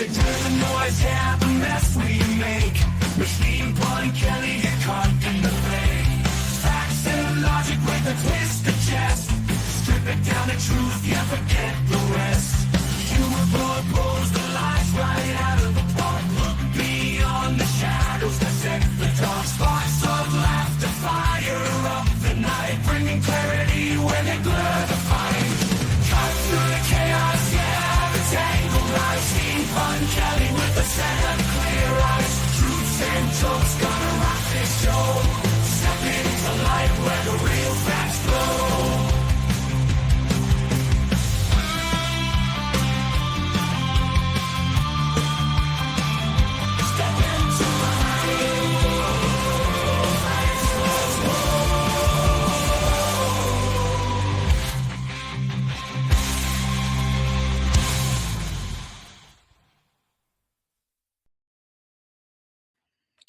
music to the noise, yeah, the mess we make. Machine Gun Kelly get caught in the fake. Facts and logic with a twist of chest. Strip it down to truth, yeah, forget the rest. Humor pulls the lies right out of the park. Look beyond the shadows that set the dark. Sparks of laughter fire up the night, bringing clarity when they blur the fight. Cut through the chaos, yeah, the tangled lies. Steampunk Kelly with the set of clear eyes. Truths and jokes gonna rock this show. Step into light where the real facts flow.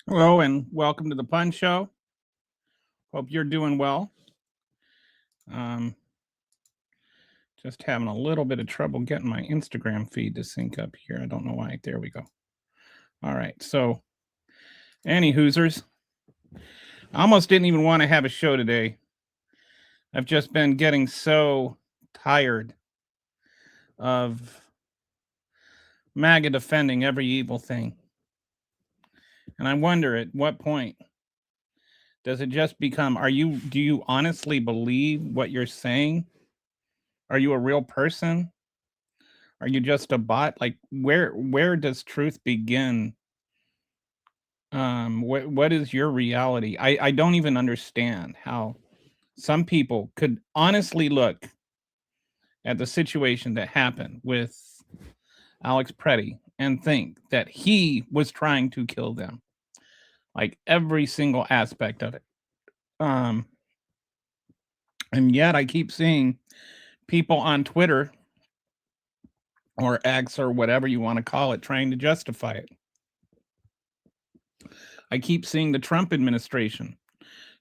Hello and welcome to the Pun Show. Hope you're doing well. Just having a little bit of trouble getting my Instagram feed to sync up here. I don't know why. There we go. All right. So, any Hoosers, I almost didn't even want to have a show today. I've just been getting so tired of MAGA defending every evil thing. And I wonder at what point does it just become, do you honestly believe what you're saying? Are you a real person? Are you just a bot? Like where does truth begin? What is your reality? I don't even understand how some people could honestly look at the situation that happened with Alex Preddy and think that he was trying to kill them. Like every single aspect of it. And yet I keep seeing people on Twitter or X or whatever you want to call it trying to justify it. I keep seeing the Trump administration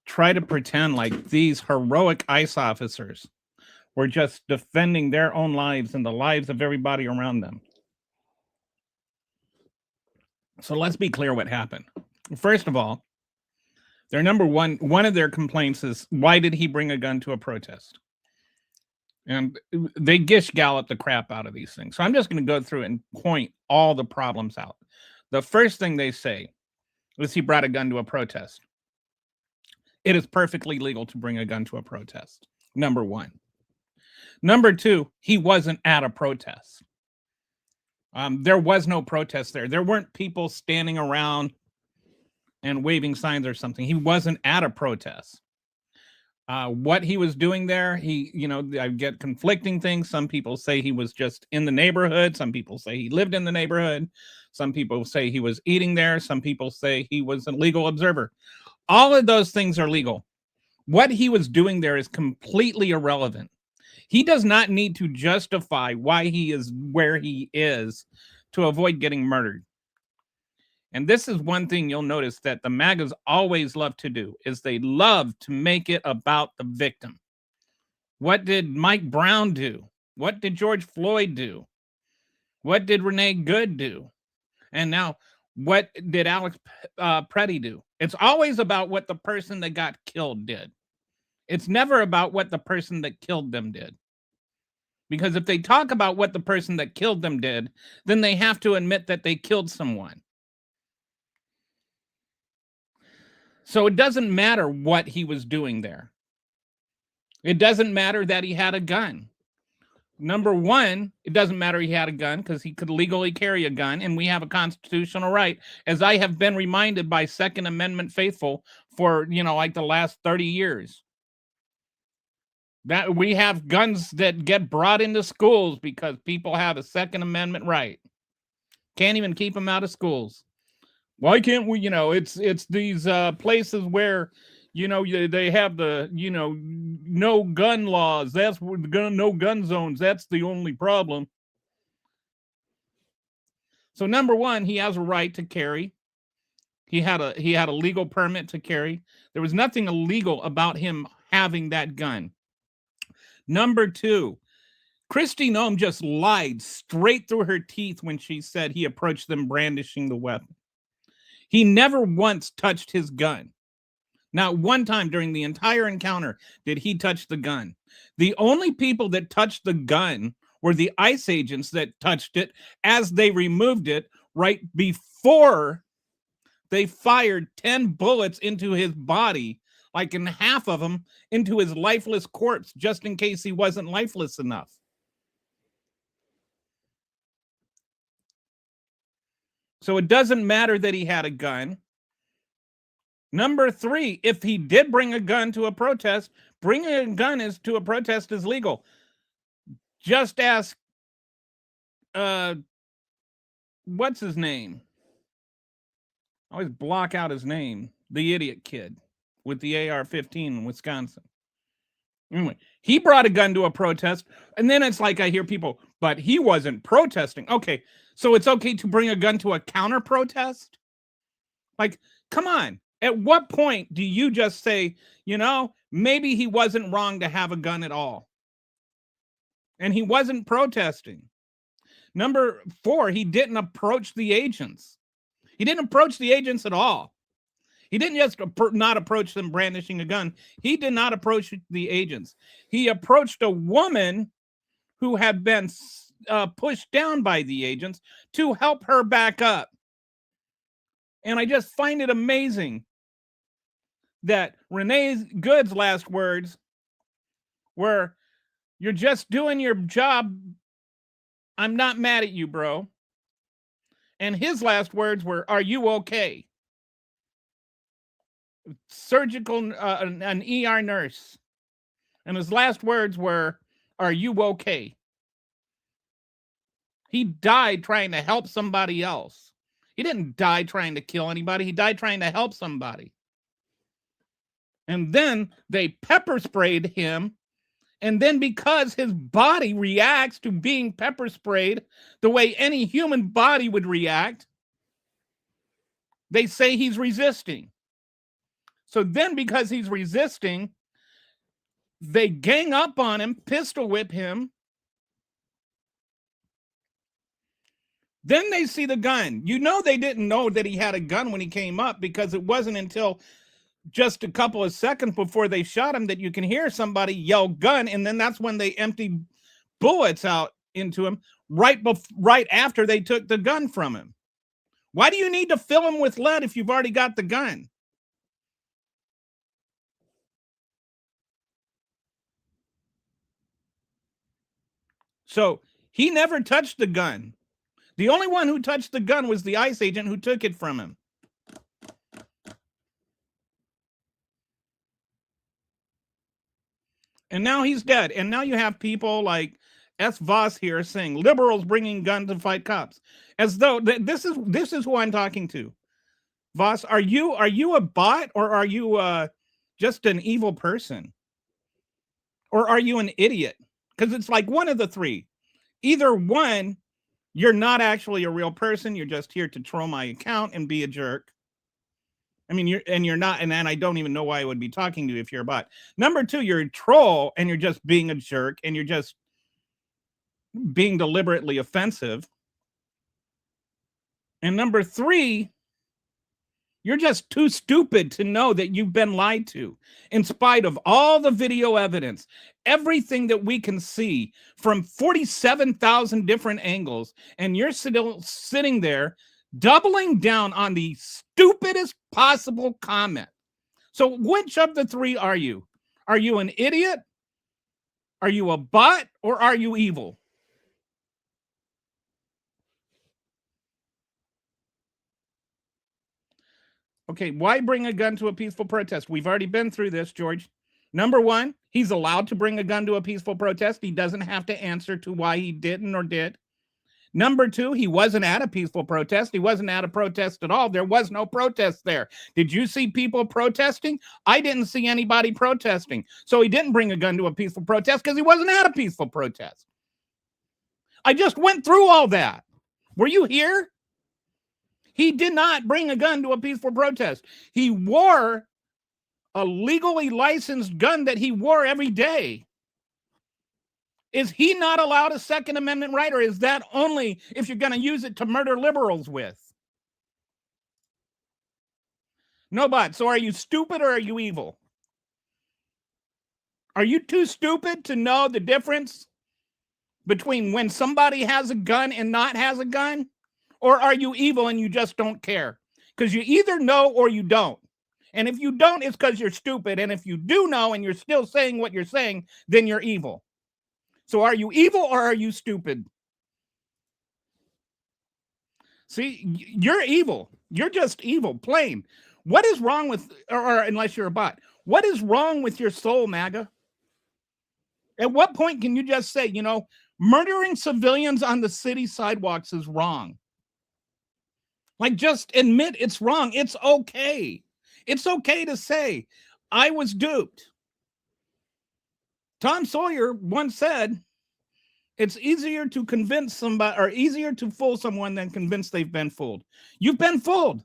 try to pretend like these heroic ICE officers were just defending their own lives and the lives of everybody around them. So let's be clear what happened. First of all, their one of their complaints is, why did he bring a gun to a protest? And they gish-gallop the crap out of these things. So I'm just going to go through and point all the problems out. The first thing they say is he brought a gun to a protest. It is perfectly legal to bring a gun to a protest. Number one. Number two, he wasn't at a protest. There was no protest there. There weren't people standing around and waving signs or something. He wasn't at a protest. What he was doing there, I get conflicting things. Some people say he was just in the neighborhood. Some people say he lived in the neighborhood. Some people say he was eating there. Some people say he was a legal observer. All of those things are legal. What he was doing there is completely irrelevant. He does not need to justify why he is where he is to avoid getting murdered. And this is one thing you'll notice that the MAGAs always love to do, is they love to make it about the victim. What did Mike Brown do? What did George Floyd do? What did Renee Good do? And now, what did Alex Preddy do? It's always about what the person that got killed did. It's never about what the person that killed them did. Because if they talk about what the person that killed them did, then they have to admit that they killed someone. So it doesn't matter what he was doing there. It doesn't matter that he had a gun. Number one, it doesn't matter he had a gun because he could legally carry a gun, and we have a constitutional right, as I have been reminded by Second Amendment faithful for, like the last 30 years. That we have guns that get brought into schools because people have a Second Amendment right. Can't even keep them out of schools. Why can't we, it's these places where, they have the, no gun laws. That's no gun zones. That's the only problem. So number one, he has a right to carry. He had a legal permit to carry. There was nothing illegal about him having that gun. Number two, Kristi Noem just lied straight through her teeth when she said he approached them brandishing the weapon. He never once touched his gun. Not one time during the entire encounter did he touch the gun. The only people that touched the gun were the ICE agents that touched it as they removed it right before they fired 10 bullets into his body, like in half of them into his lifeless corpse, just in case he wasn't lifeless enough. So it doesn't matter that he had a gun. Number 3, if he did bring a gun to a protest, bringing a gun to a protest is legal. Just ask, what's his name? I always block out his name. The idiot kid with the AR-15 in Wisconsin. Anyway, he brought a gun to a protest, and then it's like I hear people, but he wasn't protesting. Okay, so it's okay to bring a gun to a counter protest? Like, come on. At what point do you just say, you know, maybe he wasn't wrong to have a gun at all? And he wasn't protesting. Number 4, he didn't approach the agents. He didn't approach the agents at all. He didn't just not approach them brandishing a gun. He did not approach the agents. He approached a woman who had been pushed down by the agents to help her back up. And I just find it amazing that Renee Good's last words were, "You're just doing your job. I'm not mad at you, bro." And his last words were, "Are you okay?" Surgical, an ER nurse. And his last words were, "Are you okay?" He died trying to help somebody else. He didn't die trying to kill anybody. He died trying to help somebody. And then they pepper sprayed him. And then because his body reacts to being pepper sprayed the way any human body would react, they say he's resisting. So then because he's resisting, they gang up on him, pistol whip him. Then they see the gun. You know they didn't know that he had a gun when he came up, because it wasn't until just a couple of seconds before they shot him that you can hear somebody yell gun, and then that's when they emptied bullets out into him right after they took the gun from him. Why do you need to fill him with lead if you've already got the gun? So he never touched the gun. The only one who touched the gun was the ICE agent who took it from him. And now he's dead. And now you have people like S. Voss here saying liberals bringing guns to fight cops, as though this is who I'm talking to. Voss, are you a bot, or are you just an evil person, or are you an idiot? Because it's like one of the three. Either one, you're not actually a real person. You're just here to troll my account and be a jerk. I mean, you're not, and I don't even know why I would be talking to you if you're a bot. Number 2, you're a troll and you're just being a jerk and you're just being deliberately offensive. And number 3, you're just too stupid to know that you've been lied to, in spite of all the video evidence, everything that we can see from 47,000 different angles, and you're still sitting there doubling down on the stupidest possible comment. So which of the 3 are you? Are you an idiot? Are you a bot? Or are you evil? Okay, why bring a gun to a peaceful protest? We've already been through this, George. Number 1, he's allowed to bring a gun to a peaceful protest. He doesn't have to answer to why he didn't or did. Number 2, he wasn't at a peaceful protest. He wasn't at a protest at all. There was no protest there. Did you see people protesting? I didn't see anybody protesting. So he didn't bring a gun to a peaceful protest because he wasn't at a peaceful protest. I just went through all that. Were you here? He did not bring a gun to a peaceful protest. He wore a legally licensed gun that he wore every day. Is he not allowed a Second Amendment right, or is that only if you're going to use it to murder liberals with? No, but so are you stupid or are you evil? Are you too stupid to know the difference between when somebody has a gun and not has a gun? Or are you evil and you just don't care? Because you either know or you don't. And if you don't, it's because you're stupid. And if you do know and you're still saying what you're saying, then you're evil. So are you evil or are you stupid? See, you're evil. You're just evil, plain. What is wrong with, or unless you're a bot, what is wrong with your soul, MAGA? At what point can you just say, murdering civilians on the city sidewalks is wrong? Like, just admit it's wrong. It's okay. It's okay to say, I was duped. Tom Sawyer once said, it's easier to convince somebody, or easier to fool someone than convince they've been fooled. You've been fooled.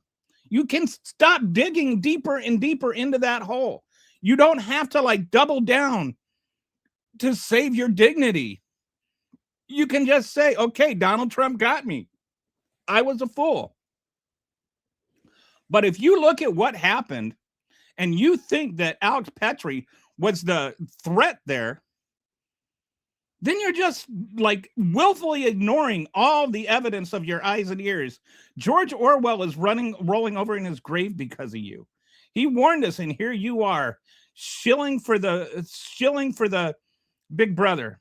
You can stop digging deeper and deeper into that hole. You don't have to double down to save your dignity. You can just say, okay, Donald Trump got me. I was a fool. But if you look at what happened and you think that Alex Petrie was the threat there, then you're just willfully ignoring all the evidence of your eyes and ears. George Orwell is rolling over in his grave because of you. He warned us, and here you are shilling for the big brother.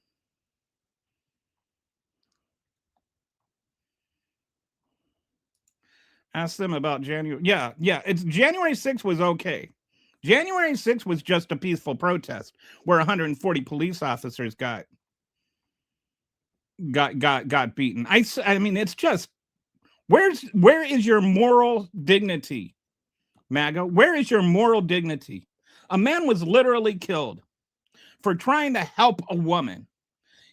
Ask them about January. Yeah. It's January 6th was okay. January 6th was just a peaceful protest where 140 police officers got beaten. I mean, it's just, where is your moral dignity, MAGA? Where is your moral dignity? A man was literally killed for trying to help a woman.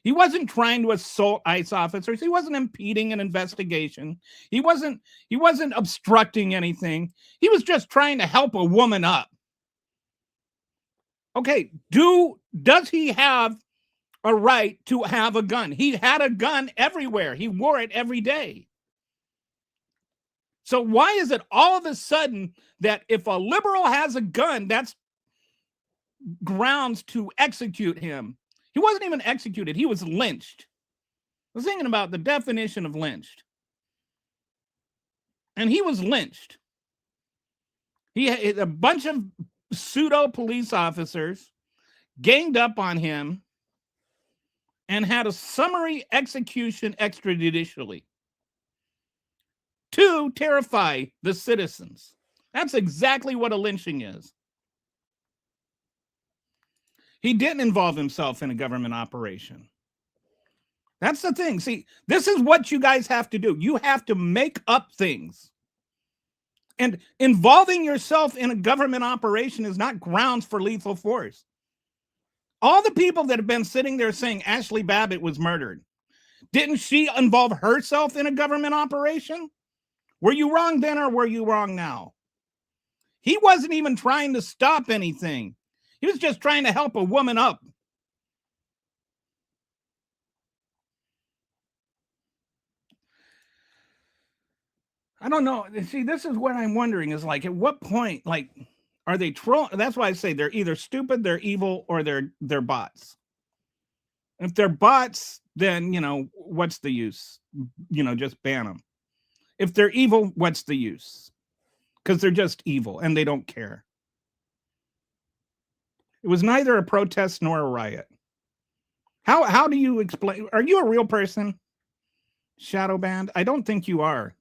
He wasn't trying to assault ICE officers. He wasn't impeding an investigation. He wasn't obstructing anything. He was just trying to help a woman up. Okay, does he have a right to have a gun? He had a gun everywhere. He wore it every day. So why is it all of a sudden that if a liberal has a gun, that's grounds to execute him? He wasn't even executed. He was lynched. I was thinking about the definition of lynched. And he was lynched. He had a bunch of pseudo police officers ganged up on him and had a summary execution extrajudicially to terrify the citizens. That's exactly what a lynching is. He didn't involve himself in a government operation. That's the thing. See, this is what you guys have to do. You have to make up things. And involving yourself in a government operation is not grounds for lethal force. All the people that have been sitting there saying Ashley Babbitt was murdered, didn't she involve herself in a government operation? Were you wrong then or were you wrong now? He wasn't even trying to stop anything. He was just trying to help a woman up. I don't know. See, this is what I'm wondering is at what point, are they trolling? That's why I say they're either stupid, they're evil, or they're bots. If they're bots, then, what's the use? Just ban them. If they're evil, what's the use? Because they're just evil and they don't care. It was neither a protest nor a riot. How do you explain? Are you a real person, Shadow Band? I don't think you are.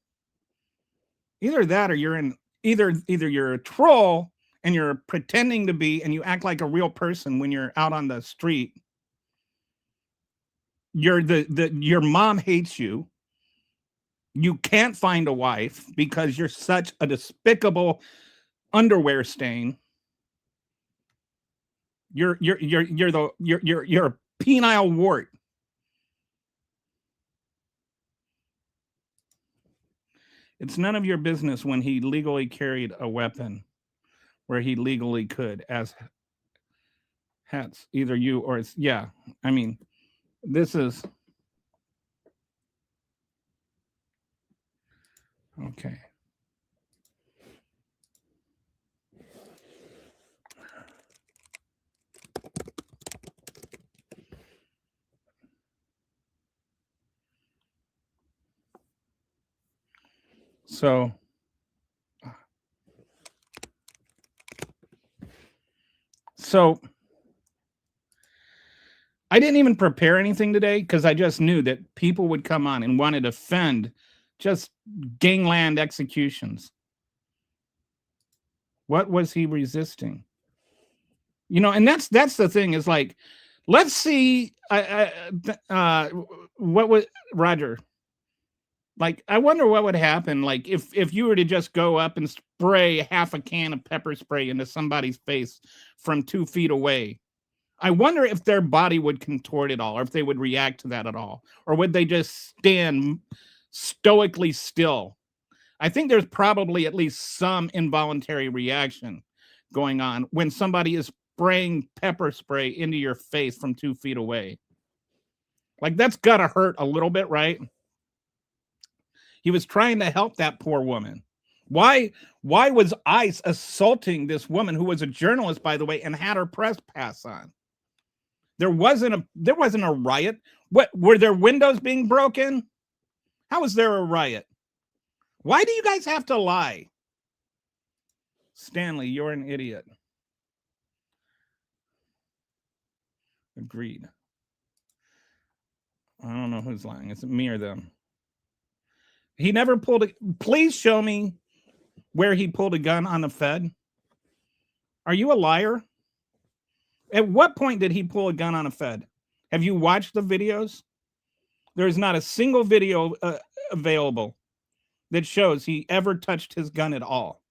Either that or you're either you're a troll and you're pretending to be and you act like a real person when you're out on the street. Your mom hates you. You can't find a wife because you're such a despicable underwear stain. You're a penile wart. It's none of your business when he legally carried a weapon where he legally could, as hats, either you or it's, yeah. I mean, This is okay. So I didn't even prepare anything today because I just knew that people would come on and want to defend just gangland executions. What was he resisting? And that's the thing is like, let's see. What was Roger? Like, I wonder what would happen, like if you were to just go up and spray half a can of pepper spray into somebody's face from 2 feet away. I wonder if their body would contort at all, or if they would react to that at all, or would they just stand stoically still? I think there's probably at least some involuntary reaction going on when somebody is spraying pepper spray into your face from 2 feet away. Like, that's gotta hurt a little bit, right? He was trying to help that poor woman. Why was ICE assaulting this woman who was a journalist, by the way, and had her press pass on? There wasn't a riot. What, were there windows being broken? How was there a riot? Why do you guys have to lie? Stanley, you're an idiot. Agreed. I don't know who's lying. Is it me or them? He never pulled a. Please show me where he pulled a gun on the Fed. Are you a liar? At what point did he pull a gun on a Fed? Have you watched the videos? There is not a single video available that shows he ever touched his gun at all.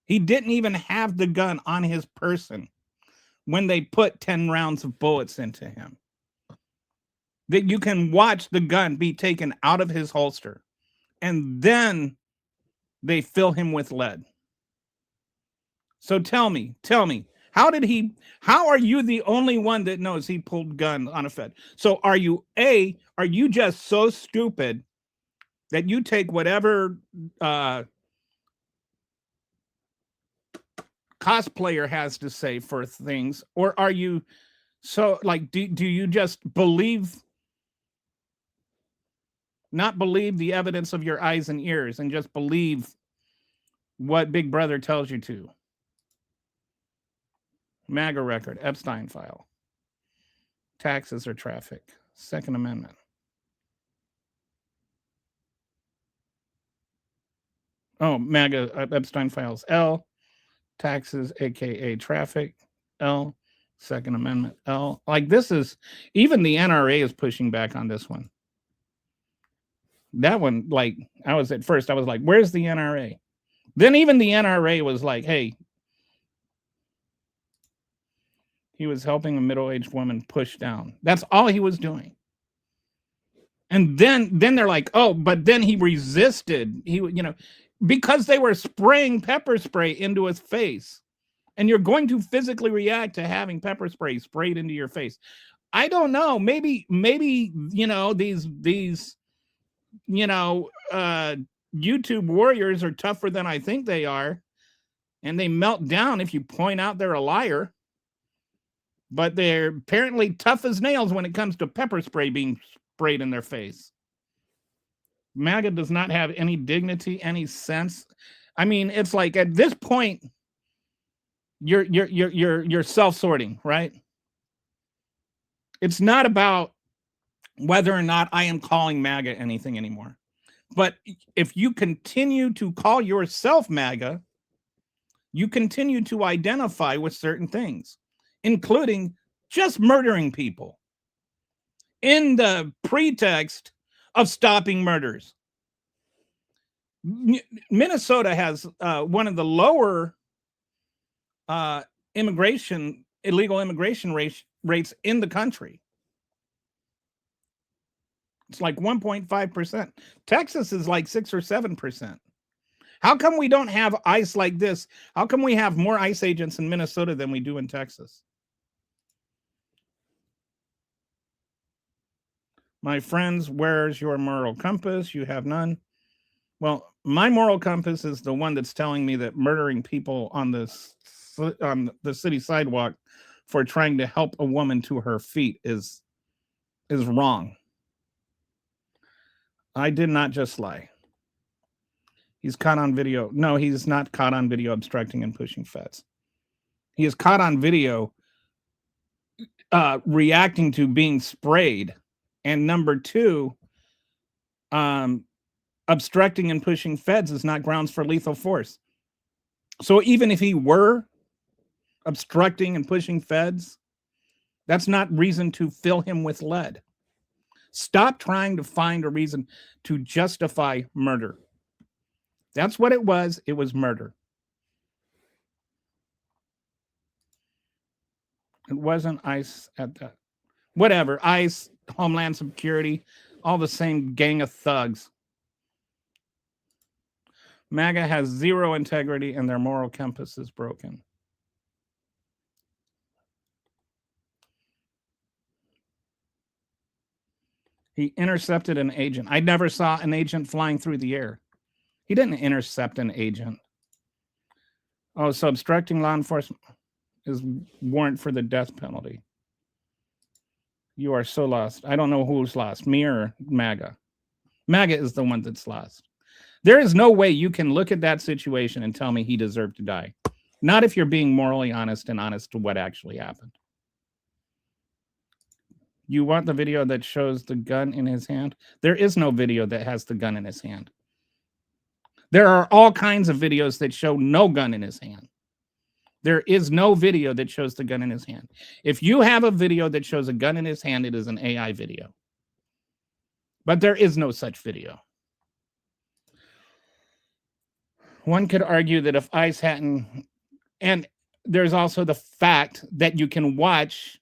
He didn't even have the gun on his person when they put 10 rounds of bullets into him. That you can watch the gun be taken out of his holster, and then they fill him with lead. So tell me, how are you the only one that knows he pulled gun on a Fed? So are you just so stupid that you take whatever cosplayer has to say for things, or are you so like, do you just not believe the evidence of your eyes and ears and just believe what Big Brother tells you to? MAGA record, Epstein file, taxes or traffic, Second Amendment. Oh, MAGA, Epstein files, L, taxes, aka traffic, L, Second Amendment, L. Like, this is, even the NRA is pushing back on this one. That one, like, I was like, where's the NRA? Then even the NRA was like, hey, he was helping a middle-aged woman push down. That's all he was doing. And then they're like, oh, but then he resisted. Because they were spraying pepper spray into his face. And you're going to physically react to having pepper spray sprayed into your face. I don't know. Maybe these YouTube warriors are tougher than I think they are, and they melt down if you point out they're a liar. But they're apparently tough as nails when it comes to pepper spray being sprayed in their face. MAGA does not have any dignity, any sense. I mean, it's like at this point, you're self-sorting, right? It's not about whether or not I am calling MAGA anything anymore. But if you continue to call yourself MAGA, you continue to identify with certain things, including just murdering people in the pretext of stopping murders. Minnesota has one of the lower illegal immigration rates in the country. It's like 1.5%. Texas is like 6 or 7%. How come we don't have ICE like this? How come we have more ICE agents in Minnesota than we do in Texas? My friends, where's your moral compass? You have none. Well, my moral compass is the one that's telling me that murdering people on the city sidewalk for trying to help a woman to her feet is wrong. I did not just lie. He's caught on video. No, he's not caught on video obstructing and pushing feds. He is caught on video reacting to being sprayed. And number two, obstructing and pushing feds is not grounds for lethal force. So even if he were obstructing and pushing feds, that's not reason to fill him with lead. Stop trying to find a reason to justify murder. That's what it was. It was murder. It wasn't ICE at that. Whatever. ICE, Homeland Security, all the same gang of thugs. MAGA has zero integrity and their moral compass is broken. He intercepted an agent. I never saw an agent flying through the air. He didn't intercept an agent. Oh, so obstructing law enforcement is warrant for the death penalty. You are so lost. I don't know who's lost, me or MAGA. MAGA is the one that's lost. There is no way you can look at that situation and tell me he deserved to die. Not if you're being morally honest and honest to what actually happened. You want the video that shows the gun in his hand? There is no video that has the gun in his hand. There are all kinds of videos that show no gun in his hand. There is no video that shows the gun in his hand. If you have a video that shows a gun in his hand, it is an AI video. But there is no such video. One could argue that if ICE hadn't, and there's also the fact that you can watch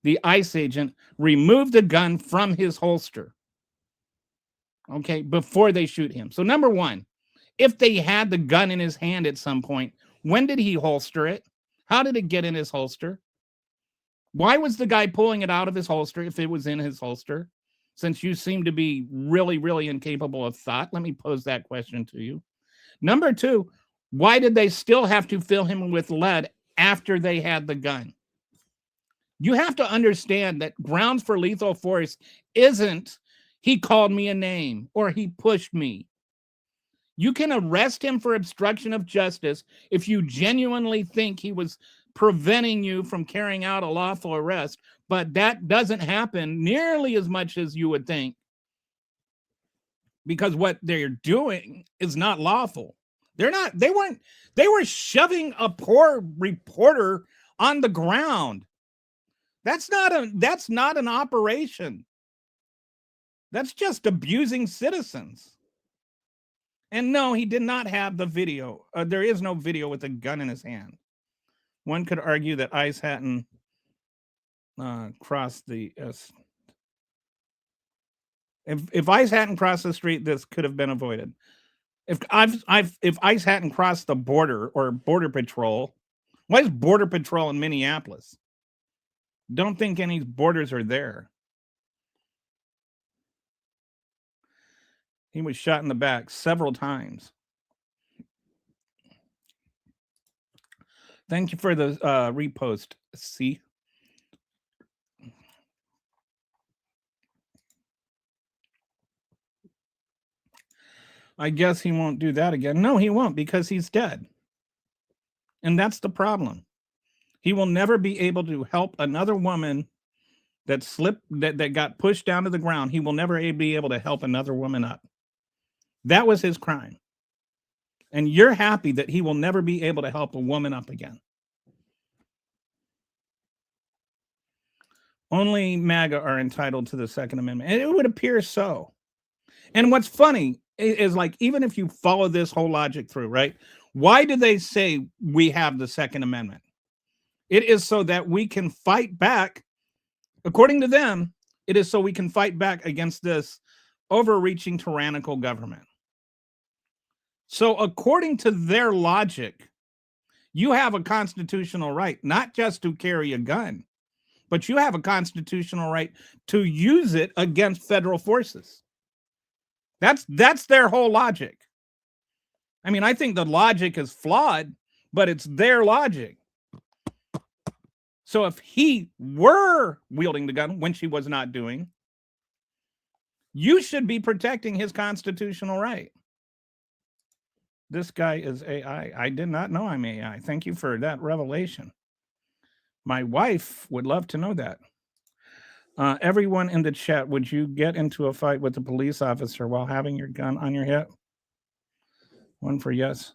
the ICE agent remove the gun from his holster, okay, before they shoot him. So number one, if they had the gun in his hand at some point, when did he holster it? How did it get in his holster? Why was the guy pulling it out of his holster if it was in his holster? Since you seem to be really, really incapable of thought, let me pose that question to you. Number two, why did they still have to fill him with lead after they had the gun? You have to understand that grounds for lethal force isn't he called me a name or he pushed me. You can arrest him for obstruction of justice if you genuinely think he was preventing you from carrying out a lawful arrest, but that doesn't happen nearly as much as you would think, because what they're doing is not lawful. They were shoving a poor reporter on the ground. That's not an operation. That's just abusing citizens. And no, he did not have the video. There is no video with a gun in his hand. One could argue that ICE hadn't crossed the. If ICE hadn't crossed the street, this could have been avoided. If ICE hadn't crossed the border or border patrol, why is border patrol in Minneapolis? Don't think any borders are there. He was shot in the back several times. Thank you for the repost, C. I guess he won't do that again. No, he won't, because he's dead. And that's the problem. He will never be able to help another woman that slipped, that got pushed down to the ground. He will never be able to help another woman up. That was his crime. And you're happy that he will never be able to help a woman up again. Only MAGA are entitled to the Second Amendment. And it would appear so. And what's funny is, like, even if you follow this whole logic through, right? Why do they say we have the Second Amendment? It is so that we can fight back. According to them, it is so we can fight back against this overreaching tyrannical government. So according to their logic, you have a constitutional right, not just to carry a gun, but you have a constitutional right to use it against federal forces. That's their whole logic. I mean, I think the logic is flawed, but it's their logic. So if he were wielding the gun when she was not doing, you should be protecting his constitutional right. This guy is AI. I did not know I'm AI. Thank you for that revelation. My wife would love to know that. Everyone in the chat, would you get into a fight with a police officer while having your gun on your hip? One for yes.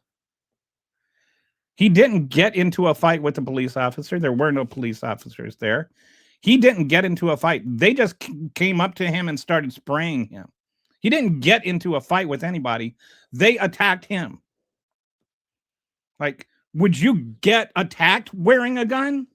He didn't get into a fight with the police officer. There were no police officers there. He didn't get into a fight. They just came up to him and started spraying him. He didn't get into a fight with anybody. They attacked him. Like, would you get attacked wearing a gun?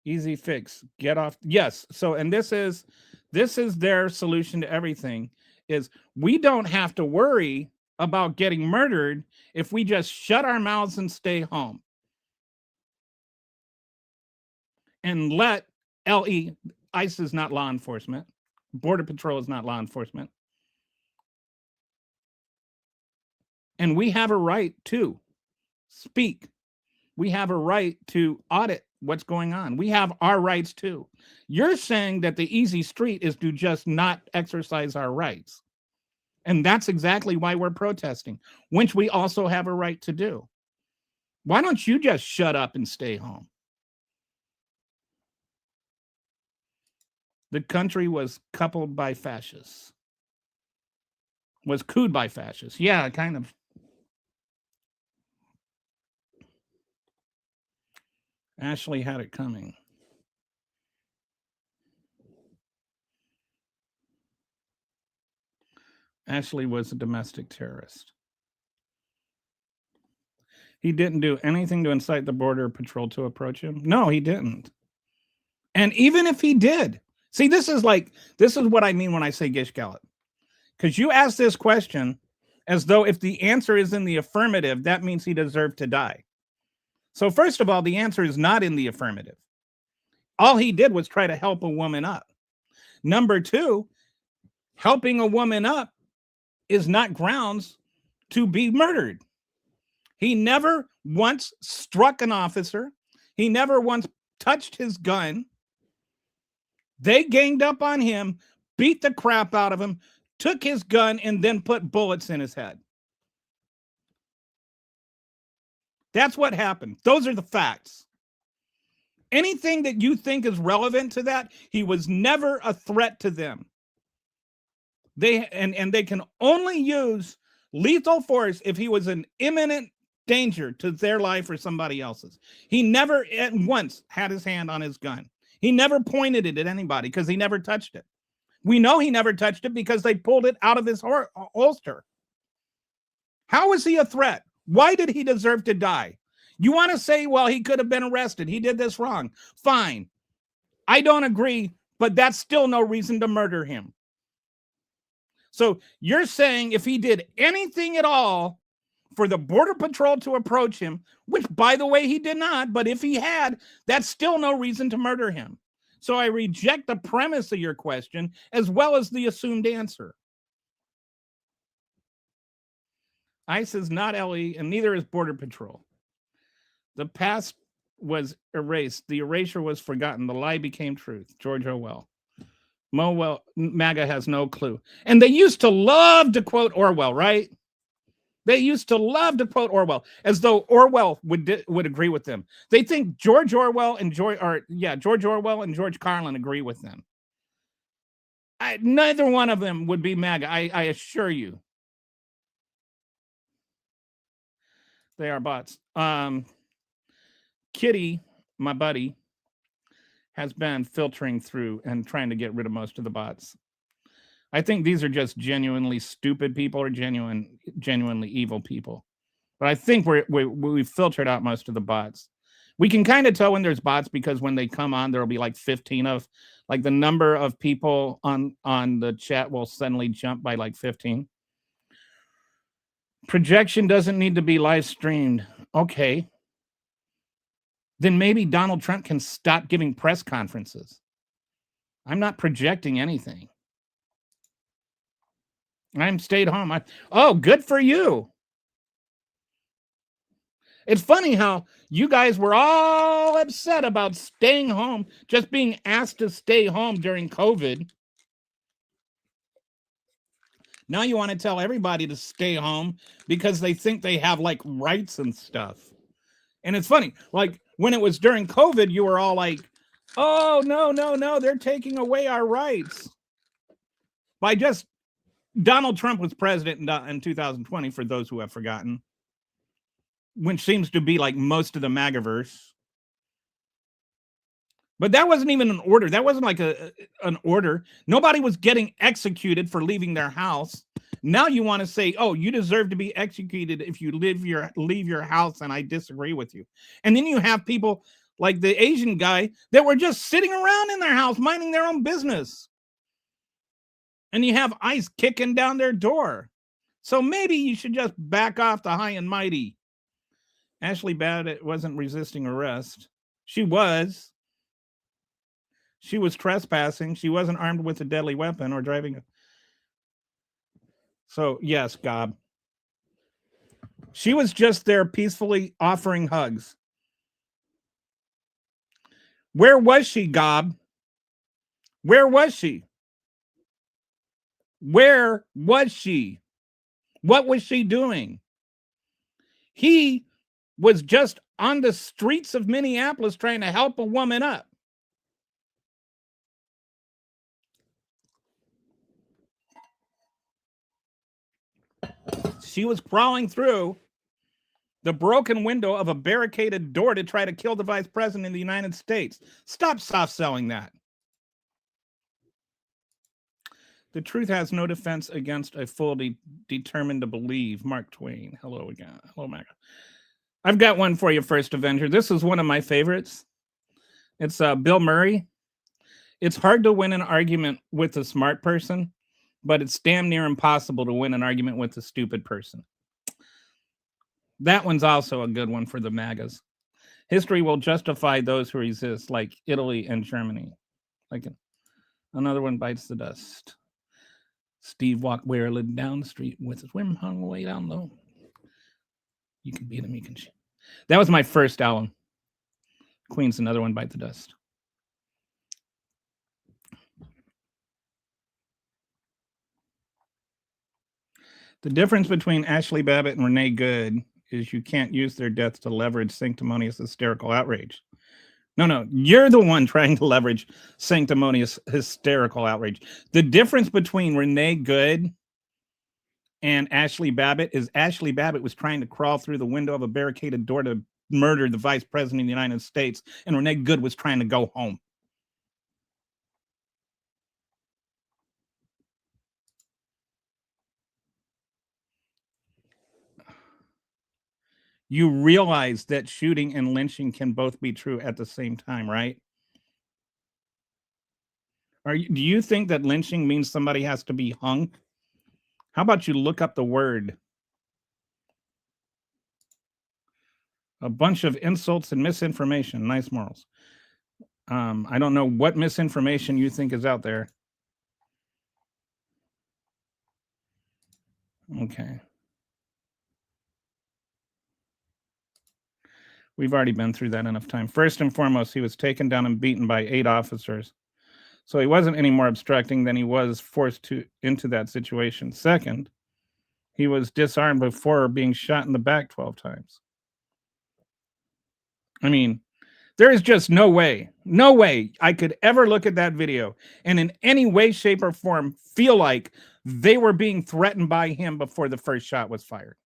Easy fix. Get off. Yes. So, and this is their solution to everything, is we don't have to worry about getting murdered if we just shut our mouths and stay home. And let ICE is not law enforcement. Border Patrol is not law enforcement. And we have a right to speak. We have a right to audit what's going on. We have our rights too. You're saying that the easy street is to just not exercise our rights. And that's exactly why we're protesting, which we also have a right to do. Why don't you just shut up and stay home? The country was coupled by fascists. Was cooed by fascists. Yeah, kind of. Ashley had it coming. Ashley was a domestic terrorist. He didn't do anything to incite the Border Patrol to approach him. No, he didn't. And even if he did, see, this is what I mean when I say Gish Gallop. Because you ask this question as though if the answer is in the affirmative, that means he deserved to die. So first of all, the answer is not in the affirmative. All he did was try to help a woman up. Number two, helping a woman up is not grounds to be murdered. He never once struck an officer. He never once touched his gun. They ganged up on him, beat the crap out of him, took his gun, and then put bullets in his head. That's what happened. Those are the facts. Anything that you think is relevant to that, he was never a threat to them. They can only use lethal force if he was an imminent danger to their life or somebody else's. He never at once had his hand on his gun. He never pointed it at anybody because he never touched it. We know he never touched it because they pulled it out of his holster. How is he a threat? Why did he deserve to die? You want to say, well, he could have been arrested. He did this wrong. Fine. I don't agree, but that's still no reason to murder him. So you're saying if he did anything at all for the Border Patrol to approach him, which, by the way, he did not, but if he had, that's still no reason to murder him. So I reject the premise of your question as well as the assumed answer. ICE is not LE, and neither is Border Patrol. The past was erased. The erasure was forgotten. The lie became truth. George Orwell. MAGA has no clue. And they used to love to quote Orwell, right? They used to love to quote Orwell as though Orwell would agree with them. They think George Orwell and George Carlin agree with them. Neither one of them would be MAGA, I assure you. They are bots. Kitty, my buddy, has been filtering through and trying to get rid of most of the bots. I think these are just genuinely stupid people or genuinely evil people. But I think we've filtered out most of the bots. We can kind of tell when there's bots because when they come on, there'll be like 15 of, like the number of people on the chat will suddenly jump by like 15. Projection doesn't need to be live streamed. Okay. then maybe Donald Trump can stop giving press conferences. I'm not projecting anything. I'm stayed home. Oh, good for you. It's funny how you guys were all upset about staying home, just being asked to stay home during COVID. Now you want to tell everybody to stay home because they think they have like rights and stuff. And it's funny, like when it was during COVID, you were all like, oh, no, they're taking away our rights. By just Donald Trump was president in 2020, for those who have forgotten, which seems to be like most of the MAGAverse. But that wasn't even an order. That wasn't like an order. Nobody was getting executed for leaving their house. Now you want to say, oh, you deserve to be executed if you leave your house, and I disagree with you. And then you have people like the Asian guy that were just sitting around in their house minding their own business. And you have ICE kicking down their door. So maybe you should just back off the high and mighty. Ashley Babbitt wasn't resisting arrest. She was trespassing. She wasn't armed with a deadly weapon or driving. So, yes, Gob. She was just there peacefully offering hugs. Where was she, Gob? Where was she? Where was she? What was she doing? He was just on the streets of Minneapolis trying to help a woman up. She was crawling through the broken window of a barricaded door to try to kill the vice president of the United States. Stop soft selling that. The truth has no defense against a fool determined to believe. Mark Twain. Hello again. Hello, MAGA. I've got one for you, First Avenger. This is one of my favorites. It's Bill Murray. It's hard to win an argument with a smart person, but it's damn near impossible to win an argument with a stupid person. That one's also a good one for the MAGAs. History will justify those who resist, like Italy and Germany. Like another one bites the dust. Steve walked warily down the street with his women hung way down low. You can beat him, you can shoot. That was my first album. Queen's another one bite the dust. The difference between Ashley Babbitt and Renee Good is you can't use their deaths to leverage sanctimonious hysterical outrage. No, you're the one trying to leverage sanctimonious hysterical outrage. The difference between Renee Good and Ashley Babbitt is Ashley Babbitt was trying to crawl through the window of a barricaded door to murder the vice president of the United States, and Renee Good was trying to go home. You realize that shooting and lynching can both be true at the same time, right? Do you think that lynching means somebody has to be hung? How about you look up the word? A bunch of insults and misinformation. Nice morals. I don't know what misinformation you think is out there. Okay. We've already been through that enough time. First and foremost, he was taken down and beaten by 8 officers. So he wasn't any more obstructing than he was forced into that situation. Second, he was disarmed before being shot in the back 12 times. I mean, there is just no way I could ever look at that video and in any way, shape, or form feel like they were being threatened by him before the first shot was fired.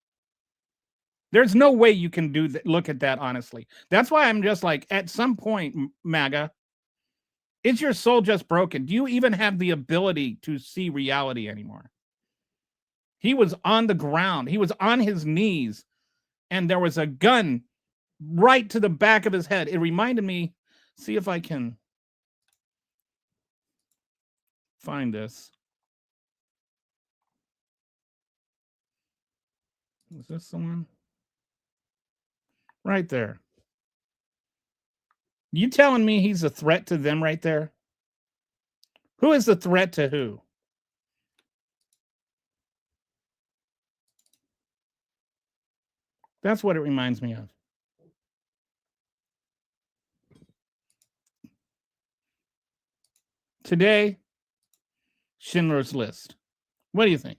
There's no way you can look at that honestly. That's why I'm just like, at some point, MAGA, is your soul just broken? Do you even have the ability to see reality anymore? He was on the ground. He was on his knees, and there was a gun right to the back of his head. It reminded me, see if I can find this. Is this the one? Right there. You telling me he's a threat to them right there? Who is the threat to who? That's what it reminds me of. Today, Schindler's List. What do you think?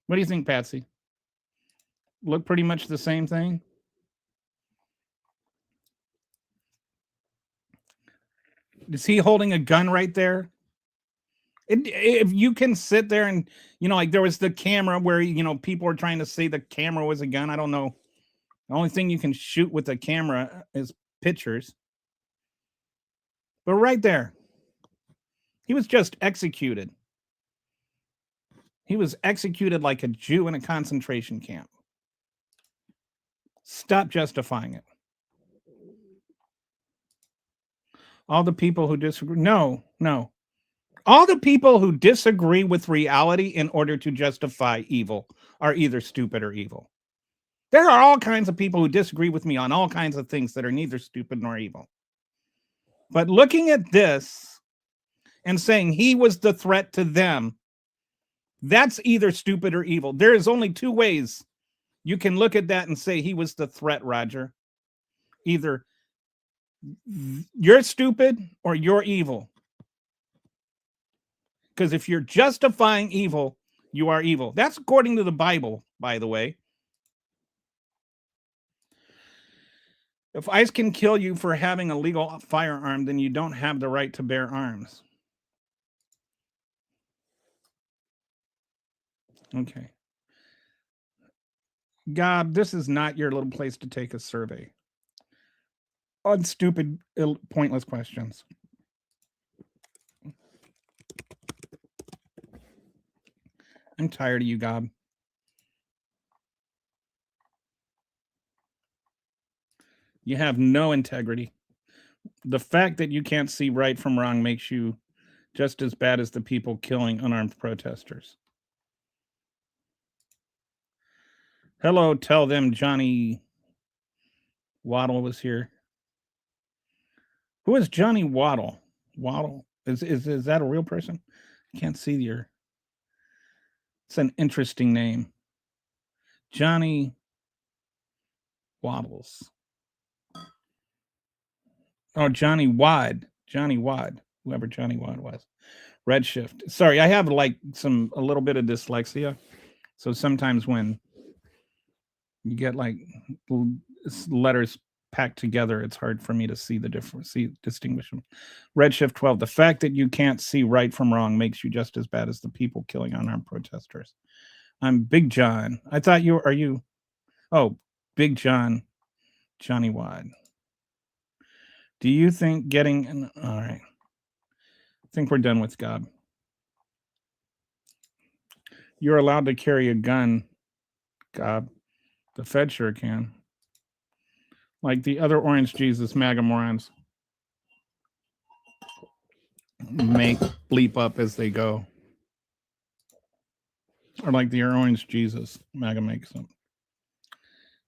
What do you think, Patsy? Look pretty much the same thing? Is he holding a gun right there? If you can sit there and, like there was the camera where, people were trying to say the camera was a gun. I don't know. The only thing you can shoot with a camera is pictures. But right there, he was just executed. He was executed like a Jew in a concentration camp. Stop justifying it. All the people who disagree. No. All the people who disagree with reality in order to justify evil are either stupid or evil. There are all kinds of people who disagree with me on all kinds of things that are neither stupid nor evil. But looking at this and saying he was the threat to them, that's either stupid or evil. There is only two ways you can look at that and say he was the threat, Roger. Either you're stupid or you're evil. Because if you're justifying evil, you are evil. That's according to the Bible, by the way. If ICE can kill you for having a legal firearm, then you don't have the right to bear arms. Okay. God, this is not your little place to take a survey on stupid, pointless questions. I'm tired of you, Gob. You have no integrity. The fact that you can't see right from wrong makes you just as bad as the people killing unarmed protesters. Hello, tell them Johnny Waddle was here. Who is Johnny Waddle? Waddle? Is that a real person? I can't see your. It's an interesting name. Johnny Waddles. Oh, Johnny Wad. Johnny Wad. Whoever Johnny Wad was. Redshift. Sorry, I have a little bit of dyslexia. So sometimes when you get letters packed together, it's hard for me to see the difference, distinguish them. Redshift 12. The fact that you can't see right from wrong makes you just as bad as the people killing unarmed protesters. I'm Big John. I thought are you? Oh, Big John, Johnny Wad. Do you think getting all right? I think we're done with God. You're allowed to carry a gun, God. The Fed sure can. Like the other Orange Jesus MAGA morons make bleep up as they go. Or like the Orange Jesus MAGA makes them.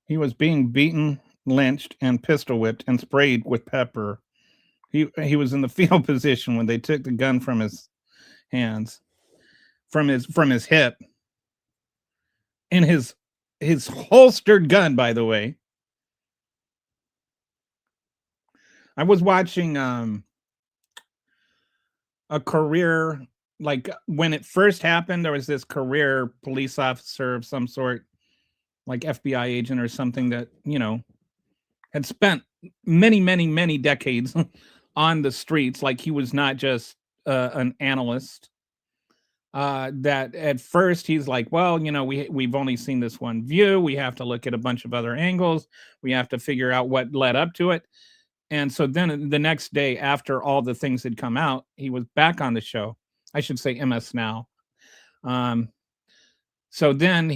He was being beaten, lynched, and pistol whipped and sprayed with pepper. He was in the fetal position when they took the gun from his hands, from his hip, in his holstered gun, by the way. I was watching a career, like when it first happened, there was this career police officer of some sort, like FBI agent or something that, had spent many decades on the streets. Like he was not just an analyst. That at first he's like, well, we've only seen this one view. We have to look at a bunch of other angles. We have to figure out what led up to it. And so then the next day, after all the things had come out, he was back on the show. I should say MS Now. So then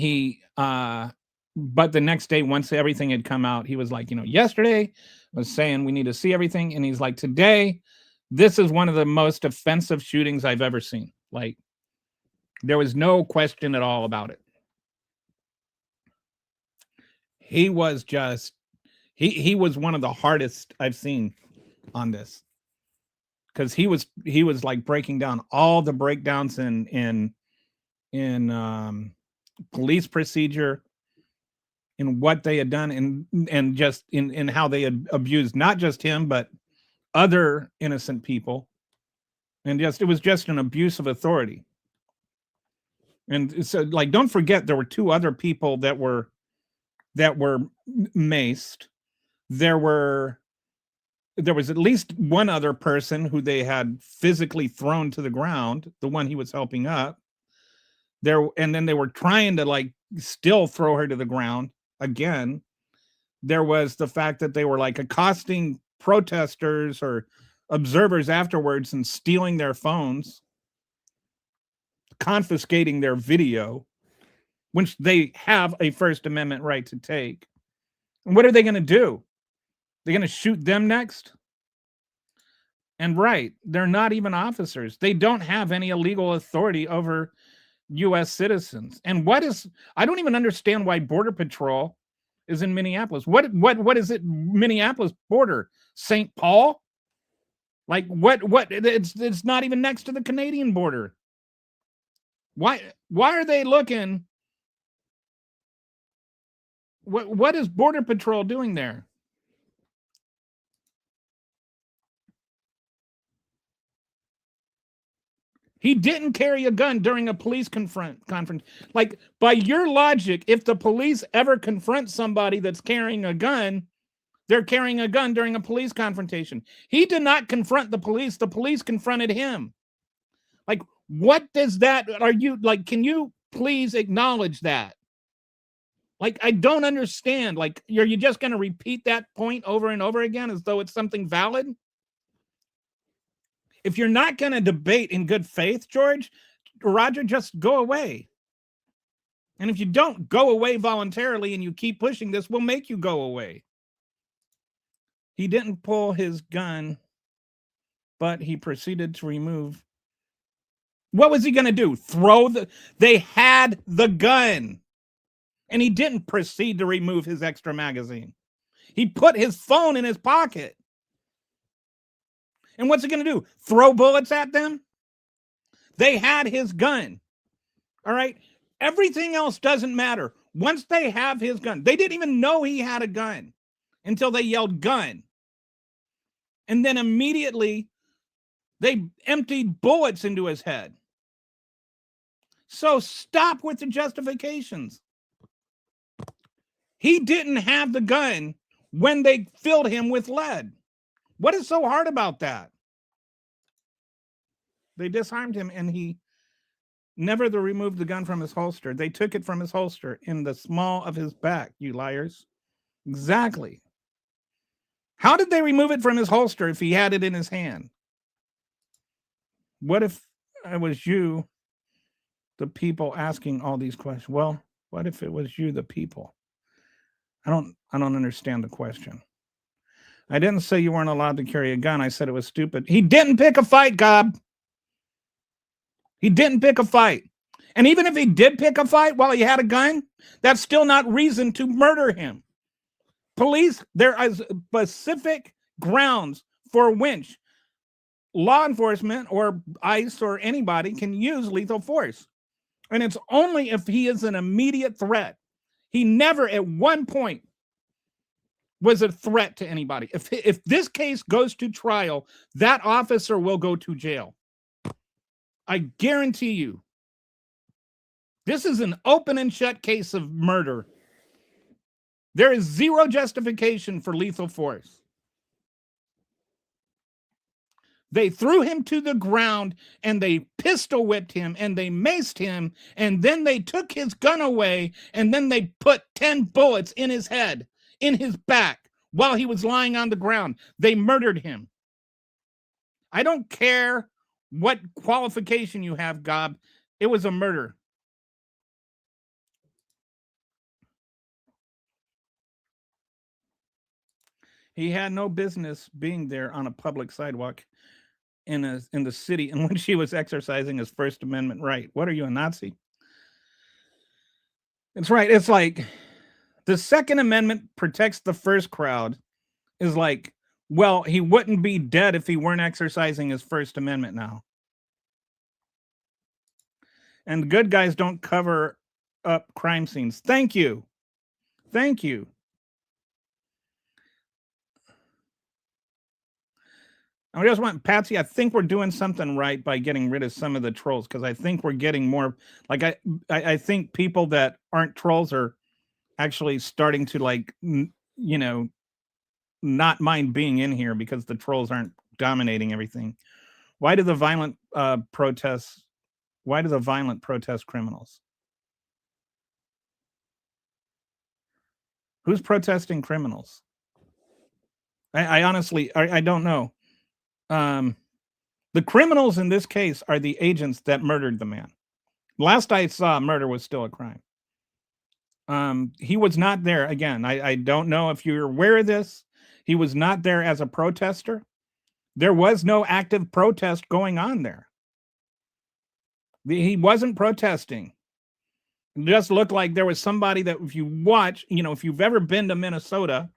but the next day, once everything had come out, he was like, yesterday I was saying we need to see everything. And he's like, today, this is one of the most offensive shootings I've ever seen. Like, there was no question at all about it. He was just, he was one of the hardest I've seen on this, because he was like breaking down all the breakdowns in police procedure, in what they had done, and just in how they had abused not just him but other innocent people, and just it was just an abuse of authority. And so, like, don't forget there were two other people that were maced. There was at least one other person who they had physically thrown to the ground, the one he was helping up there, and then they were trying to like still throw her to the ground again. There was the fact that they were like accosting protesters or observers afterwards and stealing their phones, confiscating their video, which they have a First Amendment right to take. And what are they going to do? They're going to shoot them next? And right, they're not even officers. They don't have any illegal authority over U.S. citizens. And I don't even understand why Border Patrol is in Minneapolis. What is it? Minneapolis border? St. Paul? Like what? It's not even next to the Canadian border. Why are they looking? What is Border Patrol doing there? He didn't carry a gun during a police conference. Like, by your logic, if the police ever confront somebody that's carrying a gun, they're carrying a gun during a police confrontation. He did not confront the police. The police confronted him. Like, what does that, can you please acknowledge that? Like, I don't understand. Like, are you just going to repeat that point over and over again as though it's something valid? If you're not going to debate in good faith, Roger, just go away. And if you don't go away voluntarily and you keep pushing this, we'll make you go away. He didn't pull his gun, but he proceeded to remove. What was he going to do? They had the gun. And he didn't proceed to remove his extra magazine. He put his phone in his pocket. And what's he going to do? Throw bullets at them? They had his gun. All right? Everything else doesn't matter. Once they have his gun, they didn't even know he had a gun until they yelled gun. And then immediately they emptied bullets into his head. So stop with the justifications. He didn't have the gun when they filled him with lead. What is so hard about that? They disarmed him and he never removed the gun from his holster. They took it from his holster in the small of his back, you liars. Exactly. How did they remove it from his holster if he had it in his hand? What if it was you, the people, asking all these questions? Well, what if it was you, the people? I don't understand the question. I didn't say you weren't allowed to carry a gun. I said it was stupid. He didn't pick a fight, Gob. He didn't pick a fight. And even if he did pick a fight while he had a gun, that's still not reason to murder him. Police, there are specific grounds for which law enforcement or ICE or anybody can use lethal force. And it's only if he is an immediate threat. He never at one point was a threat to anybody. If this case goes to trial, that officer will go to jail. I guarantee you. This is an open and shut case of murder. There is zero justification for lethal force. They threw him to the ground and they pistol whipped him and they maced him and then they took his gun away and then they put 10 bullets in his head, in his back, while he was lying on the ground. They murdered him. I don't care what qualification you have, Gob. It was a murder. He had no business being there on a public sidewalk in the city in which he was exercising his First Amendment right. What are you, a Nazi? It's right. It's like the Second Amendment protects the first crowd. Is like Well, he wouldn't be dead if he weren't exercising his First Amendment now. And the good guys don't cover up crime scenes. Thank you. Thank you. I just want Patsy. I think we're doing something right by getting rid of some of the trolls, because I think we're getting more. Like I think people that aren't trolls are actually starting to, like, you know, not mind being in here because the trolls aren't dominating everything. Why do the violent protests? Why do the violent protest criminals? Who's protesting criminals? I honestly, I don't know. The criminals in this case are the agents that murdered the man. Last I saw, murder was still a crime. He was not there. Again, I don't know if you're aware of this. He was not there as a protester. There was no active protest going on there. He wasn't protesting. It just looked like there was somebody that, if you watch, if you've ever been to Minnesota,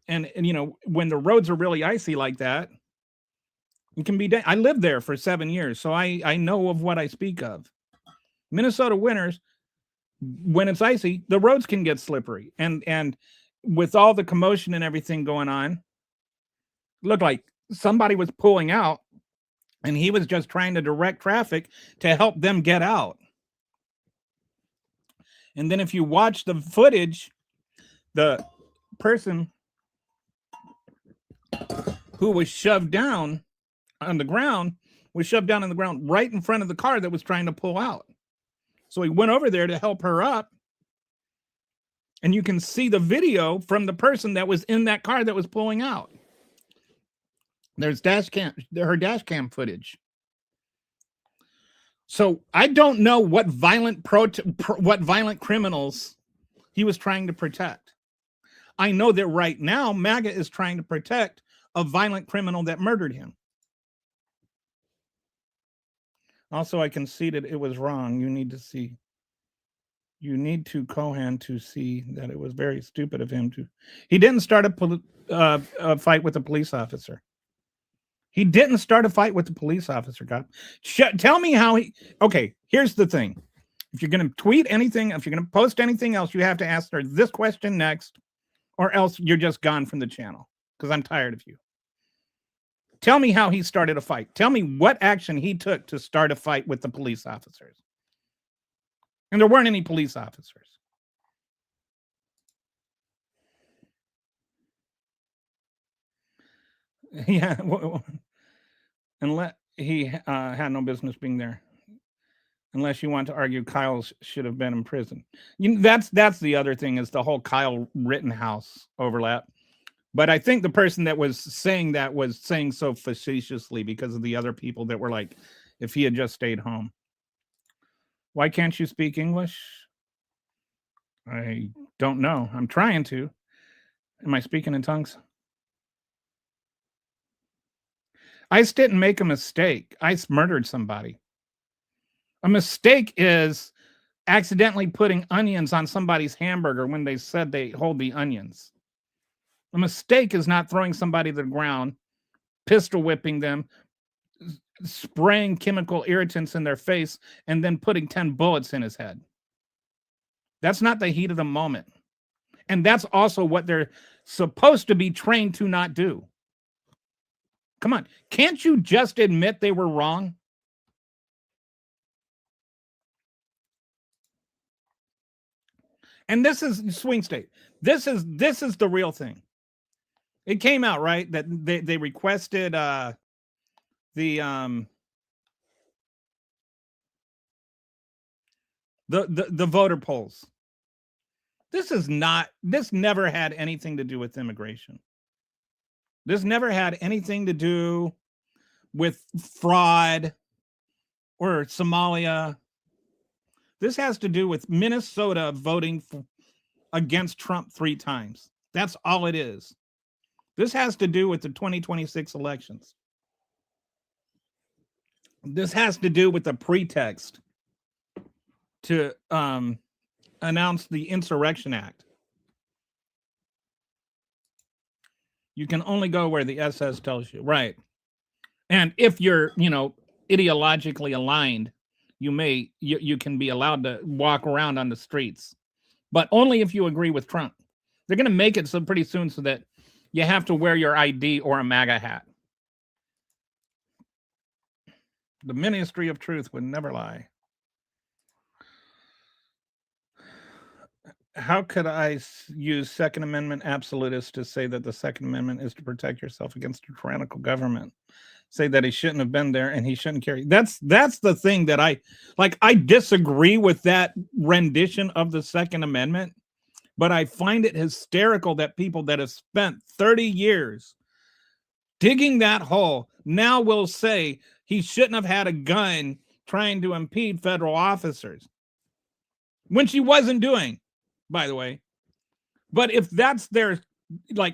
and when the roads are really icy like that, it can be. I lived there for 7 years, so I know of what I speak of. Minnesota winters, when it's icy, the roads can get slippery, and with all the commotion and everything going on, looked like somebody was pulling out, and he was just trying to direct traffic to help them get out. And then if you watch the footage, the person who was shoved down on the ground was shoved down on the ground right in front of the car that was trying to pull out. So he went over there to help her up. And you can see the video from the person that was in that car that was pulling out. There's her dash cam footage. So I don't know what violent criminals he was trying to protect. I know that right now MAGA is trying to protect a violent criminal that murdered him. Also, I conceded it was wrong. You need to Cohen to see that it was very stupid of him to. He didn't start a fight with a police officer. He didn't start a fight with the police officer, God. Tell me how he. Okay, here's the thing. If you're going to tweet anything, if you're going to post anything else, you have to ask her this question next, or else you're just gone from the channel, because I'm tired of you. Tell me how he started a fight. Tell me what action he took to start a fight with the police officers. And there weren't any police officers. Yeah. Unless he had no business being there. Unless you want to argue Kyle should have been in prison. That's the other thing, is the whole Kyle Rittenhouse overlap. But I think the person that was saying that was saying so facetiously because of the other people that were like, if he had just stayed home. Why can't you speak English? I don't know. I'm trying to. Am I speaking in tongues? I just didn't make a mistake. I murdered somebody. A mistake is accidentally putting onions on somebody's hamburger when they said they hold the onions. A mistake is not throwing somebody to the ground, pistol whipping them, spraying chemical irritants in their face, and then putting 10 bullets in his head. That's not the heat of the moment. And that's also what they're supposed to be trained to not do. Come on. Can't you just admit they were wrong? And this is swing state. This is the real thing. It came out, right, that they requested the voter polls. This never had anything to do with immigration. This never had anything to do with fraud or Somalia. This has to do with Minnesota voting against Trump 3 times. That's all it is. This has to do with the 2026 elections. This has to do with the pretext to announce the Insurrection Act. You can only go where the SS tells you, right? And if you're, ideologically aligned, you can be allowed to walk around on the streets, but only if you agree with Trump. They're going to make it so pretty soon so that you have to wear your ID or a MAGA hat. The ministry of truth would never lie. How could I use Second Amendment absolutists to say that the Second Amendment is to protect yourself against a tyrannical government? Say that he shouldn't have been there and he shouldn't carry. That's the thing that I disagree with that rendition of the Second Amendment, but I find it hysterical that people that have spent 30 years digging that hole now will say he shouldn't have had a gun trying to impede federal officers, when she wasn't doing, by the way. But if that's their,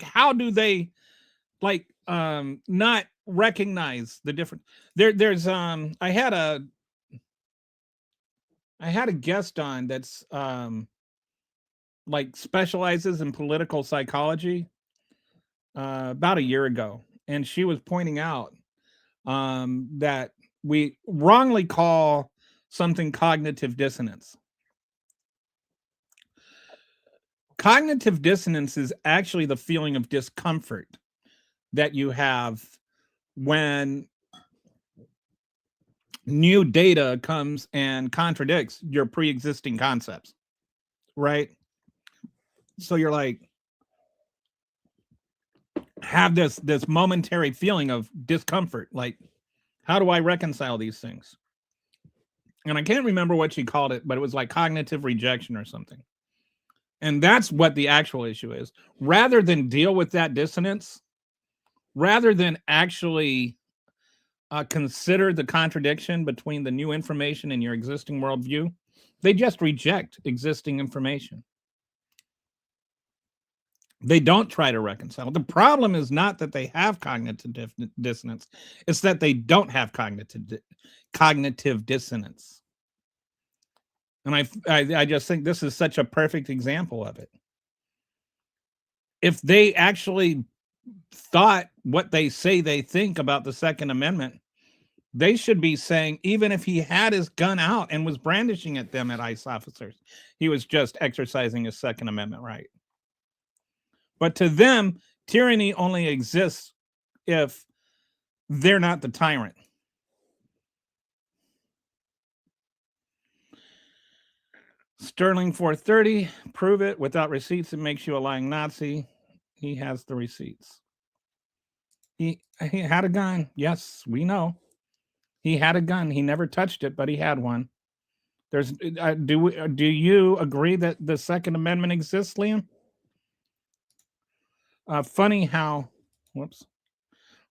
how do they not recognize the difference? There's I had a guest on that's specializes in political psychology about a year ago, and she was pointing out that we wrongly call something cognitive dissonance. Cognitive dissonance is actually the feeling of discomfort that you have when new data comes and contradicts your pre-existing concepts, right? So you're have this momentary feeling of discomfort, how do I reconcile these things? And I can't remember what she called it, but it was like cognitive rejection or something. And that's what the actual issue is. Rather than deal with that dissonance, rather than actually consider the contradiction between the new information and your existing worldview, they just reject existing information. They don't try to reconcile. The problem is not that they have cognitive dissonance. It's that they don't have cognitive dissonance. And I just think this is such a perfect example of it. If they actually thought what they say they think about the Second Amendment, they should be saying, even if he had his gun out and was brandishing at them, at ICE officers, he was just exercising his Second Amendment right. But to them, tyranny only exists if they're not the tyrant. Sterling 430, prove it. Without receipts, it makes you a lying Nazi. He has the receipts. He had a gun. Yes, we know. He had a gun. He never touched it, but he had one. There's do you agree that the Second Amendment exists, Liam? Funny how,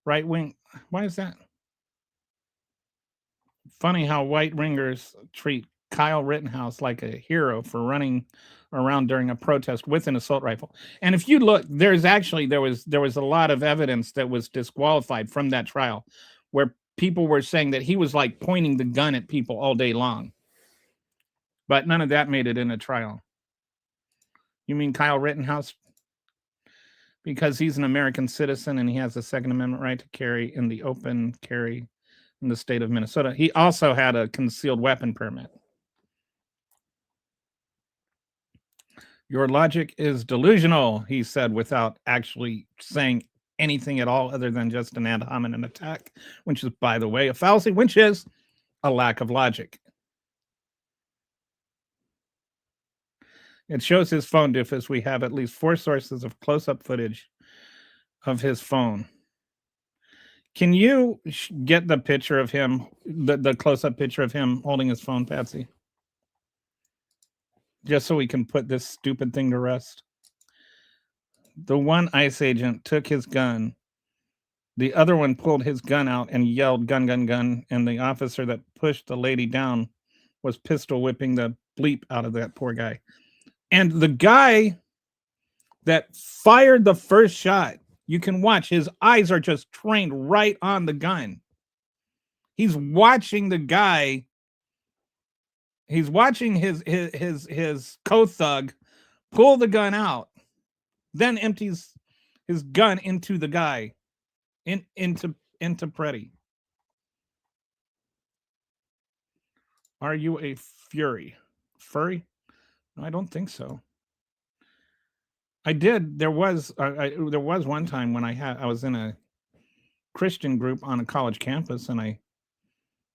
right wing. Why is that? Funny how white ringers treat Kyle Rittenhouse like a hero for running around during a protest with an assault rifle. And if you look, there was a lot of evidence that was disqualified from that trial, where people were saying that he was pointing the gun at people all day long. But none of that made it in a trial. You mean Kyle Rittenhouse? Because he's an American citizen and he has a Second Amendment right to carry in the open carry in the state of Minnesota. He also had a concealed weapon permit. Your logic is delusional, he said, without actually saying anything at all other than just an ad hominem attack, which is, by the way, a fallacy, which is a lack of logic. It shows his phone, Doofus. We have at least 4 sources of close-up footage of his phone. Can you get the picture of him, the close-up picture of him holding his phone, Patsy? Just so we can put this stupid thing to rest. The one ICE agent took his gun. The other one pulled his gun out and yelled, "Gun, gun, gun." And the officer that pushed the lady down was pistol whipping the bleep out of that poor guy. And the guy that fired the first shot, you can watch, his eyes are just trained right on the gun. He's watching the guy. He's watching his co-thug pull the gun out, then empties his gun into the guy, into Preddy. Are you a furry? No, I don't think so. I did. There was one time when I was in a Christian group on a college campus, and we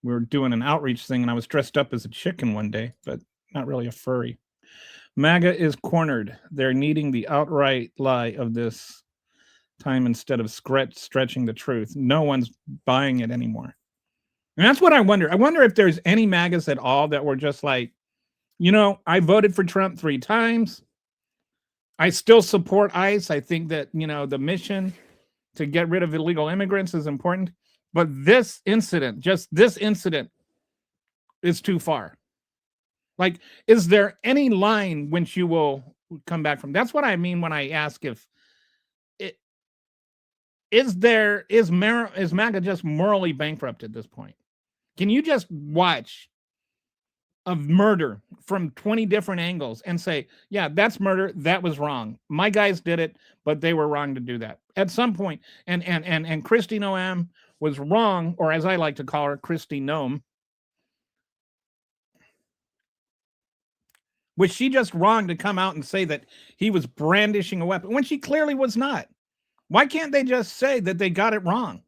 were doing an outreach thing, and I was dressed up as a chicken one day, but not really a furry. MAGA is cornered. They're needing the outright lie of this time instead of stretching the truth. No one's buying it anymore. And that's what I wonder. I wonder if there's any MAGAs at all that were just like, I voted for Trump 3 times. I still support ICE. I think that, the mission to get rid of illegal immigrants is important. But this incident, just this incident, is too far. Like, is there any line which you will come back from? That's what I mean when I ask is MAGA just morally bankrupt at this point? Can you just watch a murder from 20 different angles and say, yeah, that's murder, that was wrong. My guys did it, but they were wrong to do that. At some point, and Kristi Noem was wrong, or as I like to call her, Kristi Noem. Was she just wrong to come out and say that he was brandishing a weapon when she clearly was not? Why can't they just say that they got it wrong?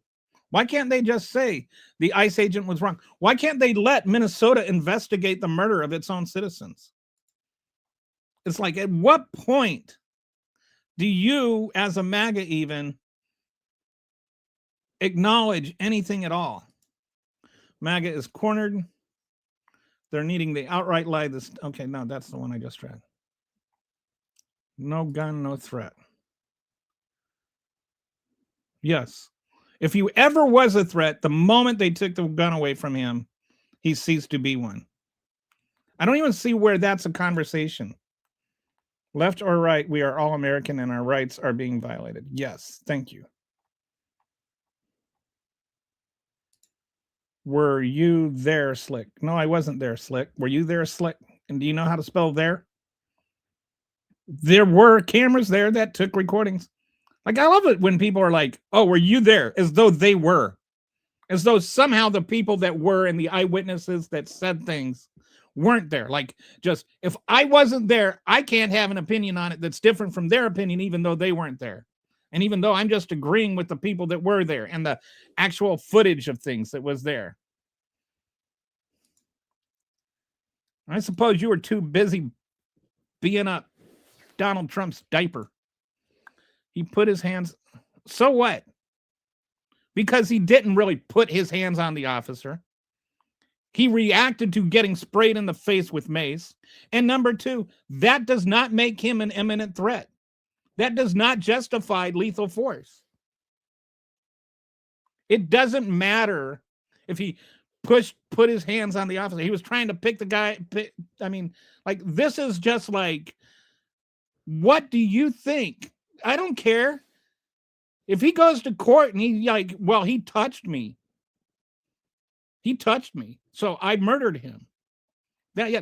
Why can't they just say the ICE agent was wrong? Why can't they let Minnesota investigate the murder of its own citizens? It's like, at what point do you, as a MAGA, even acknowledge anything at all? MAGA is cornered. They're needing the outright lie. Okay, no, that's the one I just read. No gun, no threat. Yes. If he ever was a threat, the moment they took the gun away from him, he ceased to be one. I don't even see where that's a conversation. Left or right, we are all American and our rights are being violated. Yes, thank you. Were you there, Slick? No, I wasn't there, Slick. Were you there, Slick? And do you know how to spell there? There were cameras there that took recordings. Like, I love it when people are like, oh, were you there? As though they were. As though somehow the people that were and the eyewitnesses that said things weren't there. Like, just, if I wasn't there, I can't have an opinion on it that's different from their opinion, even though they weren't there. And even though I'm just agreeing with the people that were there and the actual footage of things that was there. I suppose you were too busy being up Donald Trump's diaper. He put his hands. So what? Because he didn't really put his hands on the officer. He reacted to getting sprayed in the face with mace. And number 2, that does not make him an imminent threat. That does not justify lethal force. It doesn't matter if he put his hands on the officer. He was trying to pick the guy. I mean, like, this is just like, what do you think? I don't care. If he goes to court and he's like, well, he touched me. He touched me, so I murdered him.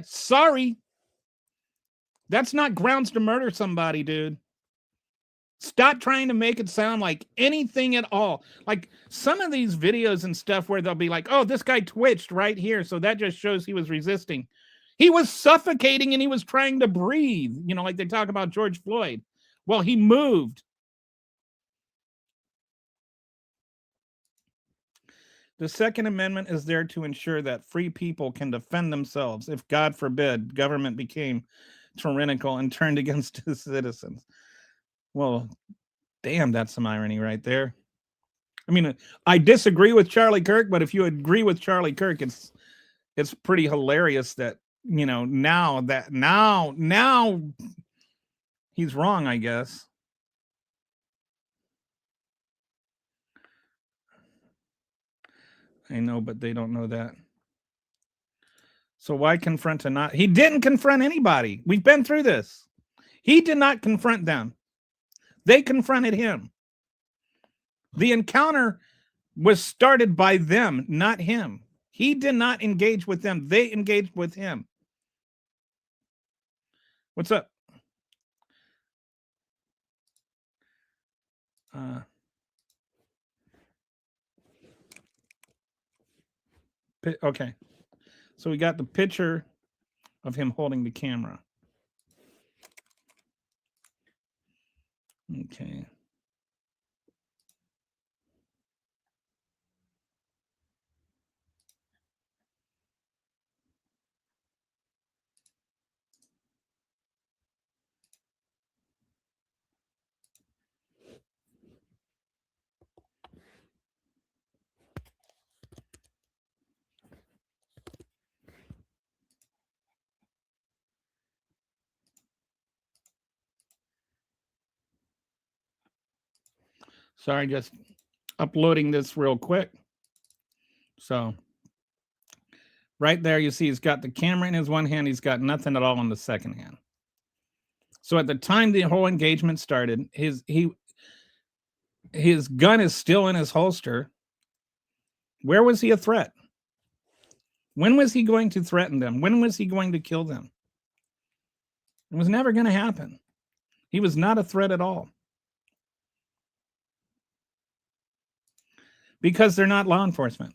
Sorry. That's not grounds to murder somebody, dude. Stop trying to make it sound like anything at all. Like some of these videos and stuff where they'll be like, oh, this guy twitched right here, so that just shows he was resisting. He was suffocating and he was trying to breathe. Like they talk about George Floyd. Well, he moved. The Second Amendment is there to ensure that free people can defend themselves if, God forbid, government became tyrannical and turned against its citizens. Well, damn, that's some irony right there. I mean, I disagree with Charlie Kirk, but if you agree with Charlie Kirk, it's pretty hilarious that, now he's wrong, I guess. I know, but they don't know that. So why confront a not? He didn't confront anybody. We've been through this. He did not confront them. They confronted him. The encounter was started by them, not him. He did not engage with them. They engaged with him. What's up? Okay, so we got the picture of him holding the camera. Okay. Sorry, just uploading this real quick. So right there, you see he's got the camera in his one hand. He's got nothing at all in the second hand. So at the time the whole engagement started, his gun is still in his holster. Where was he a threat? When was he going to threaten them? When was he going to kill them? It was never going to happen. He was not a threat at all. Because they're not law enforcement.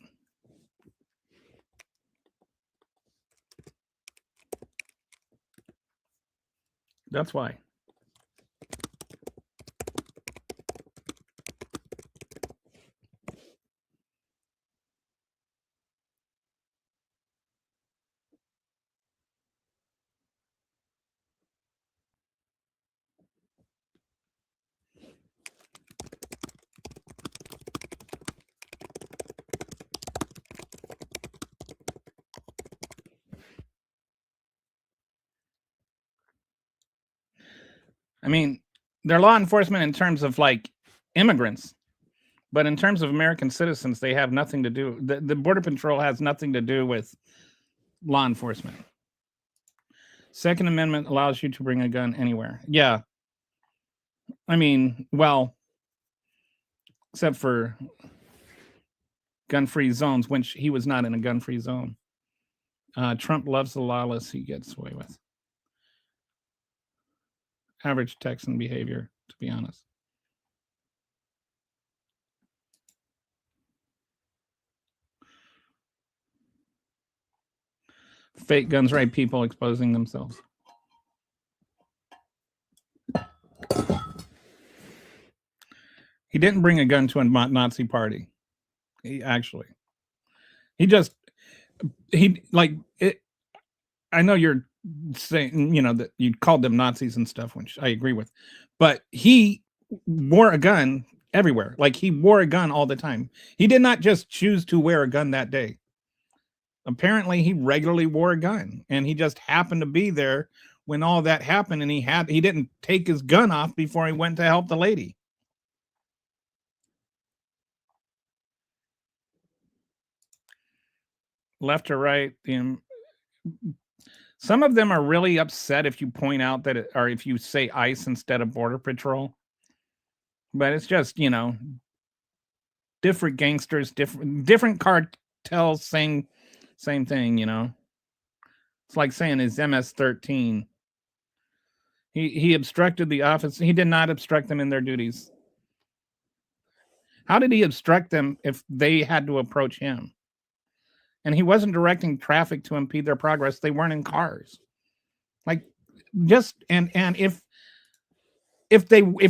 That's why. I mean, they're law enforcement in terms of like immigrants, but in terms of American citizens, they have nothing to do. The Border Patrol has nothing to do with law enforcement. Second Amendment allows you to bring a gun anywhere. Yeah. I mean, well, except for gun-free zones, which he was not in a gun-free zone. Trump loves the lawless he gets away with. Average Texan behavior, to be honest. Fake guns, right? People exposing themselves. He didn't bring a gun to a Nazi party. He like it. I know you're saying, that you called them Nazis and stuff, which I agree with, but he wore a gun everywhere. Like he wore a gun all the time. He did not just choose to wear a gun that day. Apparently he regularly wore a gun, and he just happened to be there when all that happened, and he didn't take his gun off before he went to help the lady. Left or right, some of them are really upset if you point out that or if you say ICE instead of Border Patrol. But it's just, different gangsters, different cartels saying same thing, It's like saying it's MS-13. He obstructed the office. He did not obstruct them in their duties. How did he obstruct them if they had to approach him? And he wasn't directing traffic to impede their progress. They weren't in cars. Like, just and if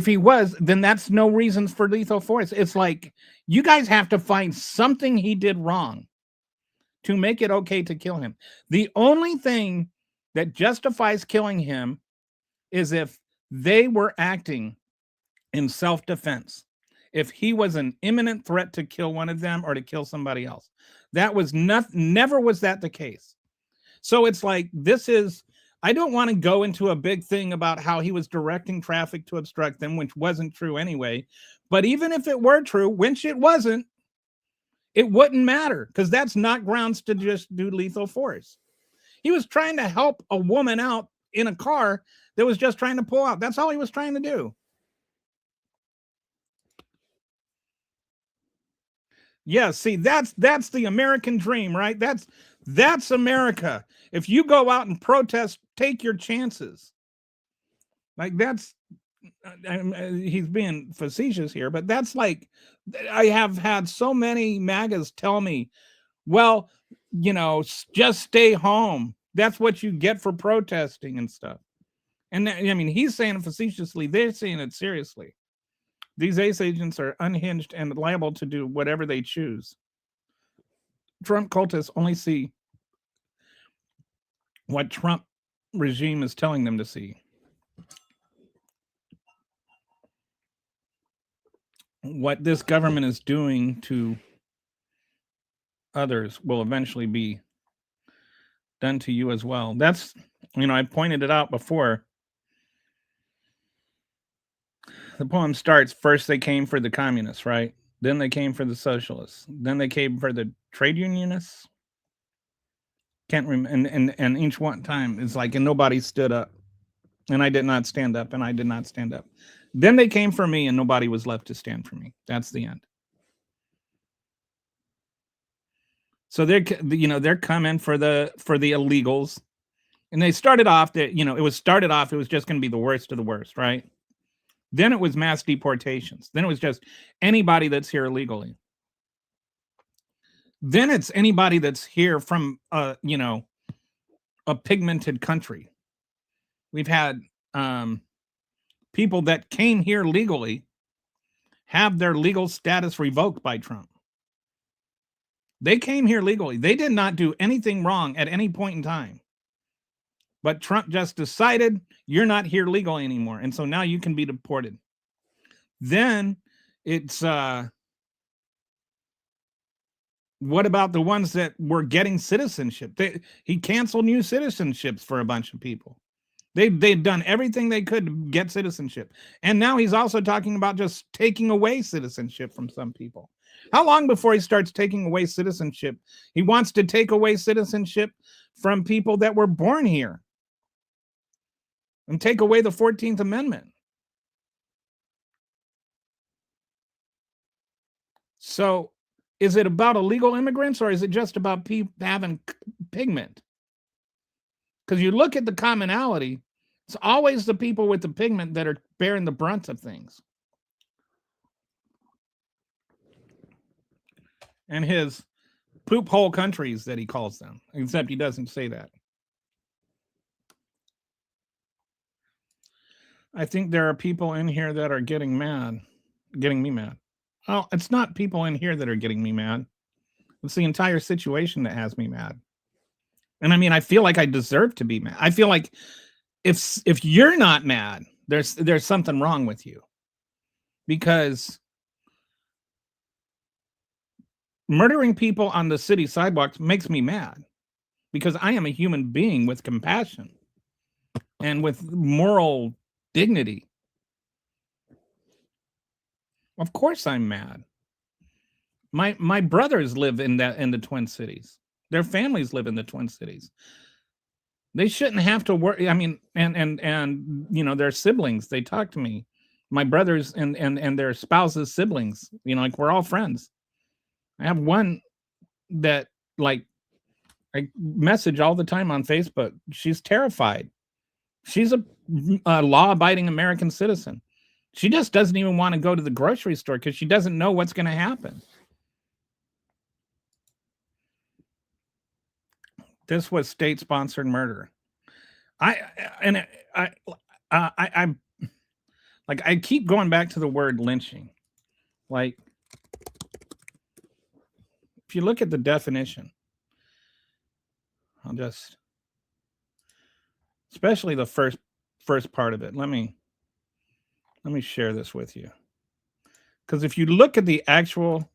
he was, then that's no reasons for lethal force. It's like, you guys have to find something he did wrong to make it okay to kill him. The only thing that justifies killing him is if they were acting in self-defense. If he was an imminent threat to kill one of them or to kill somebody else. That was never was that the case. So it's like, I don't want to go into a big thing about how he was directing traffic to obstruct them, which wasn't true anyway. But even if it were true, which it wasn't, it wouldn't matter, because that's not grounds to just do lethal force. He was trying to help a woman out in a car that was just trying to pull out. That's all he was trying to do. Yeah, see, that's the American dream, right? That's America. If you go out and protest, take your chances. Like, that's he's being facetious here, but that's like, I have had so many MAGAs tell me, well, just stay home. That's what you get for protesting and stuff. And I mean, he's saying it facetiously, they're saying it seriously. These ACE agents are unhinged and liable to do whatever they choose. Trump cultists only see what Trump regime is telling them to see. What this government is doing to others will eventually be done to you as well. That's, I pointed it out before. The poem starts, first they came for the communists, right? Then they came for the socialists. Then they came for the trade unionists. Can't remember. And each one time it's like, and nobody stood up. And I did not stand up, and I did not stand up. Then they came for me, and nobody was left to stand for me. That's the end. So they're coming for the illegals, and they started off that it was just going to be the worst of the worst, right? Then it was mass deportations. Then it was just anybody that's here illegally. Then it's anybody that's here from a pigmented country. We've had people that came here legally have their legal status revoked by Trump. They came here legally. They did not do anything wrong at any point in time. But Trump just decided you're not here legally anymore. And so now you can be deported. Then it's what about the ones that were getting citizenship? He canceled new citizenships for a bunch of people. They've done everything they could to get citizenship. And now he's also talking about just taking away citizenship from some people. How long before he starts taking away citizenship? He wants to take away citizenship from people that were born here and take away the 14th Amendment. So is it about illegal immigrants, or is it just about people having pigment? Because you look at the commonality, it's always the people with the pigment that are bearing the brunt of things. And his poop hole countries that he calls them, except he doesn't say that. I think there are people in here that are getting me mad. Well, it's not people in here that are getting me mad. It's the entire situation that has me mad. And I mean, I feel like I deserve to be mad. I feel like if you're not mad, there's something wrong with you. Because murdering people on the city sidewalks makes me mad. Because I am a human being with compassion and with moral dignity. Of course I'm mad. My brothers live in the Twin Cities. Their families live in the Twin Cities. They shouldn't have to work. I mean, and their siblings, they talk to me. My brothers and their spouses' siblings, like we're all friends. I have one that like I message all the time on Facebook. She's terrified. She's a law-abiding American citizen. She just doesn't even want to go to the grocery store because she doesn't know what's going to happen. This was state-sponsored murder. I keep going back to the word lynching. Like, if you look at the definition, especially the first part of it. Let me share this with you. Because if you look at the actual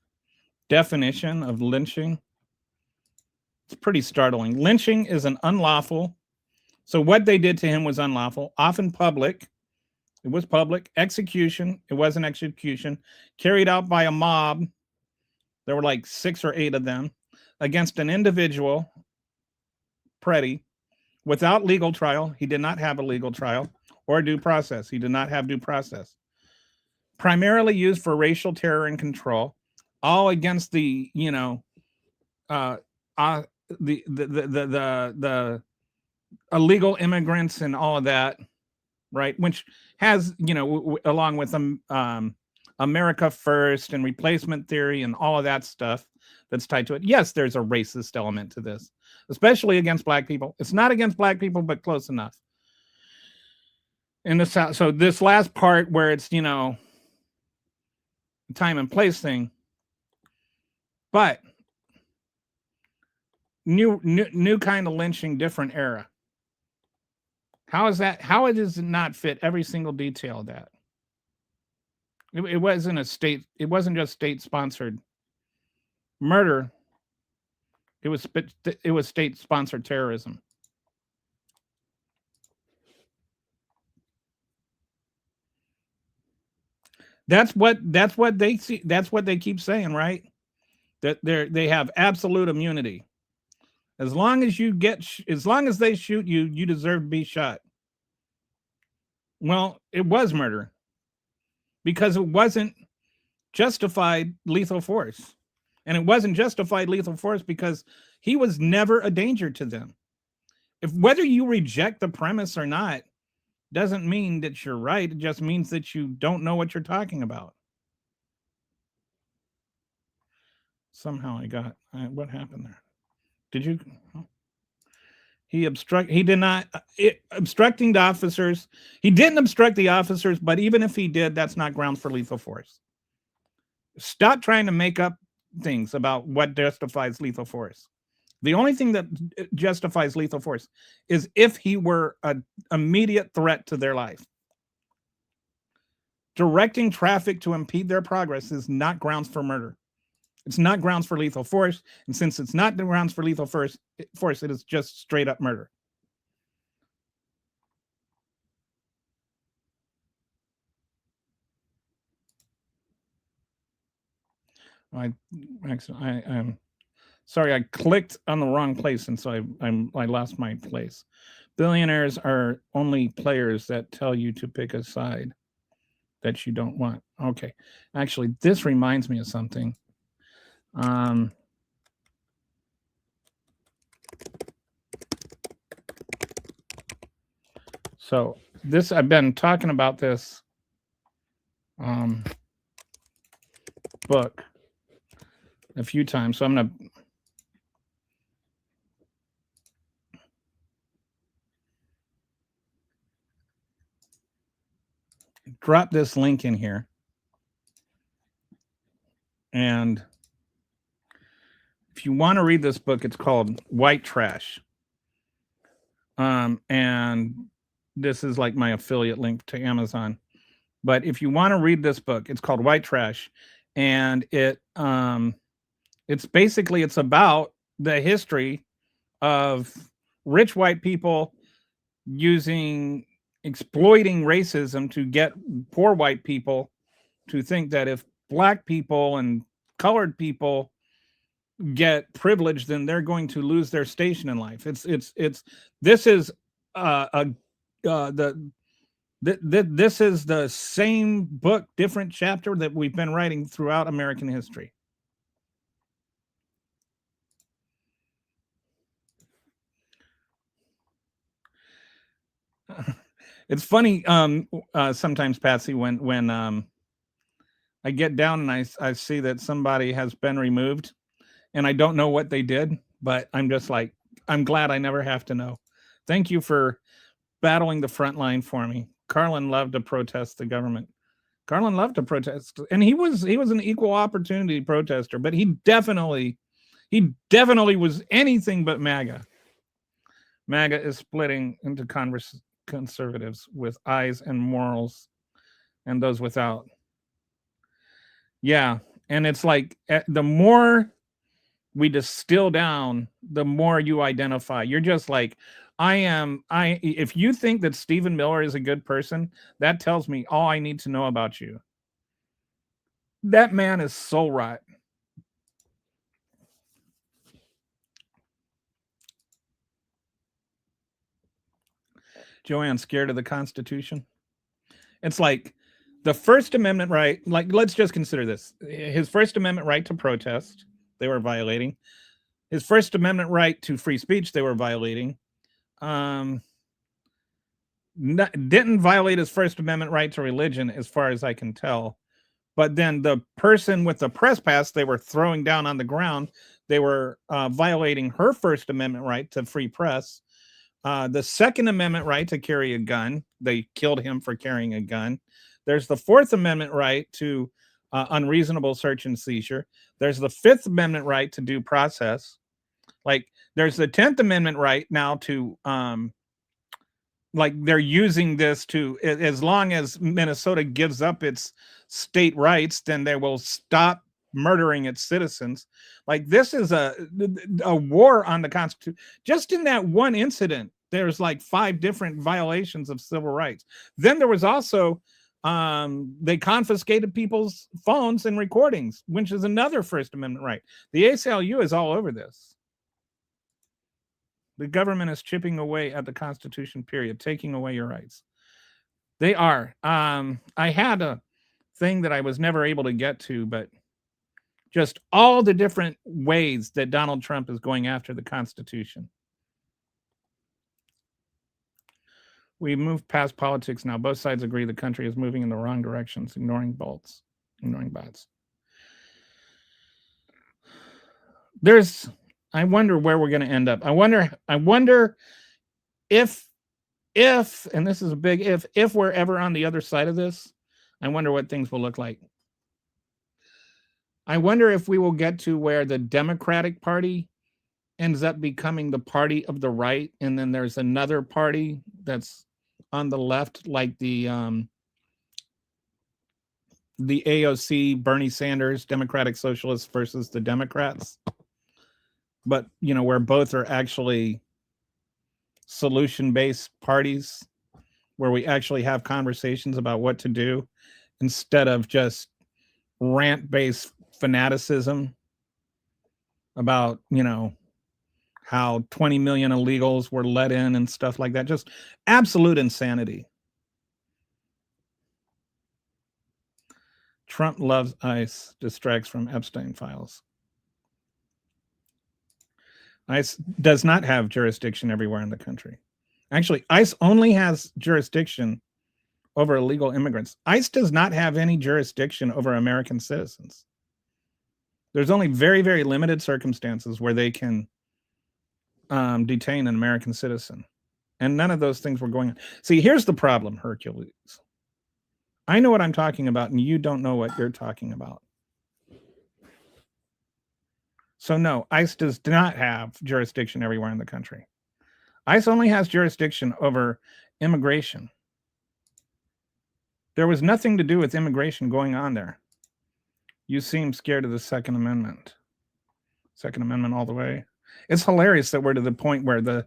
definition of lynching, it's pretty startling. Lynching is an unlawful. So what they did to him was unlawful, often public. It was public. Execution. It was an execution carried out by a mob. There were like 6 or 8 of them against an individual, Preddy, without legal trial. He did not have a legal trial or due process. He did not have due process. Primarily used for racial terror and control, all against the illegal immigrants and all of that. right? Which has, along with America First and replacement theory and all of that stuff that's tied to it. Yes, there's a racist element to this, especially against black people. It's not against black people, but close enough. In the South, so this last part where it's time and place thing, but new kind of lynching, different era. How is that? How does it not fit every single detail of that? It wasn't a state. It wasn't just state sponsored murder. It was state sponsored terrorism. That's what they see. That's what they keep saying, right? That they have absolute immunity. As long as you as long as they shoot you, you deserve to be shot. Well, it was murder because it wasn't justified lethal force. And it wasn't justified lethal force because he was never a danger to them. If whether you reject the premise or not doesn't mean that you're right. It just means that you don't know what you're talking about. Somehow I got what happened there? Did you? He did not obstructing the officers. He didn't obstruct the officers, but even if he did, that's not grounds for lethal force. Stop trying to make up things about what justifies lethal force. The only thing that justifies lethal force is if he were an immediate threat to their life. Directing traffic to impede their progress is not grounds for murder. It's not grounds for lethal force. And since it's not the grounds for lethal force, it is just straight up murder. I'm sorry, I clicked on the wrong place, and so I lost my place. Billionaires are only players that tell you to pick a side that you don't want. Okay, actually, this reminds me of something. So this I've been talking about this book a few times, so I'm gonna drop this link in here. And if you want to read this book, it's called White Trash. And this is like my affiliate link to Amazon. But if you want to read this book, it's called White Trash. And it's basically, it's about the history of rich white people exploiting racism to get poor white people to think that if black people and colored people get privilege, then they're going to lose their station in life. This is this is the same book, different chapter that we've been writing throughout American history. It's funny sometimes, Patsy, when I get down and I see that somebody has been removed and I don't know what they did, but I'm just like, I'm glad I never have to know. Thank you for battling the front line for me. Carlin loved to protest the government. Carlin loved to protest, and he was an equal opportunity protester, but he definitely was anything but MAGA. MAGA is splitting into conservatives with eyes and morals and those without. Yeah, and it's like the more we distill down, the more you identify. You're just like, if you think that Stephen Miller is a good person, that tells me all I need to know about you. That man is soul rot. Joanne, scared of the Constitution? It's like the First Amendment right, like let's just consider this. His First Amendment right to protest, they were violating. His First Amendment right to free speech, they were violating. didn't violate his First Amendment right to religion, as far as I can tell. But then the person with the press pass they were throwing down on the ground, they were violating her First Amendment right to free press. The Second Amendment right to carry a gun, they killed him for carrying a gun. There's the Fourth Amendment right to unreasonable search and seizure. There's the Fifth Amendment right to due process. Like, there's the 10th Amendment right now to like, they're using this to, as long as Minnesota gives up its state rights, then they will stop murdering its citizens. Like, this is a war on the Constitution. Just in that one incident, there's like 5 different violations of civil rights. Then there was also they confiscated people's phones and recordings, which is another First Amendment right. The ACLU is all over this. The government is chipping away at the Constitution, period, taking away your rights. They are. I had a thing that I was never able to get to, but just all the different ways that Donald Trump is going after the Constitution. We moved past politics now. Both sides agree the country is moving in the wrong directions, ignoring bots. I wonder where we're going to end up. I wonder if, and this is a big if we're ever on the other side of this, I wonder what things will look like. I wonder if we will get to where the Democratic Party ends up becoming the party of the right, and then there's another party that's on the left, like the AOC, Bernie Sanders, Democratic Socialists versus the Democrats. But, where both are actually solution-based parties, where we actually have conversations about what to do instead of just rant-based fanaticism about, how 20 million illegals were let in and stuff like that. Just absolute insanity. Trump loves ICE, distracts from Epstein files. ICE does not have jurisdiction everywhere in the country. Actually, ICE only has jurisdiction over illegal immigrants. ICE does not have any jurisdiction over American citizens. There's only very, very limited circumstances where they can detain an American citizen. And none of those things were going on. See, here's the problem, Hercules. I know what I'm talking about, and you don't know what you're talking about. So no, ICE does not have jurisdiction everywhere in the country. ICE only has jurisdiction over immigration. There was nothing to do with immigration going on there. You seem scared of the Second Amendment. Second Amendment all the way. It's hilarious that we're to the point where the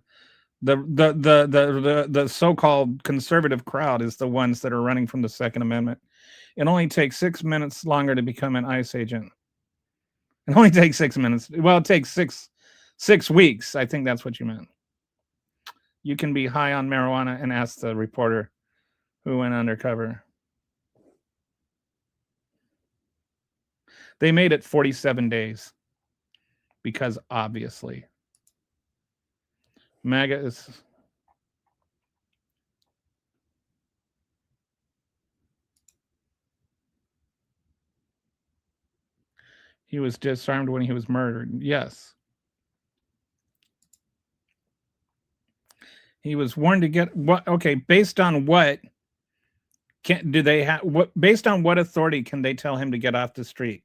so-called conservative crowd is the ones that are running from the Second Amendment. It only takes 6 minutes longer to become an ICE agent. It only takes 6 minutes. Well, it takes six weeks. I think that's what you meant. You can be high on marijuana and ask the reporter who went undercover. They made it 47 days because obviously MAGA is... He was disarmed when he was murdered. Yes. He was warned to get what? Okay, based on what do they have? What, based on what authority can they tell him to get off the street?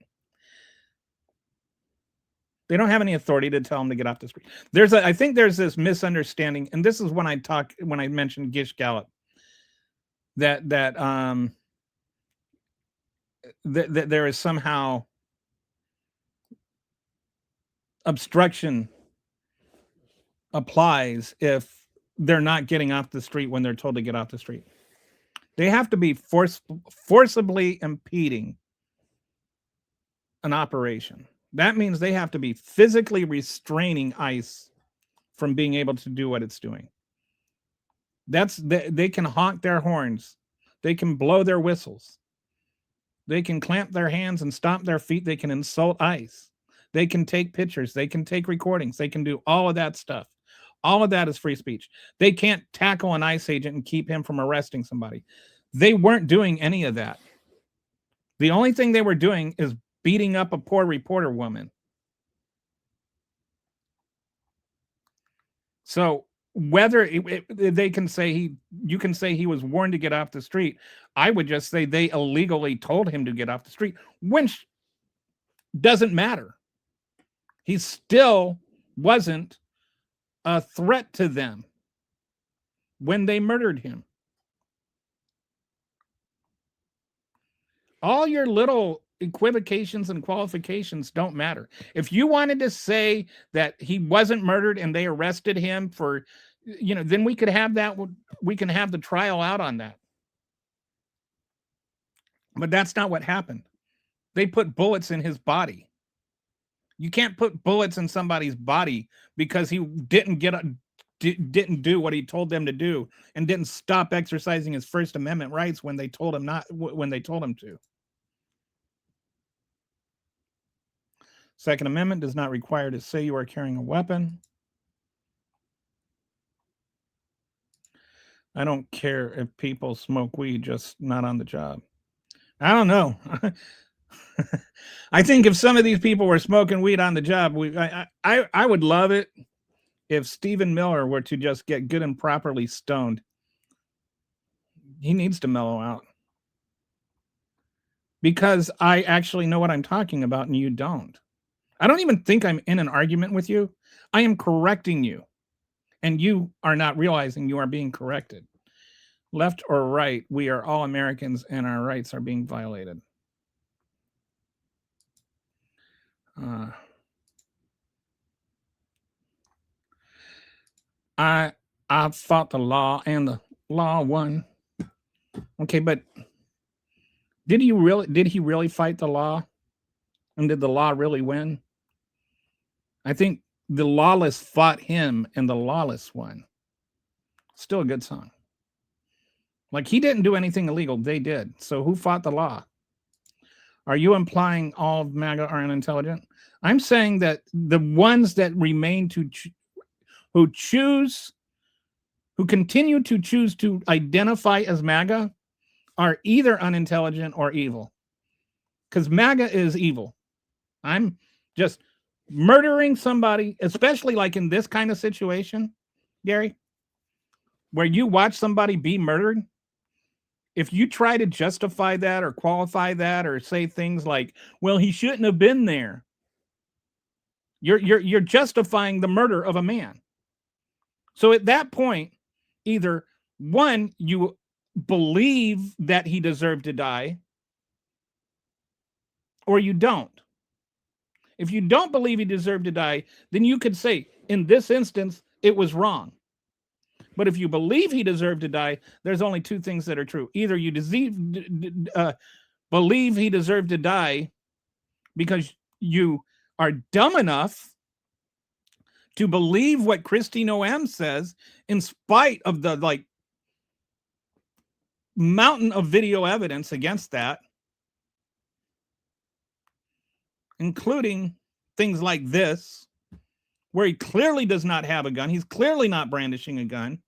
They don't have any authority to tell him to get off the street. I think there's this misunderstanding, and this is when I mentioned Gish Gallop, that there is somehow obstruction applies if they're not getting off the street when they're told to get off the street. They have to be forcibly impeding an operation. That means they have to be physically restraining ICE from being able to do what it's doing. They can honk their horns. They can blow their whistles. They can clamp their hands and stomp their feet. They can insult ICE. They can take pictures. They can take recordings. They can do all of that stuff. All of that is free speech. They can't tackle an ICE agent and keep him from arresting somebody. They weren't doing any of that. The only thing they were doing is beating up a poor reporter woman. So whether they can say you can say he was warned to get off the street, I would just say they illegally told him to get off the street, which doesn't matter. He still wasn't a threat to them when they murdered him. All your little equivocations and qualifications don't matter. If you wanted to say that he wasn't murdered and they arrested him for, then we could have that. We can have the trial out on that. But that's not what happened. They put bullets in his body. You can't put bullets in somebody's body because he didn't do what he told them to do and didn't stop exercising his First Amendment rights when they told him to. Second Amendment does not require to say you are carrying a weapon. I don't care if people smoke weed, just not on the job. I don't know. I think if some of these people were smoking weed on the job, I would love it if Stephen Miller were to just get good and properly stoned. He needs to mellow out. Because I actually know what I'm talking about and you don't. I don't even think I'm in an argument with you. I am correcting you. And you are not realizing you are being corrected. Left or right, we are all Americans and our rights are being violated. I fought the law and the law won. Okay, but did he really fight the law? And did the law really win? I think the lawless fought him and the lawless won. Still a good song. Like he didn't do anything illegal. They did. So who fought the law? Are you implying all of MAGA are unintelligent? I'm saying that the ones that remain who continue to choose to identify as MAGA are either unintelligent or evil. Because MAGA is evil. I'm just murdering somebody, especially like in this kind of situation, Gary, where you watch somebody be murdered. If you try to justify that or qualify that or say things like, well, he shouldn't have been there, you're justifying the murder of a man. So at that point, either one, you believe that he deserved to die, or you don't. If you don't believe he deserved to die, then you could say, in this instance, it was wrong. But if you believe he deserved to die, there's only two things that are true. Either you believe he deserved to die because you are dumb enough to believe what Christine Noem says, in spite of the mountain of video evidence against that, including things like this, where he clearly does not have a gun. He's clearly not brandishing a gun.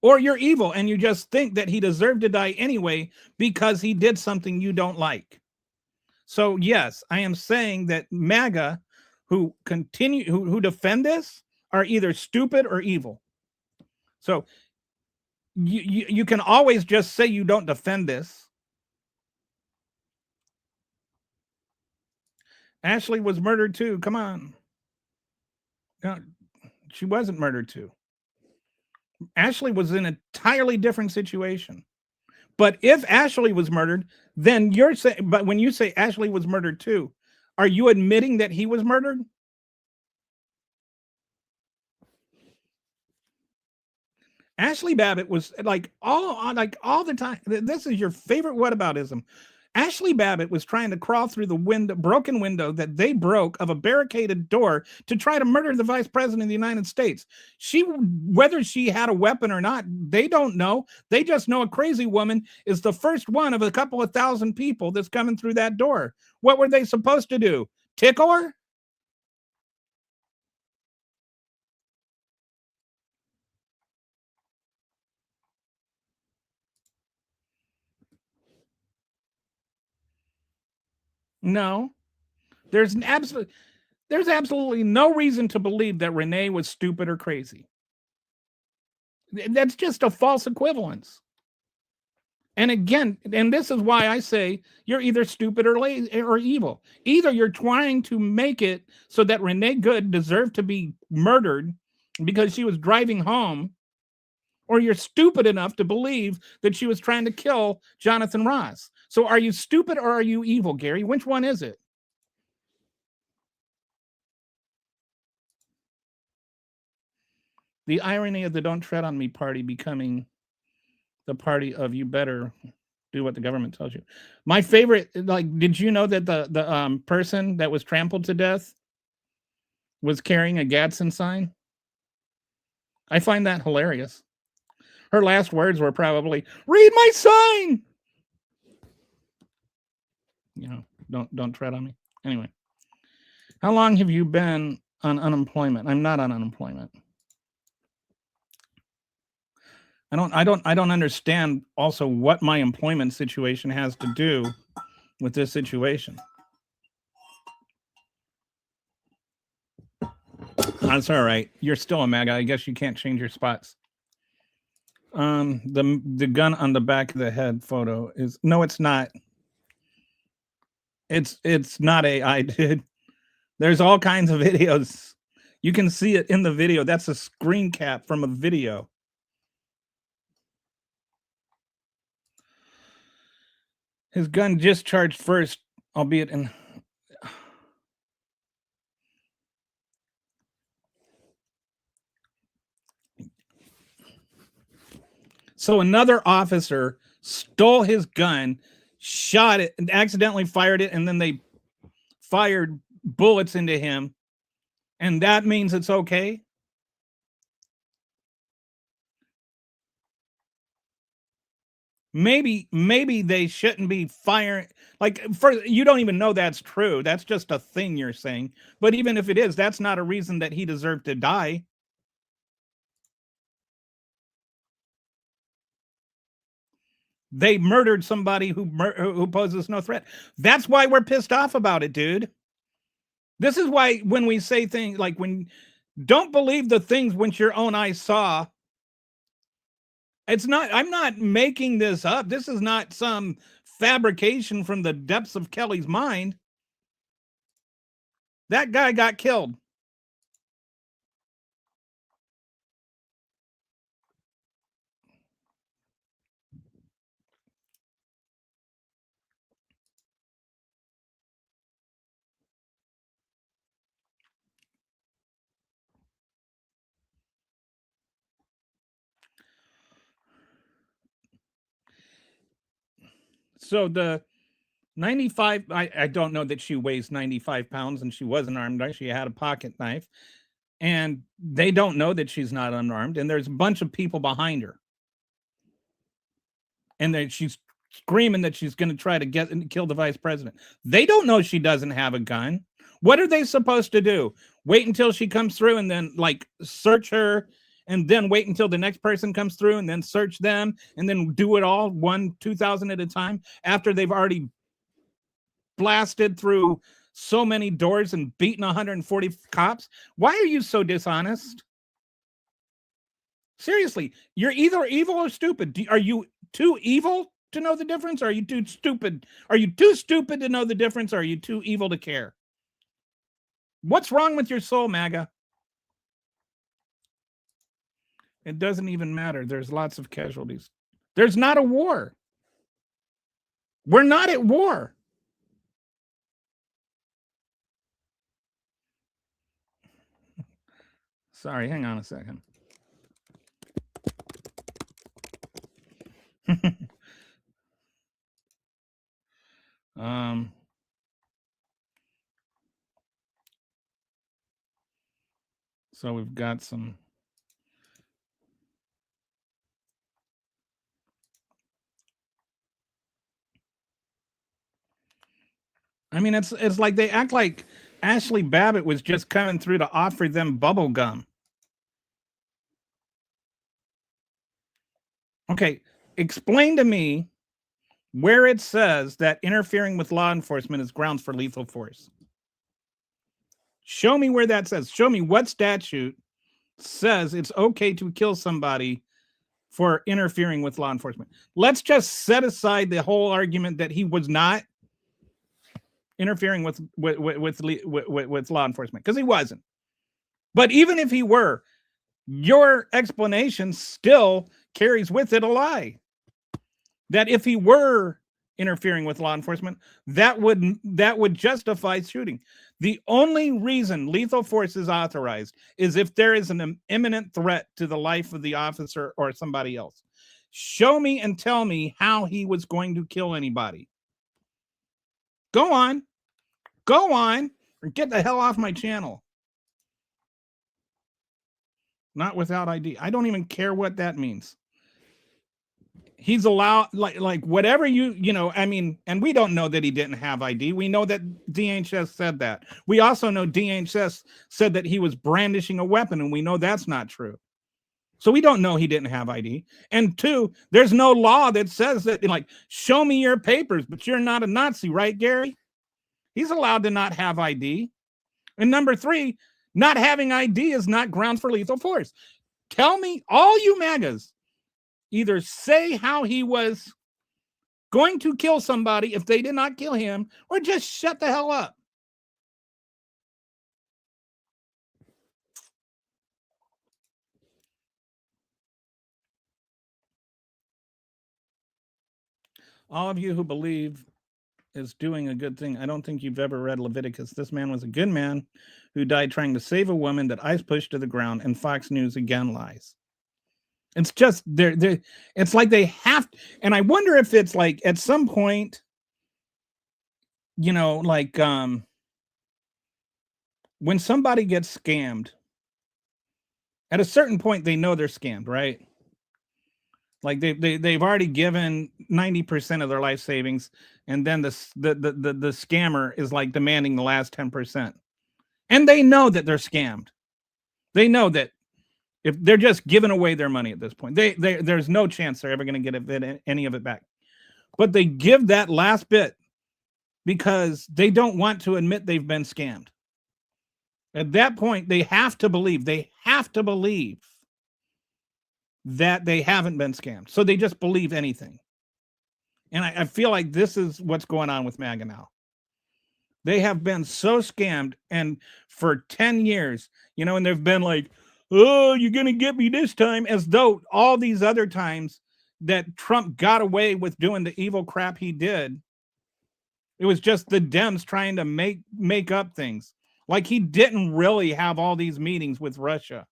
Or you're evil and you just think that he deserved to die anyway because he did something you don't like. So yes, I am saying that MAGA who defend this are either stupid or evil. So you can always just say you don't defend this. Ashley was murdered too. Come on. No, she wasn't murdered too. Ashley was in an entirely different situation. But if Ashley was murdered, then you're saying, but when you say Ashley was murdered too, are you admitting that he was murdered? Ashley Babbitt was like all the time. This is your favorite whataboutism. Ashley Babbitt was trying to crawl through the broken window that they broke of a barricaded door to try to murder the vice president of the United States. Whether she had a weapon or not, they don't know. They just know a crazy woman is the first one of a couple of thousand people that's coming through that door. What were they supposed to do? Tickle her? No, there's absolutely no reason to believe that Renee was stupid or crazy. That's just a false equivalence. And again, and this is why I say you're either stupid or lazy or evil. Either you're trying to make it so that Renee Good deserved to be murdered because she was driving home, or you're stupid enough to believe that she was trying to kill Jonathan Ross. So are you stupid or are you evil, Gary? Which one is it? The irony of the Don't Tread on Me party becoming the party of you better do what the government tells you. My favorite, like, did you know that the person that was trampled to death was carrying a Gadsden sign? I find that hilarious. Her last words were probably, "Read my sign." You know, don't tread on me. Anyway, how long have you been on unemployment? I'm not on unemployment. I don't understand also what my employment situation has to do with this situation. That's all right. You're still a MAGA. I guess you can't change your spots. The gun on the back of the head photo is no, it's not. It's not AI, dude. There's all kinds of videos. You can see it in the video. That's a screen cap from a video. His gun discharged first, albeit in. So another officer stole his gun, shot it, and accidentally fired it, and then they fired bullets into him, and that means it's okay? Maybe they shouldn't be firing. Like, you don't even know that's true. That's just a thing you're saying. But even if it is, that's not a reason that he deserved to die. They murdered somebody who poses no threat. That's why we're pissed off about it, dude. This is why when we say things like, when don't believe the things which your own eyes saw. It's not, I'm not making this up. This is not some fabrication from the depths of Kelly's mind. That guy got killed. So the 95, I don't know that she weighs 95 pounds and she wasn't armed. She had a pocket knife, and they don't know that she's not unarmed. And there's a bunch of people behind her. And that she's screaming that she's going to try to get and kill the vice president. They don't know she doesn't have a gun. What are they supposed to do? Wait until she comes through and then like search her, and then wait until the next person comes through and then search them, and then do it all 2,000 at a time after they've already blasted through so many doors and beaten 140 cops? Why are you so dishonest? Seriously, you're either evil or stupid. Are you too evil to know the difference? Or are you too stupid? Are you too stupid to know the difference? Or are you too evil to care? What's wrong with your soul, MAGA? It doesn't even matter. There's lots of casualties. There's not a war. We're not at war. Sorry, hang on a second. So we've got some. I mean, it's like they act like Ashley Babbitt was just coming through to offer them bubble gum. Okay, explain to me where it says that interfering with law enforcement is grounds for lethal force. Show me where that says. Show me what statute says it's okay to kill somebody for interfering with law enforcement. Let's just set aside the whole argument that he was not interfering with law enforcement, because he wasn't. But even if he were, your explanation still carries with it a lie. That if he were interfering with law enforcement, that would justify shooting. The only reason lethal force is authorized is if there is an imminent threat to the life of the officer or somebody else. Show me and tell me how he was going to kill anybody. Go on, or get the hell off my channel. Not without ID. I don't even care what that means. He's allowed, like whatever I mean, and we don't know that he didn't have ID. We know that DHS said that. We also know DHS said that he was brandishing a weapon, and we know that's not true. So we don't know he didn't have ID. And two, there's no law that says that, like, show me your papers, but you're not a Nazi, right, Gary? He's allowed to not have ID. And number three, not having ID is not grounds for lethal force. Tell me, all you MAGAs, either say how he was going to kill somebody if they did not kill him, or just shut the hell up. All of you who believe is doing a good thing, I don't think you've ever read Leviticus. This man was a good man who died trying to save a woman that ICE pushed to the ground, and Fox News again lies. It's just it's like they have, and I wonder if it's like at some point, like when somebody gets scammed, at a certain point they know they're scammed, right? Like they've already given 90% of their life savings, and then the scammer is like demanding the last 10%. And they know that they're scammed. They know that if they're just giving away their money at this point, there's no chance they're ever going to get any of it back. But they give that last bit because they don't want to admit they've been scammed. At that point, they have to believe that they haven't been scammed. So they just believe anything. And I feel like this is what's going on with MAGA now. They have been so scammed, and for 10 years, and they've been like, oh, you're going to get me this time, as though all these other times that Trump got away with doing the evil crap he did, it was just the Dems trying to make up things. Like he didn't really have all these meetings with Russia.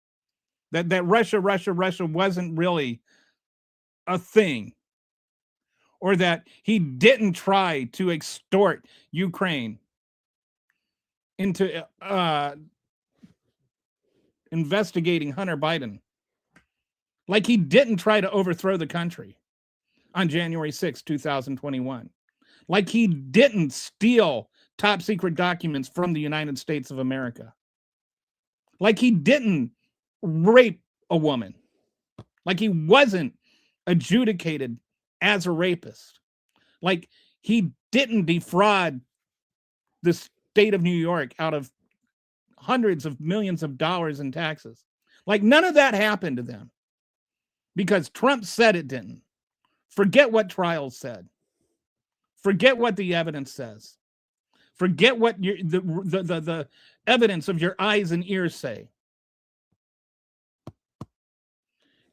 That Russia wasn't really a thing. Or that he didn't try to extort Ukraine into investigating Hunter Biden. Like he didn't try to overthrow the country on January 6, 2021. Like he didn't steal top secret documents from the United States of America. Like he didn't rape a woman. Like he wasn't adjudicated as a rapist. Like he didn't defraud the state of New York out of hundreds of millions of dollars in taxes. Like none of that happened to them because Trump said it didn't. Forget what trials said. Forget what the evidence says. Forget what the evidence of your eyes and ears say.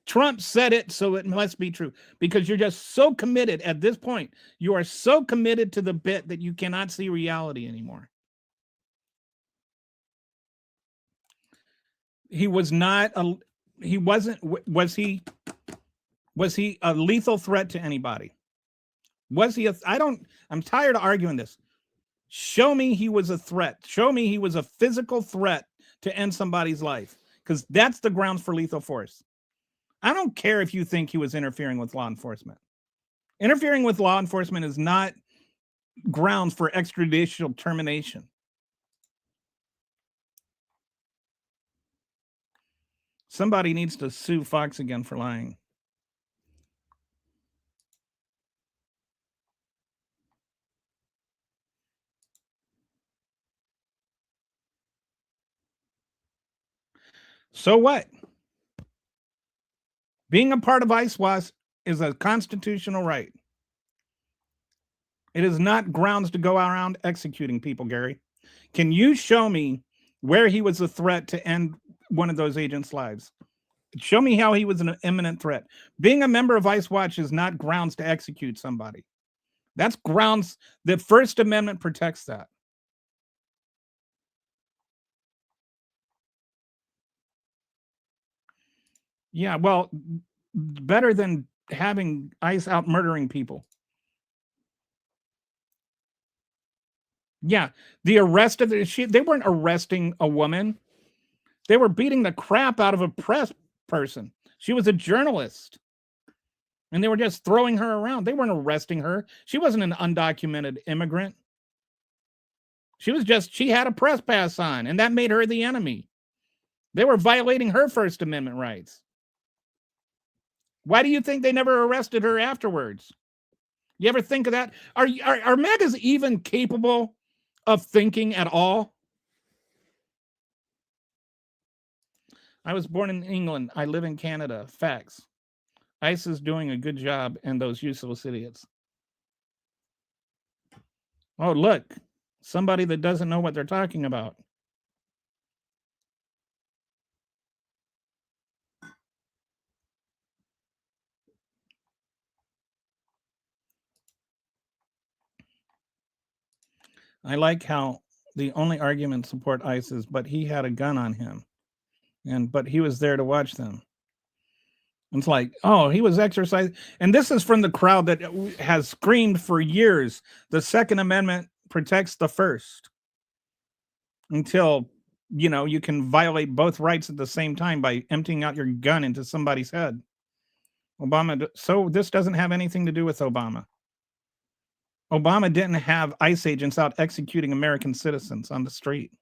Trump said it, so it must be true, because you're just so committed at this point. You are so committed to the bit that you cannot see reality anymore. He was not a, he wasn't, was he a lethal threat to anybody? Was he I'm tired of arguing this. Show me he was a threat. Show me he was a physical threat to end somebody's life, because that's the grounds for lethal force. I don't care if you think he was interfering with law enforcement. Interfering with law enforcement is not grounds for extrajudicial termination. Somebody needs to sue Fox again for lying. So what? Being a part of ISWAS is a constitutional right. It is not grounds to go around executing people, Gary. Can you show me where he was a threat to end one of those agents' lives? Show me how he was an imminent threat. Being a member of ICE Watch is not grounds to execute somebody. That's grounds. The First Amendment protects that. Yeah, well, better than having ICE out murdering people. Yeah, the arrest of they weren't arresting a woman. They were beating the crap out of a press person. She was a journalist. And they were just throwing her around. They weren't arresting her. She wasn't an undocumented immigrant. She had a press pass on, and that made her the enemy. They were violating her First Amendment rights. Why do you think they never arrested her afterwards? You ever think of that? Are MAGAs even capable of thinking at all? I was born in England. I live in Canada. Facts. ICE is doing a good job, and those useless idiots. Oh, look. Somebody that doesn't know what they're talking about. I like how the only argument support ICE is, but he had a gun on him, but he was there to watch them. It's like, oh, he was exercising. And this is from the crowd that has screamed for years, the Second Amendment protects the First, until, you can violate both rights at the same time by emptying out your gun into somebody's head. So this doesn't have anything to do with Obama. Obama didn't have ICE agents out executing American citizens on the street.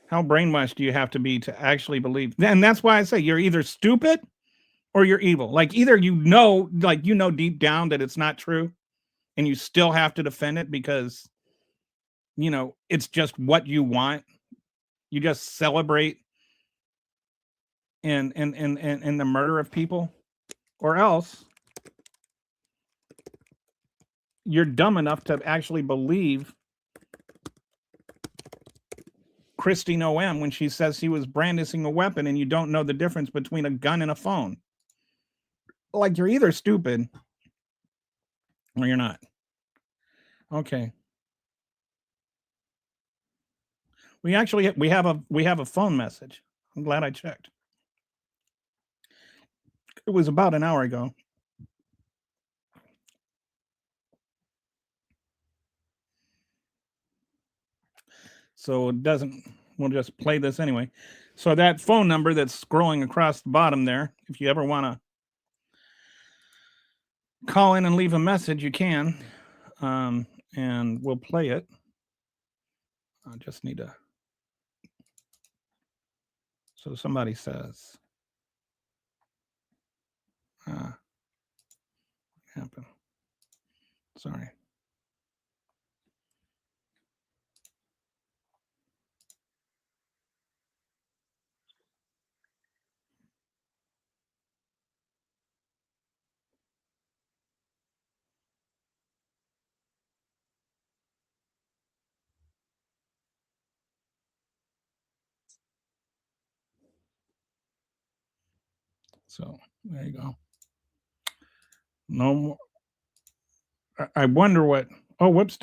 How brainwashed do you have to be to actually believe? And that's why I say you're either stupid or you're evil. Like either deep down that it's not true and you still have to defend it because, it's just what you want. You just celebrate in the murder of people, or else you're dumb enough to actually believe Christine O.M. when she says he was brandishing a weapon and you don't know the difference between a gun and a phone. Like you're either stupid or you're not. Okay. We have a phone message. I'm glad I checked. It was about an hour ago. So we'll just play this anyway. So that phone number that's scrolling across the bottom there, if you ever want to call in and leave a message, you can. And we'll play it. I just need to. So somebody says, what happened? Sorry. So there you go. No more. I wonder what. Oh, whoops!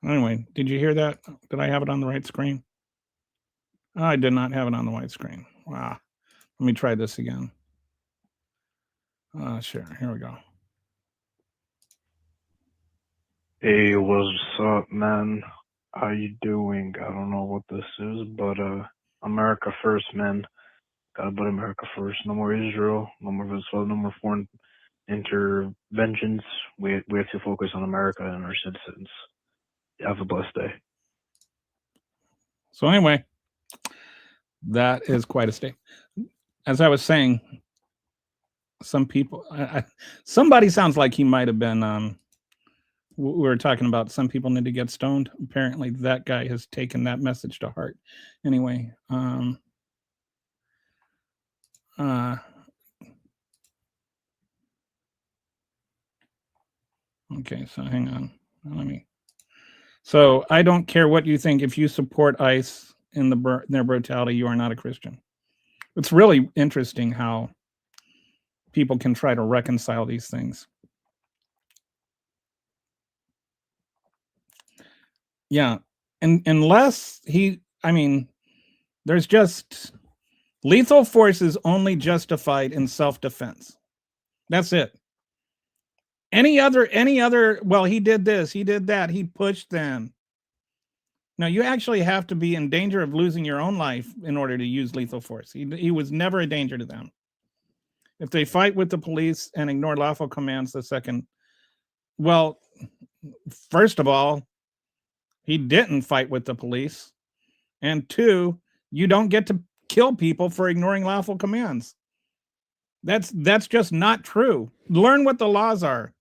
Anyway, did you hear that? Did I have it on the right screen? I did not have it on the white screen. Wow. Let me try this again. Sure. Here we go. Hey, what's up, man? How you doing? I don't know what this is, but America first, man. Gotta put America first. No more Israel. No more Venezuela. No more foreign interventions. We have to focus on America and our citizens. Have a blessed day. So anyway, that is quite a statement. As I was saying, some people, somebody sounds like he might have been we were talking about some people need to get stoned. Apparently, that guy has taken that message to heart. Anyway, okay, so hang on. Let me. So I don't care what you think. If you support ICE in their brutality, you are not a Christian. It's really interesting how people can try to reconcile these things. Yeah, and unless there's just lethal force is only justified in self-defense. That's it. Any other, well, he did this, he did that, he pushed them. No, you actually have to be in danger of losing your own life in order to use lethal force. He was never a danger to them. If they fight with the police and ignore lawful commands, well, first of all, he didn't fight with the police. And two, you don't get to kill people for ignoring lawful commands. That's just not true. Learn what the laws are.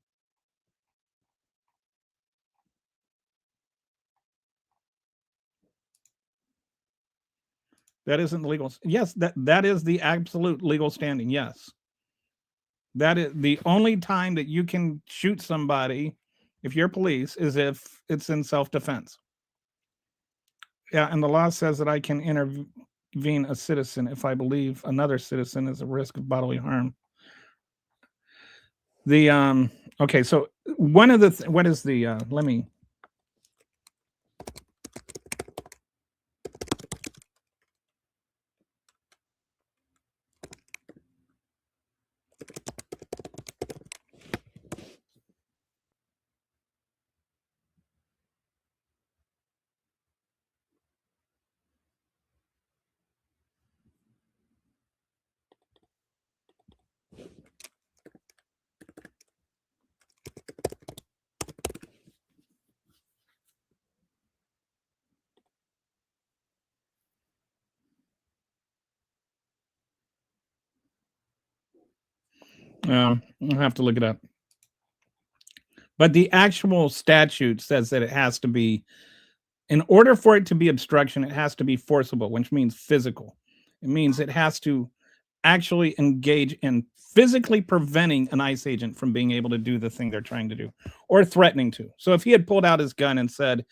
That isn't legal. Yes, that is the absolute legal standing. Yes. That is the only time that you can shoot somebody if you're police is if it's in self-defense. Yeah, and the law says that I can intervene a citizen if I believe another citizen is at risk of bodily harm. The okay, so one of the what is the let me I'll have to look it up. But the actual statute says that it has to be, in order for it to be obstruction, it has to be forcible, which means physical. It means it has to actually engage in physically preventing an ICE agent from being able to do the thing they're trying to do or threatening to. So if he had pulled out his gun and said,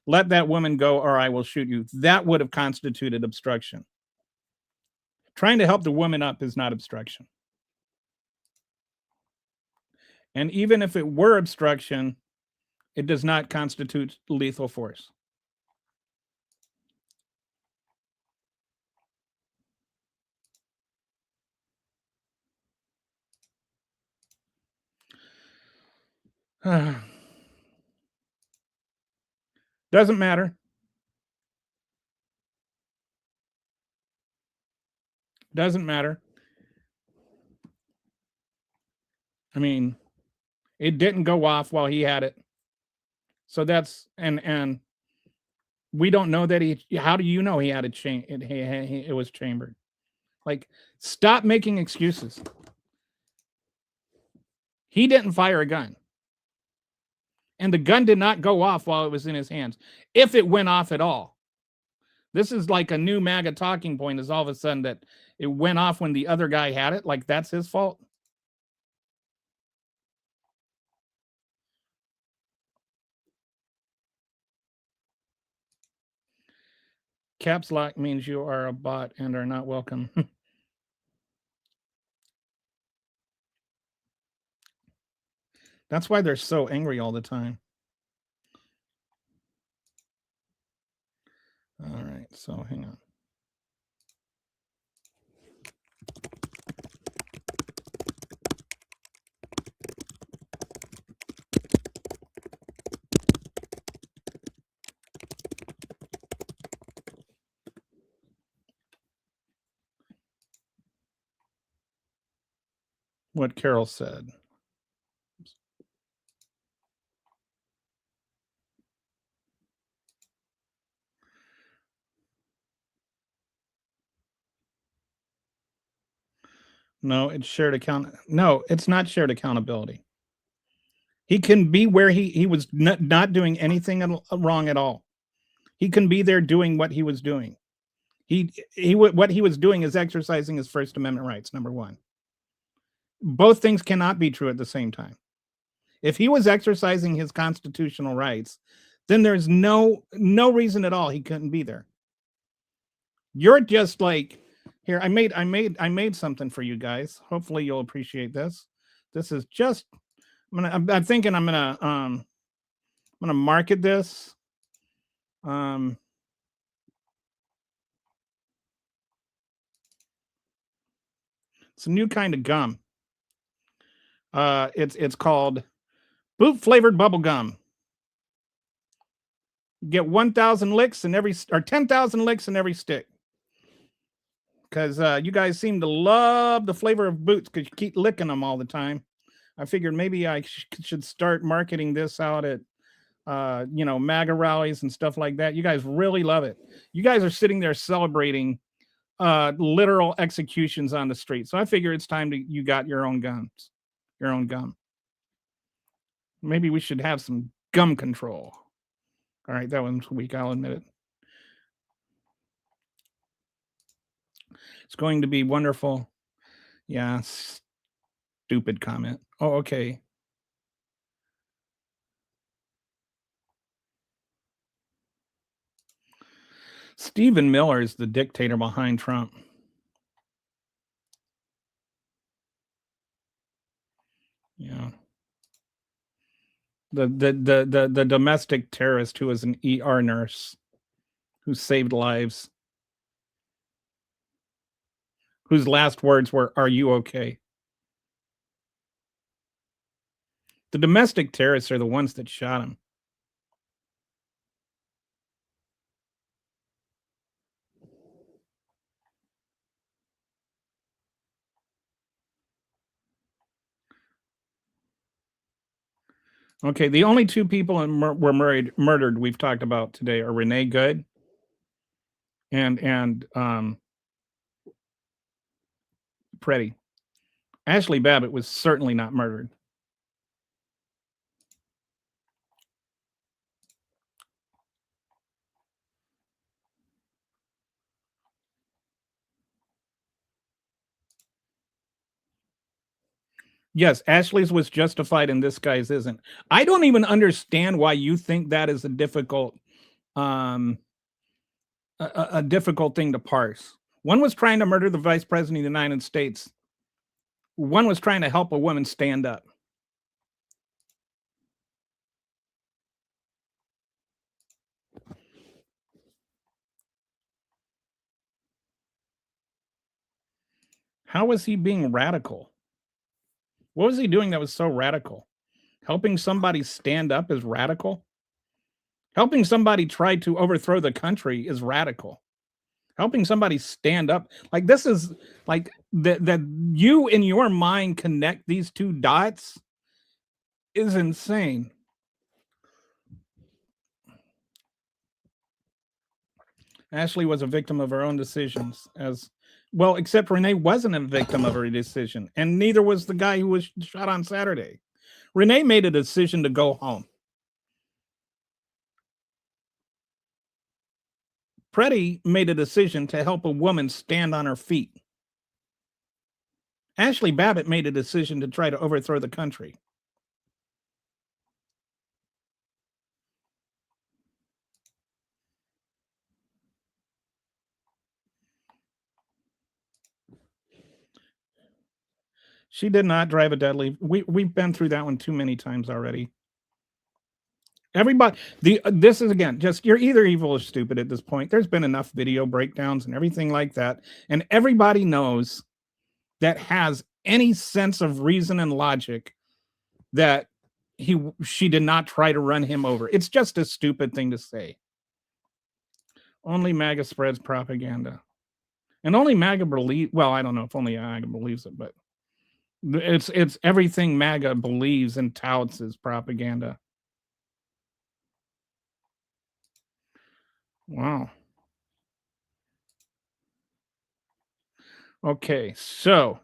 let that woman go or I will shoot you, that would have constituted obstruction. Trying to help the woman up is not obstruction. And even if it were obstruction, it does not constitute lethal force. Doesn't matter. Doesn't matter. I mean, it didn't go off while he had it. So that's and we don't know that how do you know he had it was chambered? Like, stop making excuses. He didn't fire a gun. And the gun did not go off while it was in his hands, if it went off at all. This is like a new MAGA talking point, is all of a sudden that it went off when the other guy had it, like that's his fault. Caps lock means you are a bot and are not welcome. That's why they're so angry all the time. All right, so hang on. What Carol said. No, it's shared account. No, it's not shared accountability. He can be where he was not doing anything wrong at all. He can be there doing what he was doing. What he was doing is exercising his First Amendment rights. Number one, both things cannot be true at the same time. If he was exercising his constitutional rights, then there's no reason at all he couldn't be there. You're just like, here, I made something for you guys. Hopefully you'll appreciate this. This is just, I'm thinking I'm gonna market this. It's a new kind of gum. It's called boot flavored bubble gum. You get 1,000 licks in every, or 10,000 licks in every stick. Because you guys seem to love the flavor of boots because you keep licking them all the time. I figured maybe I should start marketing this out at, MAGA rallies and stuff like that. You guys really love it. You guys are sitting there celebrating literal executions on the street. So I figure it's time you got your own guns, your own gum. Maybe we should have some gum control. All right, that one's weak, I'll admit it. It's going to be wonderful. Yeah, stupid comment. Oh, okay. Stephen Miller is the dictator behind Trump. Yeah. The domestic terrorist who was an ER nurse who saved lives, whose last words were, "Are you okay?" The domestic terrorists are the ones that shot him. Okay, the only two people were murdered we've talked about today are Renee Good and Preddy. Ashley Babbitt was certainly not murdered. Yes, Ashley's was justified and this guy's isn't. I don't even understand why you think that is a difficult a difficult thing to parse. One was trying to murder the vice president of the United States. One was trying to help a woman stand up. How was he being radical? What was he doing that was so radical? Helping somebody stand up is radical. Helping somebody try to overthrow the country is radical. Helping somebody stand up, like this is like that you in your mind connect these two dots is insane. Ashley was a victim of her own decisions, as well, except Renee wasn't a victim of her decision, and neither was the guy who was shot on Saturday. Renee made a decision to go home. Preddy made a decision to help a woman stand on her feet. Ashley Babbitt made a decision to try to overthrow the country. She did not drive a deadly. We've been through that one too many times already. Everybody, this is again just you're either evil or stupid at this point. There's been enough video breakdowns and everything like that, and everybody knows that has any sense of reason and logic that she did not try to run him over. It's just a stupid thing to say. Only MAGA spreads propaganda, and only MAGA believe. Well, I don't know if only MAGA believes it, but it's everything MAGA believes and touts as propaganda. Wow. Okay, so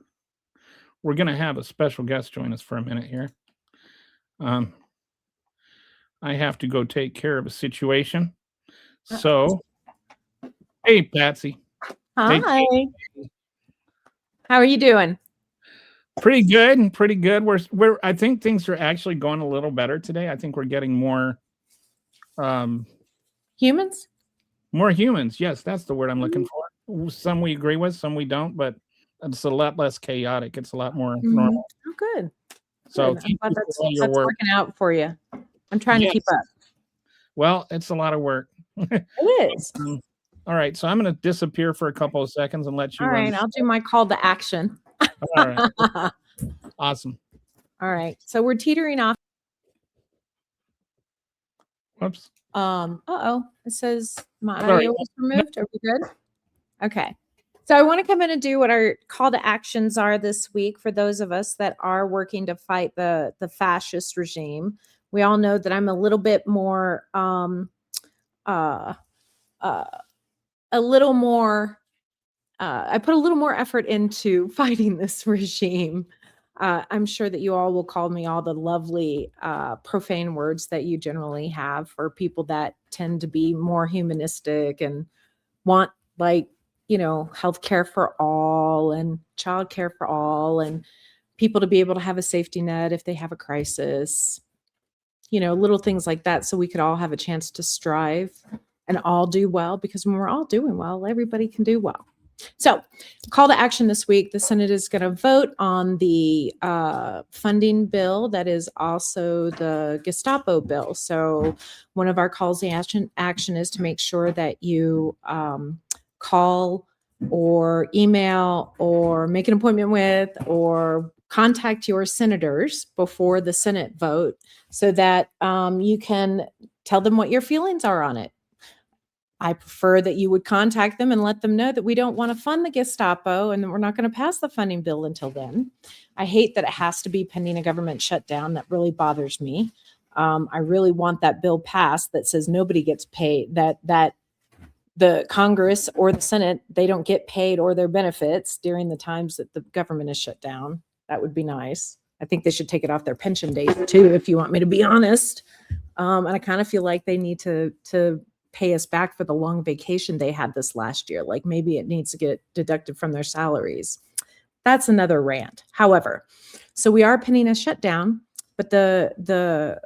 we're going to have a special guest join us for a minute here. Um, I have to go take care of a situation. So, hey, Patsy. Hey, Hi. How are you doing? pretty good. Pretty good. We're. I think things are actually going a little better today. I think we're getting more Humans? more humans. Yes, that's the word I'm looking for. Some we agree with, some we don't, but it's a lot less chaotic. It's a lot more normal. Oh, good. So Good. I'm thank glad you for all your that's work. working out for you. I'm trying to keep Yes. up. Well, it's a lot of work. It is. All right, so I'm going to disappear for a couple of seconds and let you All run. right. I'll do my call to action. All right, awesome. All right. So we're teetering off. Whoops. Uh-oh. It says my Sorry. audio was removed. Are we good? Okay. So I want to come in and do what our call to actions are this week for those of us that are working to fight the fascist regime. We all know that I'm a little bit more a little more I put a little more effort into fighting this regime. I'm sure that you all will call me all the lovely profane words that you generally have for people that tend to be more humanistic and want, like, healthcare for all and childcare for all and people to be able to have a safety net if they have a crisis, little things like that, so we could all have a chance to strive and all do well, because when we're all doing well, everybody can do well. So, call to action this week. The Senate is going to vote on the funding bill that is also the Gestapo bill. So, one of our calls to action is to make sure that you call or email or make an appointment with or contact your senators before the Senate vote so that you can tell them what your feelings are on it. I prefer that you would contact them and let them know that we don't want to fund the Gestapo and that we're not going to pass the funding bill until then. I hate that it has to be pending a government shutdown. That really bothers me. I really want that bill passed that says nobody gets paid, that the Congress or the Senate, they don't get paid or their benefits during the times that the government is shut down. That would be nice. I think they should take it off their pension date too, if you want me to be honest. And I kind of feel like they need to pay us back for the long vacation they had this last year. Like maybe it needs to get deducted from their salaries. That's another rant. However, so we are pending a shutdown, but the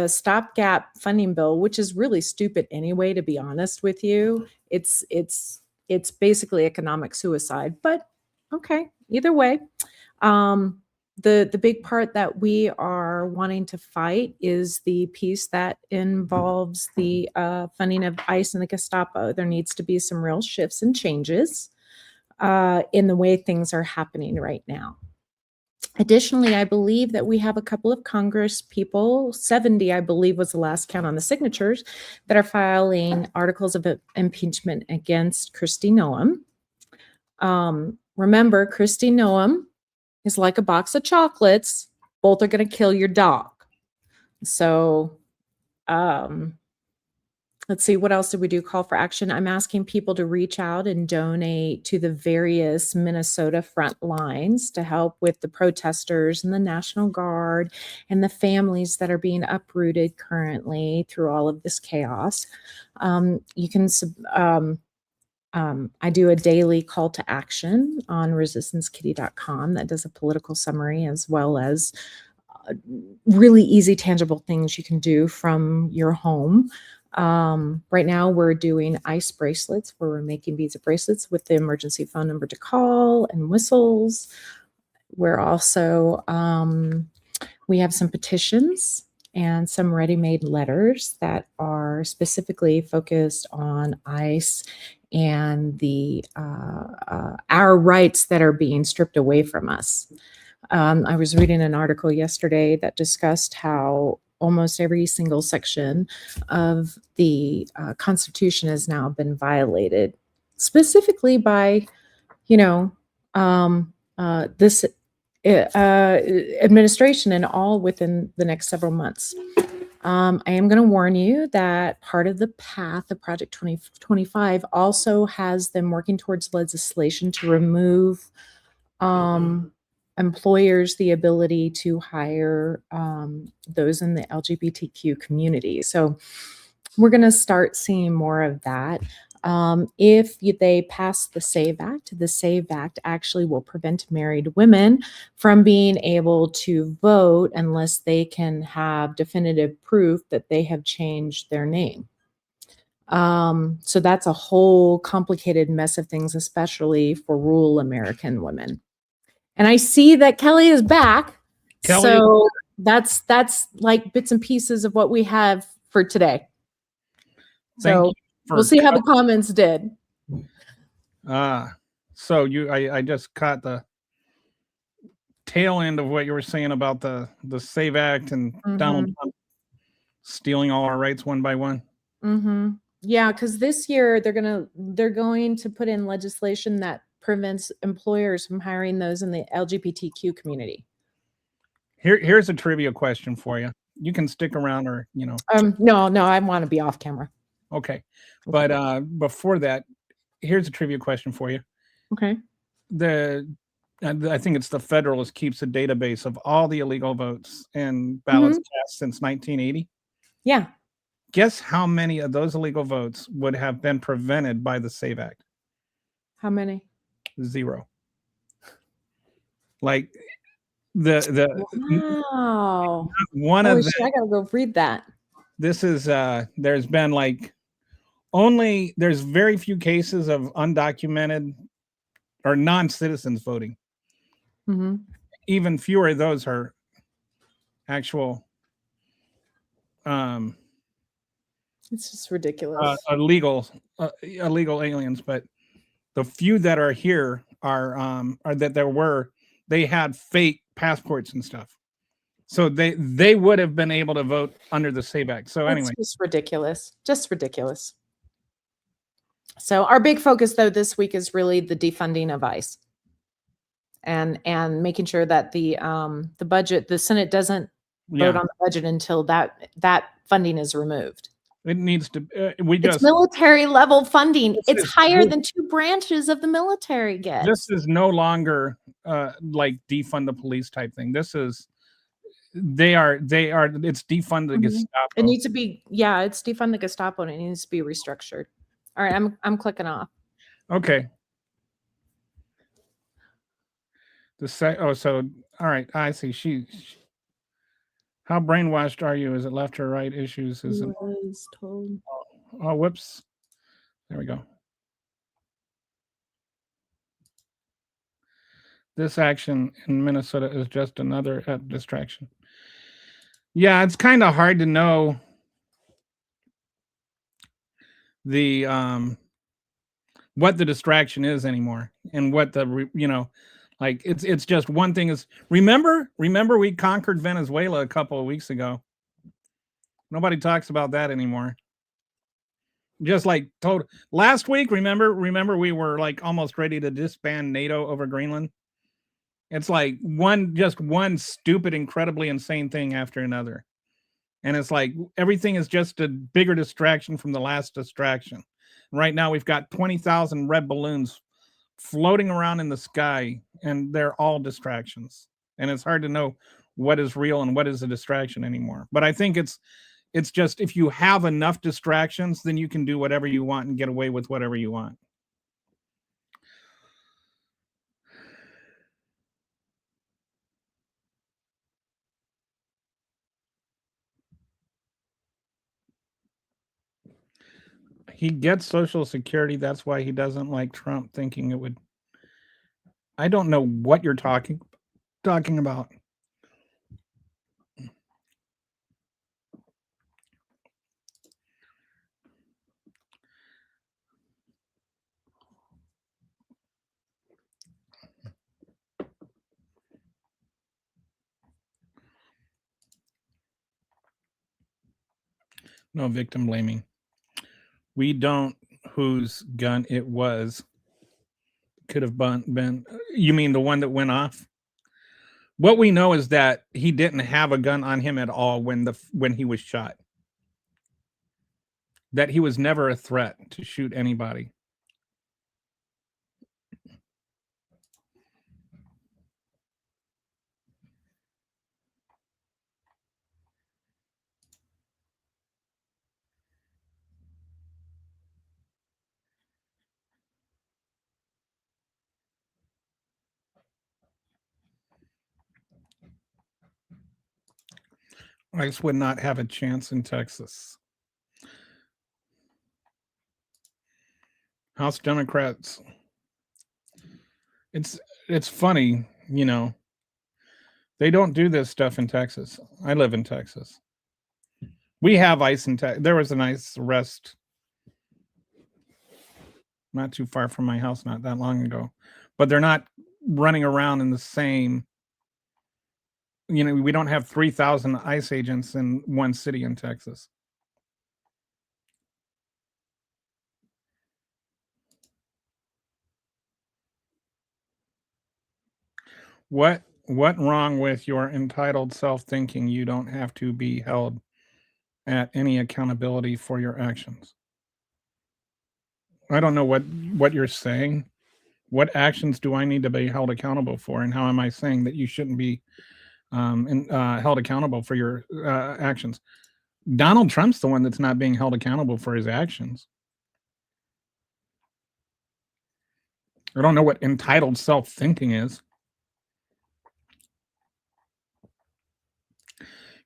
stopgap funding bill, which is really stupid anyway, to be honest with you, it's basically economic suicide. But okay, either way, the big part that we are wanting to fight is the piece that involves the funding of ICE and the Gestapo. There needs to be some real shifts and changes in the way things are happening right now. Additionally, I believe that we have a couple of Congress people, 70, I believe was the last count on the signatures, that are filing articles of impeachment against Kristi Noem. Remember, Kristi Noem is like a box of chocolates. Both are going to kill your dog. So, let's see, what else did we do? Call for action. I'm asking people to reach out and donate to the various Minnesota front lines to help with the protesters and the National Guard and the families that are being uprooted currently through all of this chaos. You can I do a daily call to action on resistancekitty.com that does a political summary as well as really easy, tangible things you can do from your home. Right now, we're doing ICE bracelets where we're making beads of bracelets with the emergency phone number to call and whistles. We're also, we have some petitions and some ready-made letters that are specifically focused on ICE and the our rights that are being stripped away from us. I was reading an article yesterday that discussed how almost every single section of the Constitution has now been violated, specifically by, this administration, and all within the next several months. I am going to warn you that part of the path of Project 2025 also has them working towards legislation to remove employers the ability to hire those in the LGBTQ community. So we're going to start seeing more of that. If they pass the SAVE Act actually will prevent married women from being able to vote unless they can have definitive proof that they have changed their name. So that's a whole complicated mess of things, especially for rural American women. And I see that Kelly is back. Kelly So that's like bits and pieces of what we have for today. Thank So you for we'll see how the comments did. So I just caught the tail end of what you were saying about the SAVE Act and Donald Trump stealing all our rights one by one. Yeah, because this year they're going to put in legislation that prevents employers from hiring those in the LGBTQ community. Here's a trivia question for you. You can stick around, or No, I want to be off camera. Okay, but before that, here's a trivia question for you. Okay. I think it's the Federalist keeps a database of all the illegal votes and ballots cast since 1980. Yeah. Guess how many of those illegal votes would have been prevented by the SAVE Act? How many? 0. Like wow. One Holy of them. shit, I gotta go read that. This is there's been there's very few cases of undocumented or non-citizens voting. Even fewer of those are actual it's just ridiculous. illegal aliens, but the few that are here are that they had fake passports and stuff, so they would have been able to vote under the SAVE Act. So anyway, it's just ridiculous. So our big focus though this week is really the defunding of ICE and making sure that the budget, the Senate doesn't vote on the budget until that funding is removed. It needs to. It's military level funding. It's higher than 2 branches of the military get. This is no longer like defund the police type thing. This is it's defund the Gestapo. It needs to be, it's defund the Gestapo, and it needs to be restructured. All right, I'm clicking off. Okay. So all right, I see. How brainwashed are you? Is it left or right issues? Is it? Oh, whoops. There we go. This action in Minnesota is just another distraction. Yeah, it's kind of hard to know the what the distraction is anymore, and what the like it's just one thing is remember we conquered Venezuela a couple of weeks ago. Nobody talks about that anymore. Just like last week, remember we were like almost ready to disband NATO over Greenland. It's like one stupid, incredibly insane thing after another. And it's like everything is just a bigger distraction from the last distraction. Right now we've got 20,000 red balloons floating around in the sky, and they're all distractions. And it's hard to know what is real and what is a distraction anymore. But I think it's just, if you have enough distractions, then you can do whatever you want and get away with whatever you want. He gets Social Security. That's why he doesn't like Trump, thinking it would. I don't know what you're talking about. No victim blaming. We don't whose gun it was. Could have been. You mean the one that went off? What we know is that he didn't have a gun on him at all when he was shot. That he was never a threat to shoot anybody. ICE would not have a chance in Texas. House Democrats. It's funny, you know. They don't do this stuff in Texas. I live in Texas. We have ICE in Texas. There was an ICE arrest not too far from my house not that long ago. But they're not running around in the same, you know, we don't have 3,000 ICE agents in one city in Texas. What wrong with your entitled self-thinking? You don't have to be held at any accountability for your actions. I don't know what you're saying. What actions do I need to be held accountable for, and how am I saying that you shouldn't be held accountable for your actions? Donald Trump's the one that's not being held accountable for his actions. I don't know what entitled self-thinking is.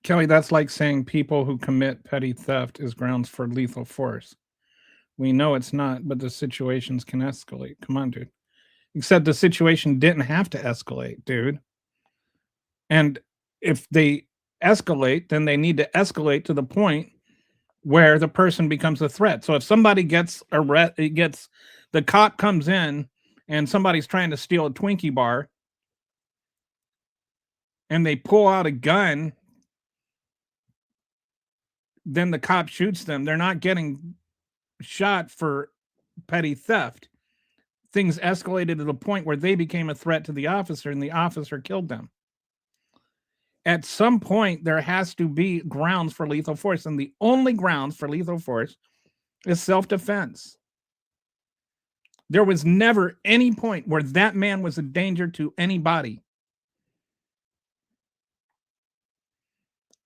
Kelly, that's like saying people who commit petty theft is grounds for lethal force. We know it's not, but the situations can escalate. Come on, dude. Except the situation didn't have to escalate, dude. And if they escalate, then they need to escalate to the point where the person becomes a threat. So if somebody gets the cop comes in and somebody's trying to steal a Twinkie bar and they pull out a gun, then the cop shoots them. They're not getting shot for petty theft. Things escalated to the point where they became a threat to the officer and the officer killed them. At some point, there has to be grounds for lethal force, and the only grounds for lethal force is self-defense. There was never any point where that man was a danger to anybody.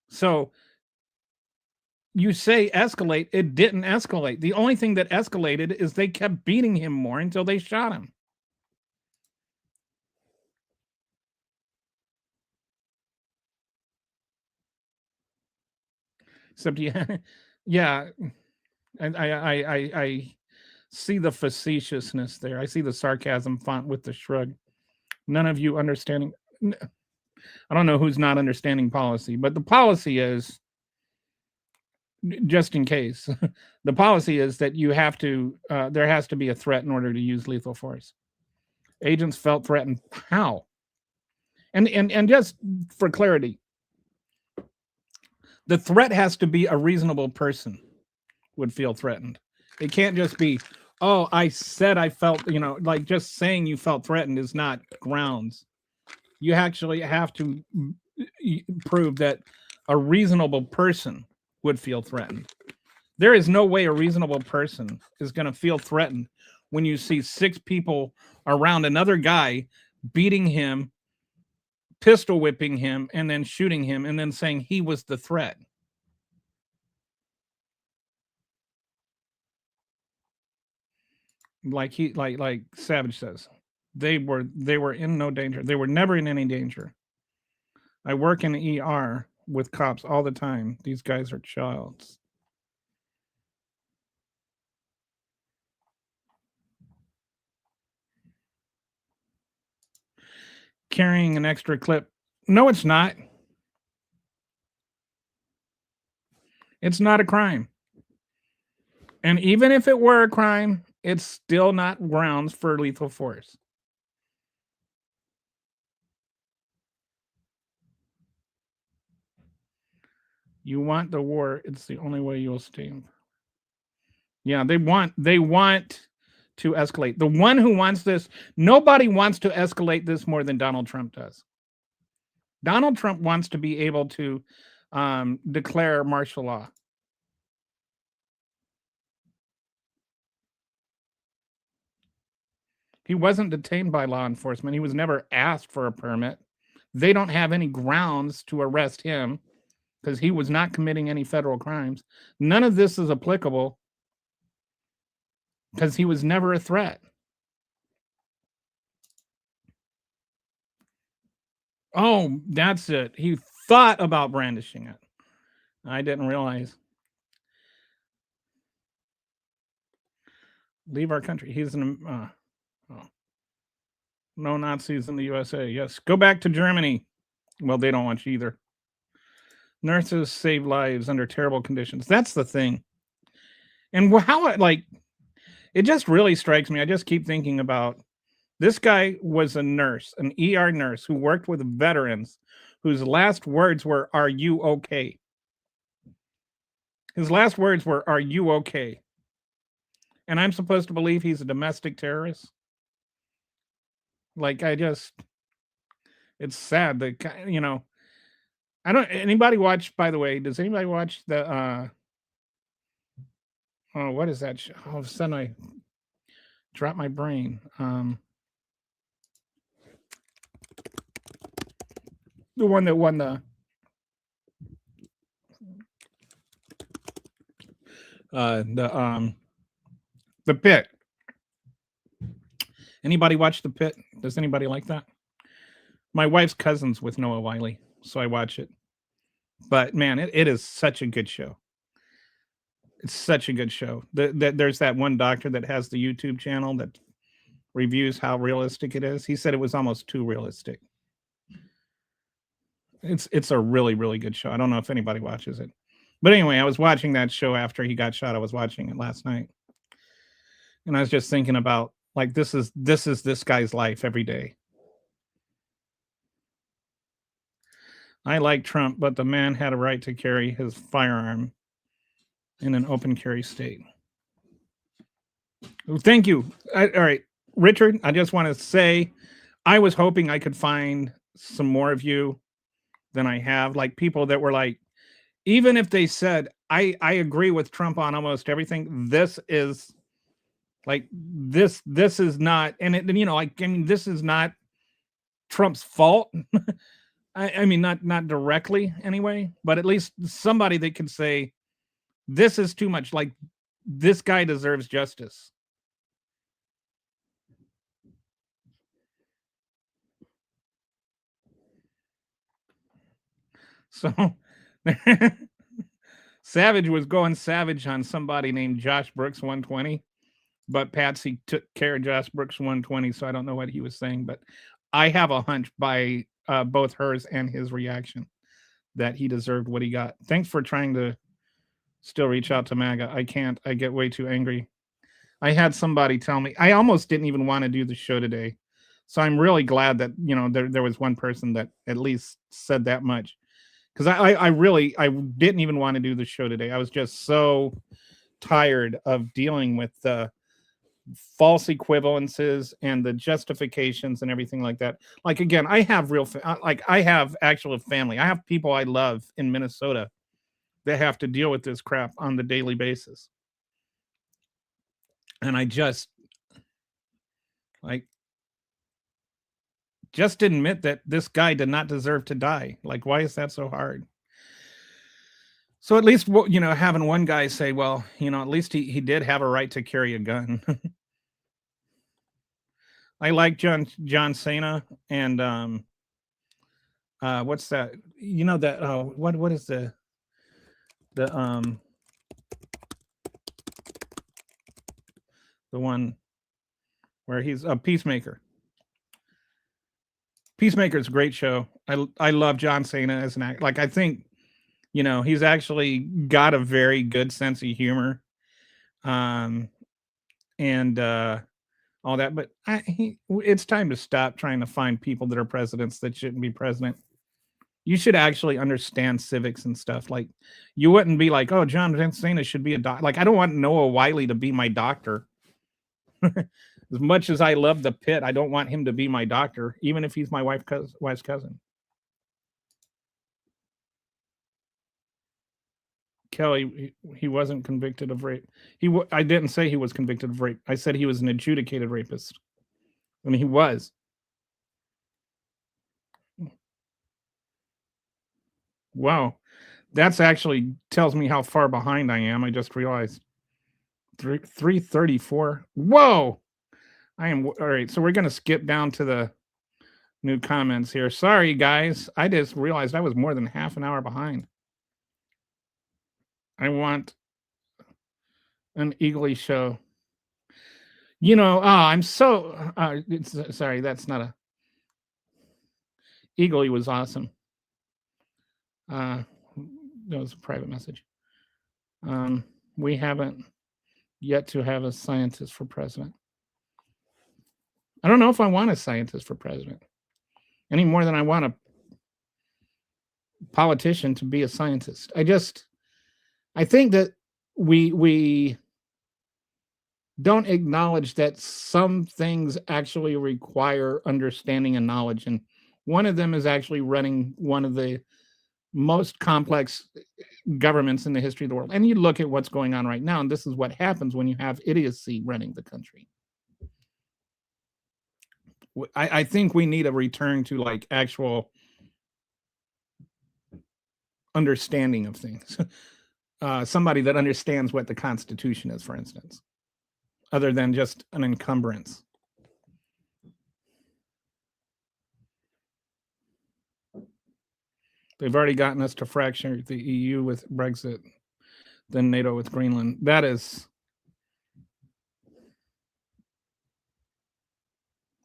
So you say escalate, it didn't escalate. The only thing that escalated is they kept beating him more until they shot him. Except, yeah, and I see the facetiousness there. I see the sarcasm font with the shrug. None of you understanding. I don't know who's not understanding policy, but the policy is, just in case, the policy is that you have to, there has to be a threat in order to use lethal force. Agents felt threatened. How? And just for clarity, the threat has to be a reasonable person would feel threatened. It can't just be, oh, I said I felt, like just saying you felt threatened is not grounds. You actually have to prove that a reasonable person would feel threatened. There is no way a reasonable person is going to feel threatened when you see 6 people around another guy beating him, pistol whipping him, and then shooting him, and then saying he was the threat. Like Savage says, they were in no danger. They were never in any danger. I work in the ER with cops all the time. These guys are childs. Carrying an extra clip. No, it's not. It's not a crime. And even if it were a crime, it's still not grounds for lethal force. You want the war, it's the only way you'll stay. Yeah, they want to escalate. The one who wants this, nobody wants to escalate this more than Donald Trump does. Donald Trump wants to be able to declare martial law. He wasn't detained by law enforcement. He was never asked for a permit. They don't have any grounds to arrest him because he was not committing any federal crimes. None of this is applicable because he was never a threat. Oh, that's it. He thought about brandishing it. I didn't realize. Leave our country. He's an. Oh. No Nazis in the USA. Yes. Go back to Germany. Well, they don't want you either. Nurses save lives under terrible conditions. That's the thing. And how, like, it just really strikes me. I just keep thinking about this guy was a nurse, an ER nurse who worked with veterans whose last words were, "Are you okay?" His last words were, "Are you okay?" And I'm supposed to believe he's a domestic terrorist? Like, it's sad that, anybody watch, by the way, does anybody watch the, oh, what is that? All of a sudden I dropped my brain. The one that won the Pit. Anybody watch The Pit? Does anybody like that? My wife's cousin's with Noah Wyle, so I watch it. But man, it is such a good show. It's such a good show. There's that one doctor that has the YouTube channel that reviews how realistic it is. He said it was almost too realistic. It's a really, really good show. I don't know if anybody watches it. But anyway, I was watching that show after he got shot. I was watching it last night. And I was just thinking about, like, this is this guy's life every day. I like Trump, but the man had a right to carry his firearm in an open carry state. Thank you. All right, Richard, I just want to say I was hoping I could find some more of you than I have, like people that were like, even if they said, I agree with Trump on almost everything, this is like, this is not, and it, like, I mean, this is not Trump's fault. I mean, not directly anyway, but at least somebody that could say, this is too much. Like, this guy deserves justice. So Savage was going savage on somebody named Josh Brooks 120, but Patsy took care of Josh Brooks 120, so I don't know what he was saying, but I have a hunch by both hers and his reaction that he deserved what he got. Thanks for trying to still reach out to MAGA. I can't. I get way too angry. I had somebody tell me, I almost didn't even want to do the show today. So I'm really glad that, there was one person that at least said that much. Because I didn't even want to do the show today. I was just so tired of dealing with the false equivalences and the justifications and everything like that. Like, again, I have I have actual family. I have people I love in Minnesota that have to deal with this crap on the daily basis. And I just admit that this guy did not deserve to die. Like, why is that so hard? So at least, having one guy say, well, at least he did have a right to carry a gun. I like John Cena and what's that? That what is the one where he's a Peacemaker. Peacemaker's a great show. I love John Cena as an actor. Like, I think, he's actually got a very good sense of humor, and all that. But it's time to stop trying to find people that are presidents that shouldn't be president. You should actually understand civics and stuff. Like, you wouldn't be like, oh, John Cena should be a doctor. Like, I don't want Noah Wyle to be my doctor. As much as I love the Pit, I don't want him to be my doctor, even if he's my wife's cousin. Kelly, he wasn't convicted of rape. I didn't say he was convicted of rape. I said he was an adjudicated rapist. I mean, he was. Wow. That's actually tells me how far behind I am. I just realized. 334. Whoa. I am all right. So we're going to skip down to the new comments here. Sorry, guys. I just realized I was more than half an hour behind. I want an Eagly show. You know, I'm so sorry. That's not a Eagly was awesome. That was a private message. We haven't yet to have a scientist for president. I don't know if I want a scientist for president any more than I want a politician to be a scientist. I think that we don't acknowledge that some things actually require understanding and knowledge, and one of them is actually running one of the most complex governments in the history of the world. And you look at what's going on right now, and this is what happens when you have idiocy running the country. I think we need a return to like actual understanding of things. Somebody that understands what the Constitution is, for instance, other than just an encumbrance. They've already gotten us to fracture the EU with Brexit, then NATO with Greenland. That is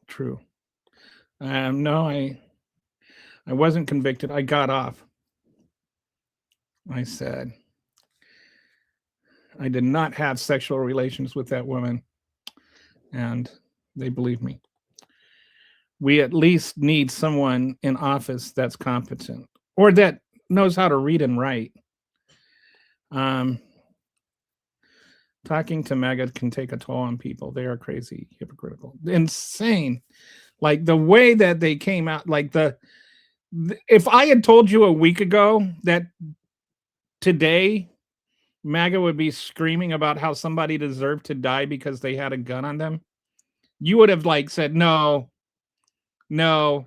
true. No, I wasn't convicted. I got off. I said I did not have sexual relations with that woman, and they believe me. We at least need someone in office that's competent or that knows how to read and write. Talking to MAGA can take a toll on people. They are crazy, hypocritical, insane. Like the way that they came out, like if I had told you a week ago that today MAGA would be screaming about how somebody deserved to die because they had a gun on them, you would have like said, no,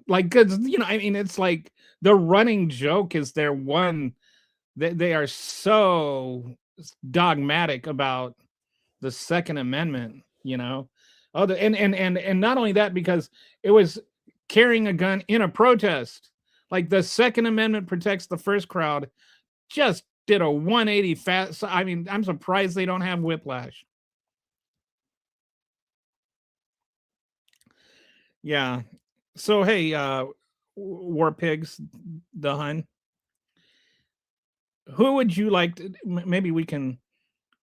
like, because, you know, I mean, it's like the running joke is their one, they are so dogmatic about the Second Amendment, you know. Oh, and not only that, because it was carrying a gun in a protest. Like the Second Amendment protects the first crowd, just did a 180 fast. I mean, I'm surprised they don't have whiplash. Yeah. So hey, War Pigs, the Hun. Who would you like to? Maybe we can.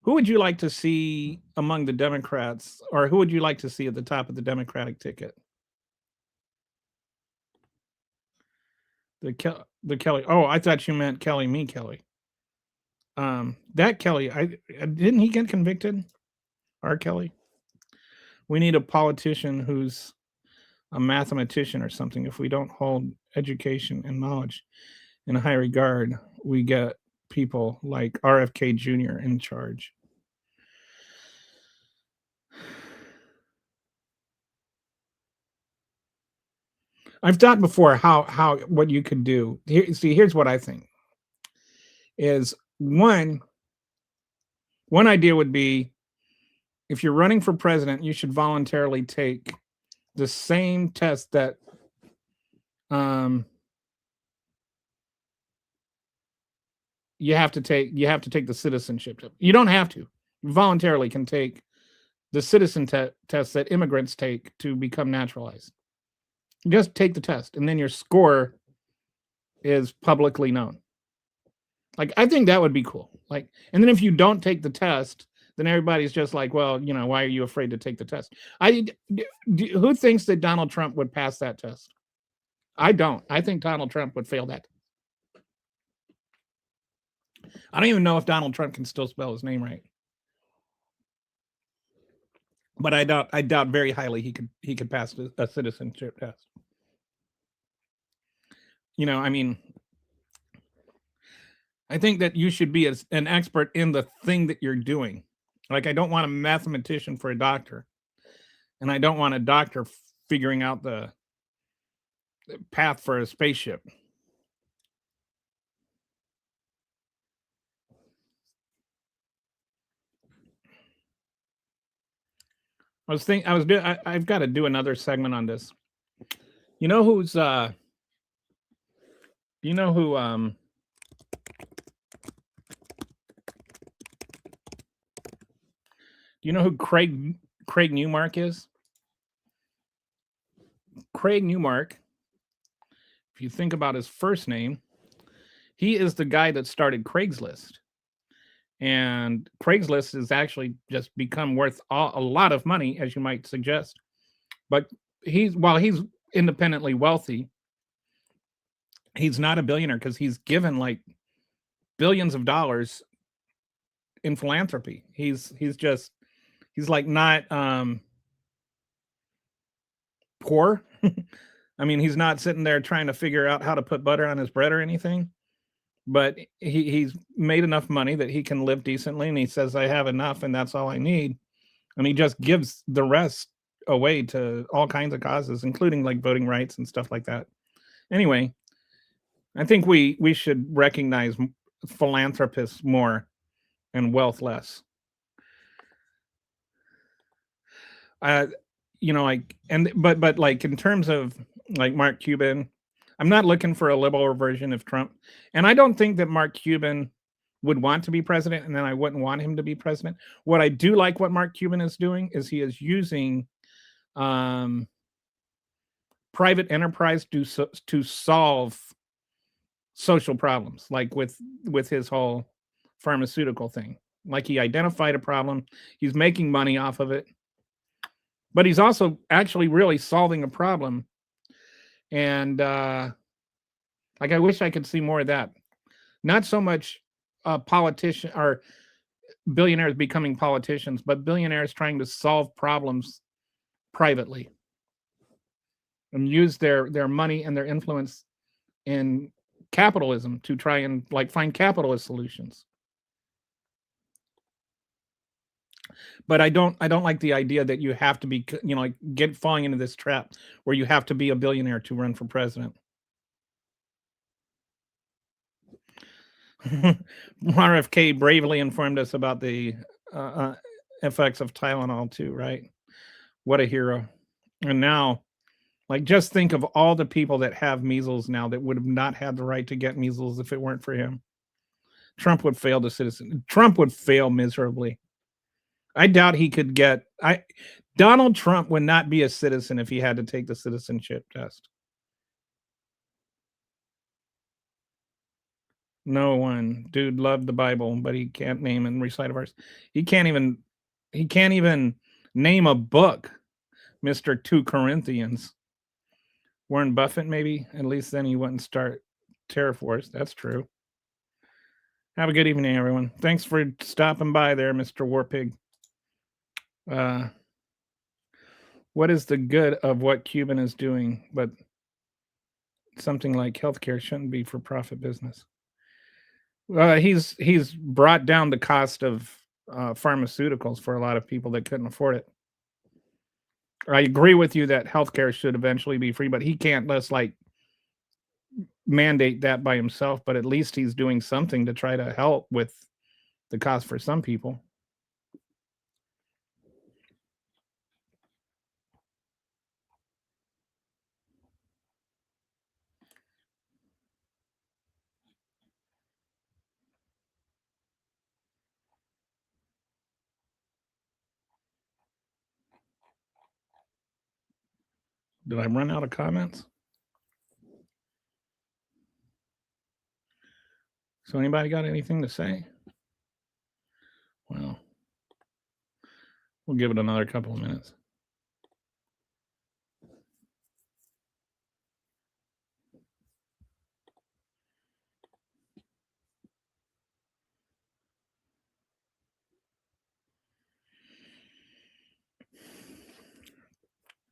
Who would you like to see among the Democrats, or who would you like to see at the top of the Democratic ticket? The Kelly. Oh, I thought you meant Kelly, me Kelly. That Kelly. Didn't he get convicted? R. Kelly. We need a politician who's a mathematician or something. If we don't hold education and knowledge in high regard, we get people like RFK Jr. in charge. I've thought before how what you could do. Here's what I think. Is one idea would be, if you're running for president, you should voluntarily take the same test that you have to take the citizenship test. You don't have to. You voluntarily can take the citizen test that immigrants take to become naturalized. Just take the test, and then your score is publicly known. Like, I think that would be cool. Like, and then if you don't take the test, then everybody's just like, well, you know, why are you afraid to take the test? Who thinks that Donald Trump would pass that test? I don't. I think Donald Trump would fail that. I don't even know if Donald Trump can still spell his name right. But I doubt very highly he could pass a citizenship test. You know, I mean, I think that you should be an expert in the thing that you're doing. Like, I don't want a mathematician for a doctor, and I don't want a doctor figuring out the path for a spaceship. I've got to do another segment on this. You know who Do you know who Craig Newmark is? Craig Newmark, if you think about his first name, he is the guy that started Craigslist. And Craigslist has actually just become worth a lot of money, as you might suggest. But while he's independently wealthy, he's not a billionaire because he's given like billions of dollars in philanthropy. He's like not poor. I mean, he's not sitting there trying to figure out how to put butter on his bread or anything, but he's made enough money that he can live decently, and he says, I have enough and that's all I need. And he just gives the rest away to all kinds of causes, including like voting rights and stuff like that. Anyway, I think we should recognize philanthropists more and wealth less. You know, like, and but like in terms of like Mark Cuban, I'm not looking for a liberal version of Trump, and I don't think that Mark Cuban would want to be president, and then I wouldn't want him to be president. What I do like what Mark Cuban is doing is he is using private enterprise to solve social problems, like with his whole pharmaceutical thing. Like he identified a problem, he's making money off of it, but he's also actually really solving a problem. And like I wish I could see more of that. Not so much politician or billionaires becoming politicians, but billionaires trying to solve problems privately and use their money and their influence in capitalism to try and like find capitalist solutions. But I don't like the idea that you have to be, you know, like falling into this trap where you have to be a billionaire to run for president. RFK bravely informed us about the effects of Tylenol too, right? What a hero. And now, like, just think of all the people that have measles now that would have not had the right to get measles if it weren't for him. Trump would fail the citizen. Trump would fail miserably. I doubt he could get. Donald Trump would not be a citizen if he had to take the citizenship test. No one. Dude loved the Bible, but he can't name and recite a verse. He can't even name a book, Mr. 2 Corinthians. Warren Buffett, maybe. At least then he wouldn't start TerraForce. That's true. Have a good evening, everyone. Thanks for stopping by there, Mr. Warpig. What is the good of what Cuban is doing? But something like healthcare shouldn't be for profit business. He's brought down the cost of pharmaceuticals for a lot of people that couldn't afford it. I agree with you that healthcare should eventually be free, but he can't just like mandate that by himself. But at least he's doing something to try to help with the cost for some people. Did I run out of comments? So anybody got anything to say? Well, we'll give it another couple of minutes.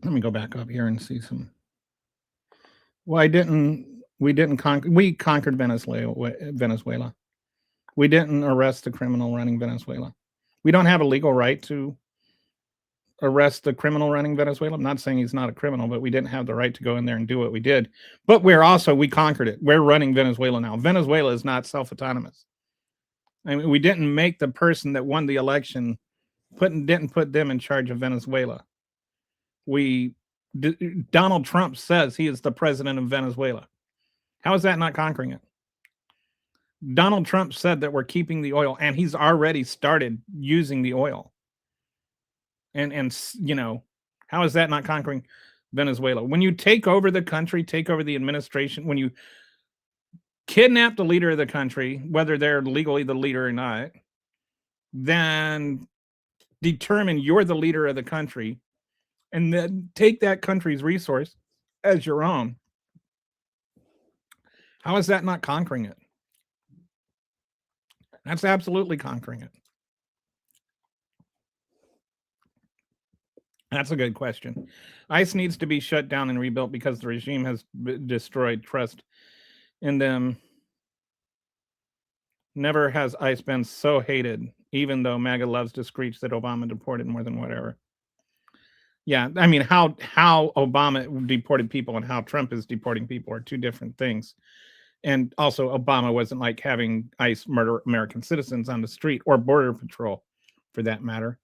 Let me go back up here and see some. Well, we conquered Venezuela. We didn't arrest the criminal running Venezuela. We don't have a legal right to arrest the criminal running Venezuela. I'm not saying he's not a criminal, but we didn't have the right to go in there and do what we did. But we conquered it. We're running Venezuela now. Venezuela is not self-autonomous. I mean, we didn't make the person that won the election didn't put them in charge of Venezuela. Donald Trump says he is the president of Venezuela. How is that not conquering it? Donald Trump said that we're keeping the oil, and he's already started using the oil. And you know, how is that not conquering Venezuela? When you take over the country, take over the administration, when you kidnap the leader of the country, whether they're legally the leader or not, then determine you're the leader of the country, and then take that country's resource as your own. How is that not conquering it? That's absolutely conquering it. That's a good question. ICE needs to be shut down and rebuilt because the regime has destroyed trust in them. Never has ICE been so hated, even though MAGA loves to screech that Obama deported more than whatever. Yeah, I mean, how Obama deported people and how Trump is deporting people are two different things. And also, Obama wasn't like having ICE murder American citizens on the street, or Border Patrol, for that matter.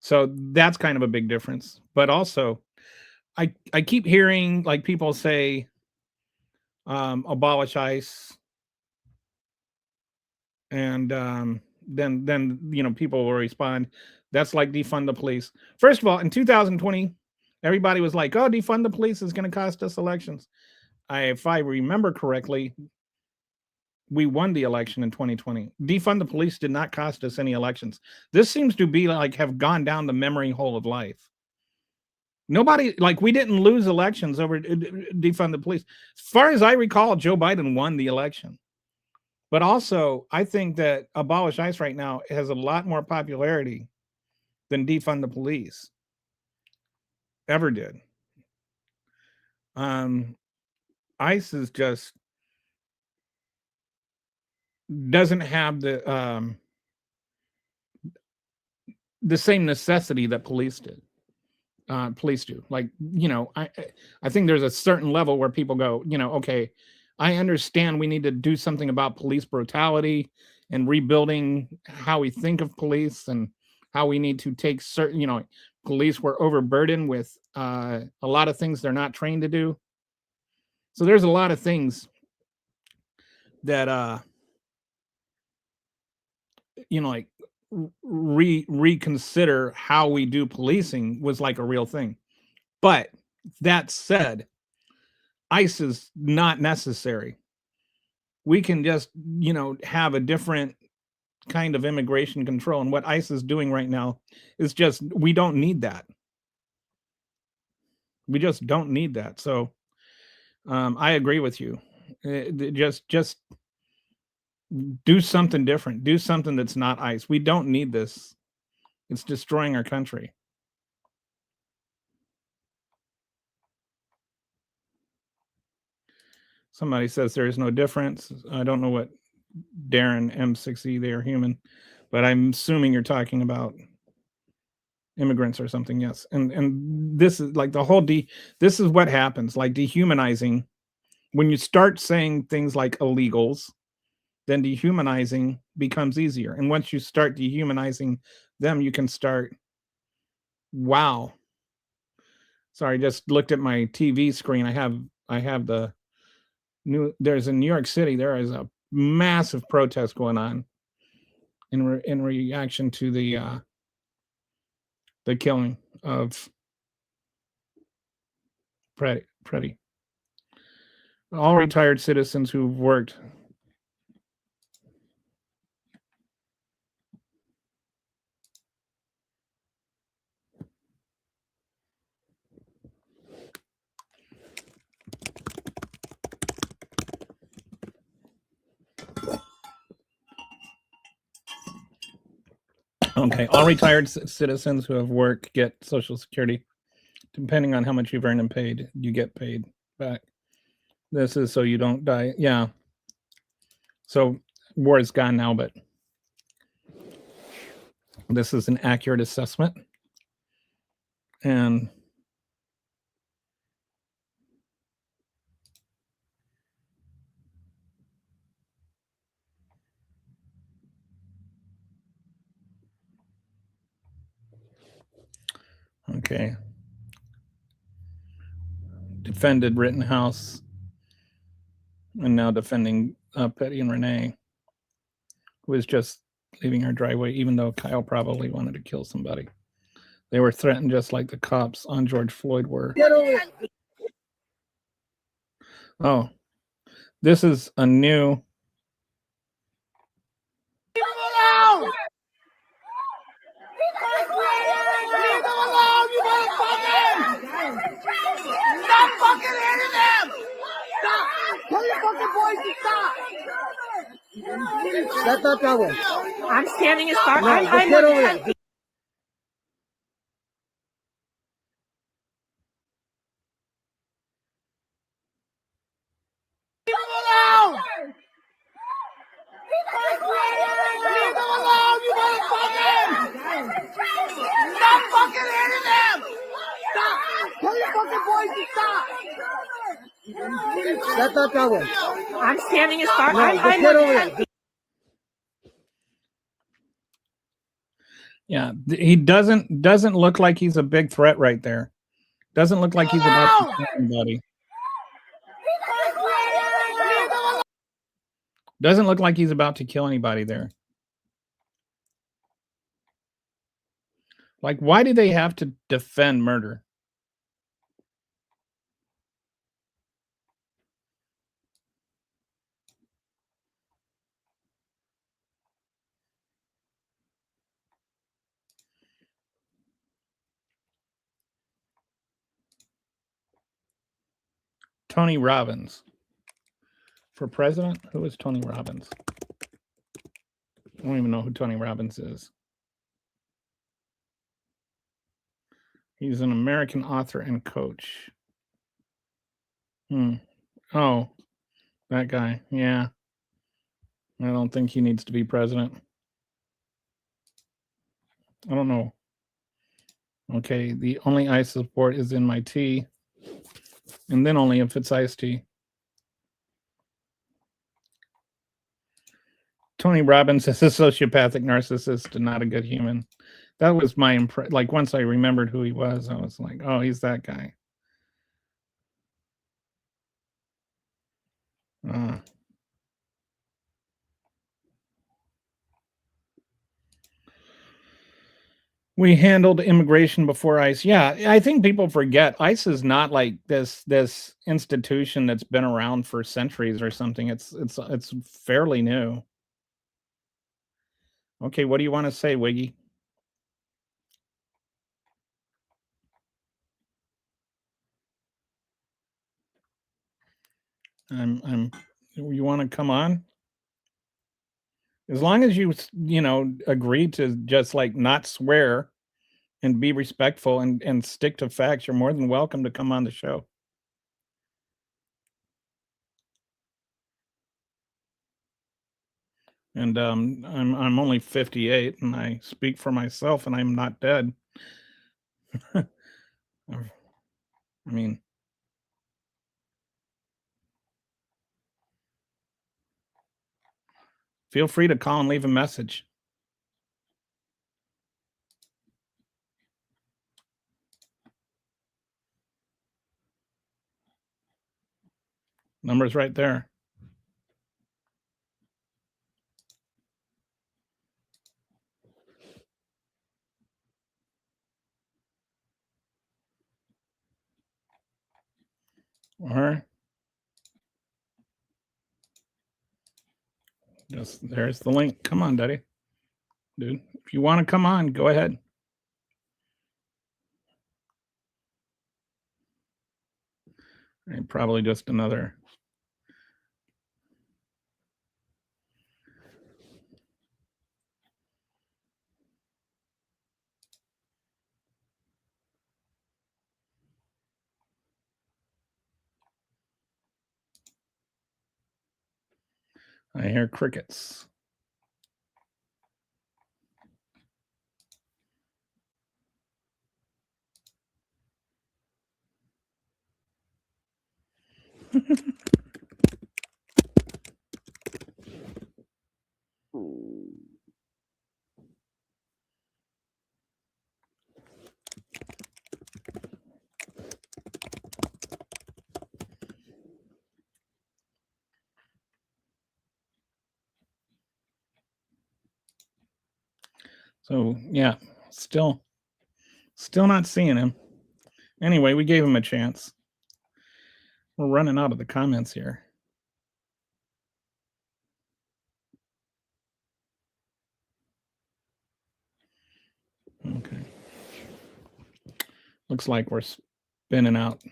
So that's kind of a big difference. But also, I keep hearing like people say, abolish ICE, and then you know, people will respond, that's like defund the police. First of all, in 2020, everybody was like, oh, defund the police is going to cost us elections. If I remember correctly, we won the election in 2020. Defund the police did not cost us any elections. This seems to be like have gone down the memory hole of life. Nobody, like, we didn't lose elections over defund the police. As far as I recall, Joe Biden won the election. But also, I think that abolish ICE right now has a lot more popularity than defund the police ever did. ICE is just doesn't have the same necessity that police did. Police do. Like, you know, I think there's a certain level where people go, you know, okay, I understand we need to do something about police brutality and rebuilding how we think of police and how we need to take certain, you know, police were overburdened with a lot of things they're not trained to do. So there's a lot of things that you know, like reconsider how we do policing was like a real thing. But that said, ICE is not necessary. We can just, you know, have a different kind of immigration control. And what ICE is doing right now is just, we don't need that. We just don't need that. So I agree with you. Just do something different. Do something that's not ICE. We don't need this. It's destroying our country. Somebody says there is no difference. I don't know what Darren M6E, they are human, but I'm assuming you're talking about immigrants or something. Yes. And this is like the whole this is what happens, like dehumanizing. When you start saying things like illegals, then dehumanizing becomes easier. And once you start dehumanizing them, you can start, wow. Sorry, just looked at my TV screen. I have the there's in New York City, there is a massive protest going on in reaction to the killing of Freddie. All retired citizens who've worked Okay, all retired citizens who have worked get Social Security. Depending on how much you've earned and paid, you get paid back. This is so you don't die. Yeah. So war is gone now, but this is an accurate assessment. And okay. Defended Rittenhouse and now defending Petty and Renee, who was just leaving her driveway, even though Kyle probably wanted to kill somebody. They were threatened just like the cops on George Floyd were. Oh, this is a new. Stop fucking hitting them! Stop! Tell your fucking boys to stop! That's not that way. I'm standing as far. No, just get over there. Leave them alone! Leave them alone, you motherfuckers! Stop fucking hitting them! Stop! Tell your fucking boys to stop! That's not that way. I'm standing as far. No, just get over there. Yeah, he doesn't look like he's a big threat right there. Doesn't look like he's about to kill anybody. Doesn't look like he's about to kill anybody there. Like, why do they have to defend murder? Tony Robbins. For president? Who is Tony Robbins? I don't even know who Tony Robbins is. He's an American author and coach. Oh, that guy. Yeah. I don't think he needs to be president. I don't know. Okay, the only ice support is in my tea. And then only if it's iced tea. Tony Robbins is a sociopathic narcissist and not a good human. That was my impression. Like, once I remembered who he was, I was like, oh, he's that guy. We handled immigration before ICE. Yeah, I think people forget ICE is not like this institution that's been around for centuries or something. It's fairly new. Okay, what do you want to say, Wiggy? You want to come on? As long as you agree to just like not swear and be respectful and stick to facts, you're more than welcome to come on the show. And I'm only 58 and I speak for myself and I'm not dead. I mean, feel free to call and leave a message. Number's right there. Or just there's the link. Come on, Daddy. Dude, if you want to come on, go ahead. And probably just another. I hear crickets. So yeah, still Still not seeing him. Anyway, we gave him a chance. We're running out of the comments here. Okay. Looks like we're spinning out.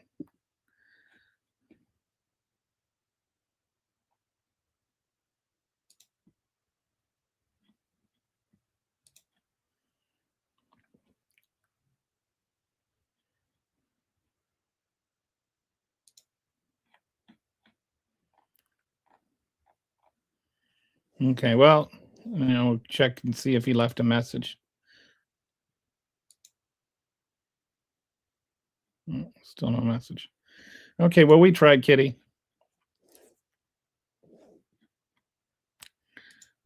Okay, well, check and see if he left a message. Still no message. Okay, well, we tried, Kitty.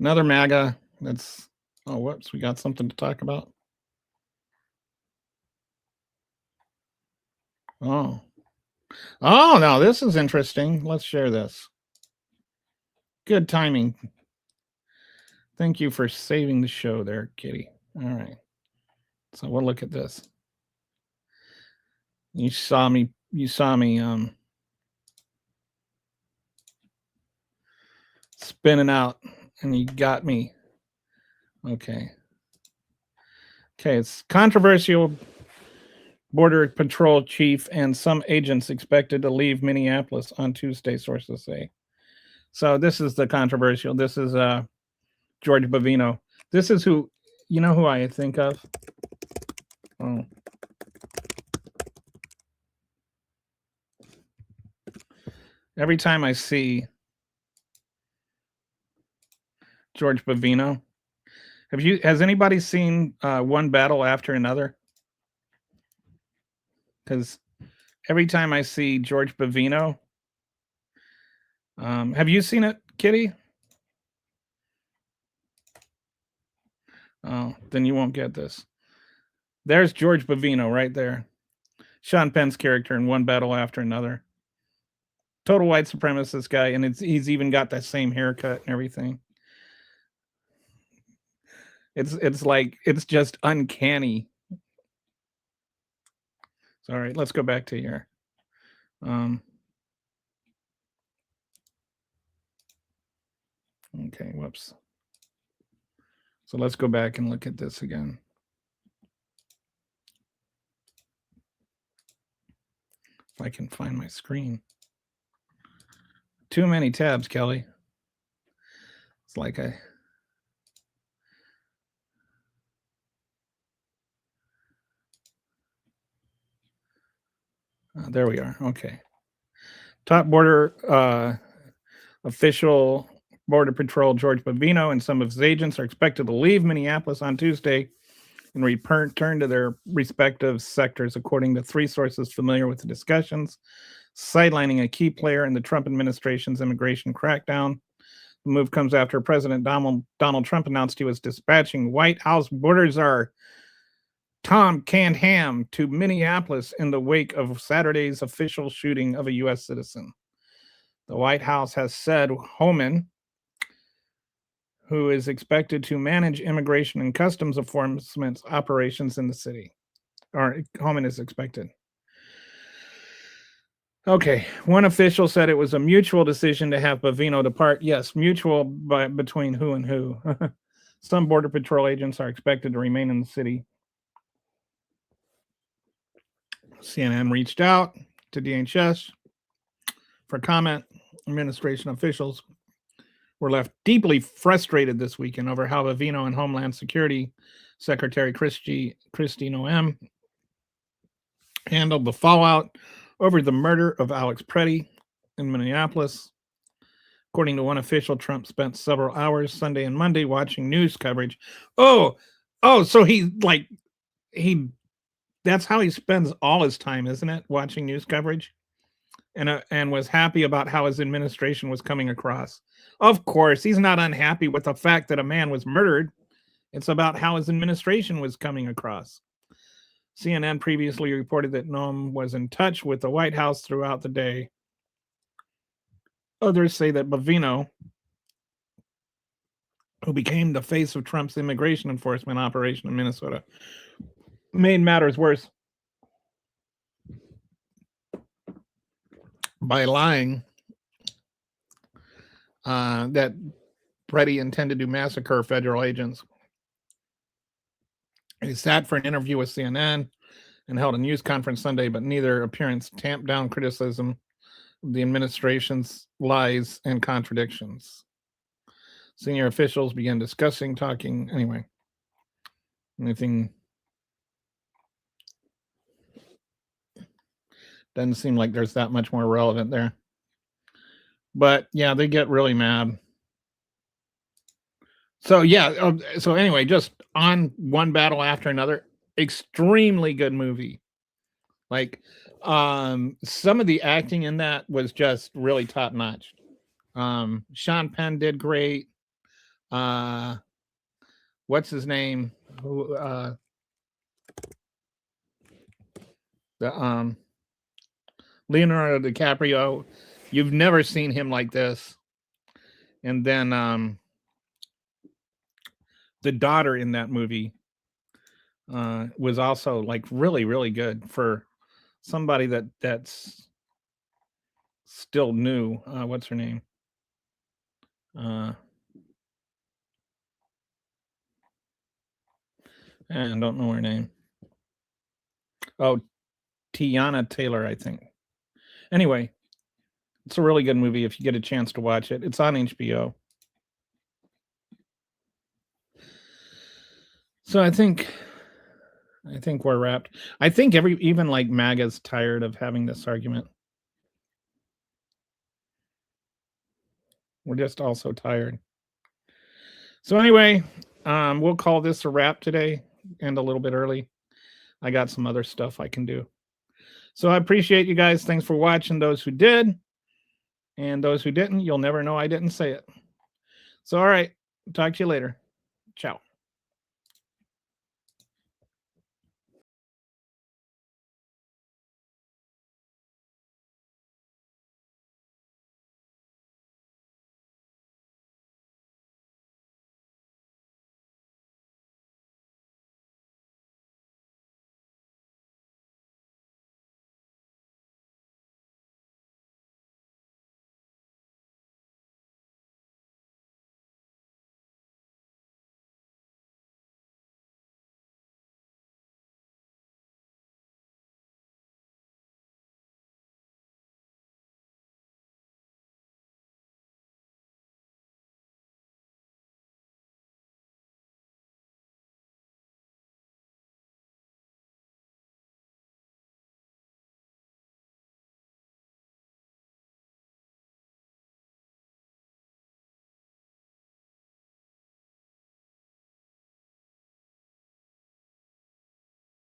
Another MAGA. That's, whoops, we got something to talk about. Oh, now this is interesting. Let's share this. Good timing. Thank you for saving the show there, Kitty. All right. So we'll look at this. You saw me spinning out, and you got me. Okay, it's controversial. Border Patrol chief and some agents expected to leave Minneapolis on Tuesday, sources say. So this is the controversial. This is George Bavino. This is who I think of? Oh. Every time I see George Bavino, has anybody seen One Battle After Another? Because every time I see George Bavino, have you seen it, Kitty? Oh, then you won't get this. There's George Bavino right there. Sean Penn's character in One Battle After Another. Total white supremacist guy, and he's even got that same haircut and everything. It's like, it's just uncanny. So, all right, let's go back to here. Okay, whoops. So let's go back and look at this again. If I can find my screen. Too many tabs, Kelly. It's like there we are. Okay. Top border official Border Patrol George Bavino and some of his agents are expected to leave Minneapolis on Tuesday and return to their respective sectors, according to three sources familiar with the discussions, sidelining a key player in the Trump administration's immigration crackdown. The move comes after President Donald Trump announced he was dispatching White House border czar Tom Candham to Minneapolis in the wake of Saturday's official shooting of a U.S. citizen. The White House has said Homan, who is expected to manage immigration and customs enforcement operations in the city, or Homan is expected. Okay, one official said it was a mutual decision to have Bavino depart. Yes, mutual, but between who and who? Some Border Patrol agents are expected to remain in the city. CNN reached out to DHS for comment. Administration officials were left deeply frustrated this weekend over how Bavino and Homeland Security Secretary Kristi Noem handled the fallout over the murder of Alex Preddy in Minneapolis. According to one official, Trump spent several hours Sunday and Monday watching news coverage. So that's how he spends all his time, isn't it? Watching news coverage, and was happy about how his administration was coming across. Of course, he's not unhappy with the fact that a man was murdered. It's about how his administration was coming across. CNN previously reported that Noem was in touch with the White House throughout the day. Others say that Bavino, who became the face of Trump's immigration enforcement operation in Minnesota, made matters worse by lying that Freddie intended to massacre federal agents. He sat for an interview with CNN and held a news conference Sunday, but neither appearance tamped down criticism of the administration's lies and contradictions. Senior officials began talking. Anyway, anything doesn't seem like there's that much more relevant there. But yeah, they get really mad. So yeah, so anyway, just on one battle after another, extremely good movie. Like some of the acting in that was just really top notch. Sean Penn did great. What's his name? Leonardo DiCaprio. You've never seen him like this. And then the daughter in that movie was also like really, really good for somebody that's still new. What's her name? I don't know her name. Oh, Tiana Taylor, I think. Anyway, it's a really good movie if you get a chance to watch it. It's on HBO. So I think we're wrapped. I think even like MAGA's tired of having this argument. We're just all so tired. So anyway, we'll call this a wrap today, and a little bit early. I got some other stuff I can do. So I appreciate you guys. Thanks for watching, those who did. And those who didn't, you'll never know I didn't say it. So all right, talk to you later. Ciao.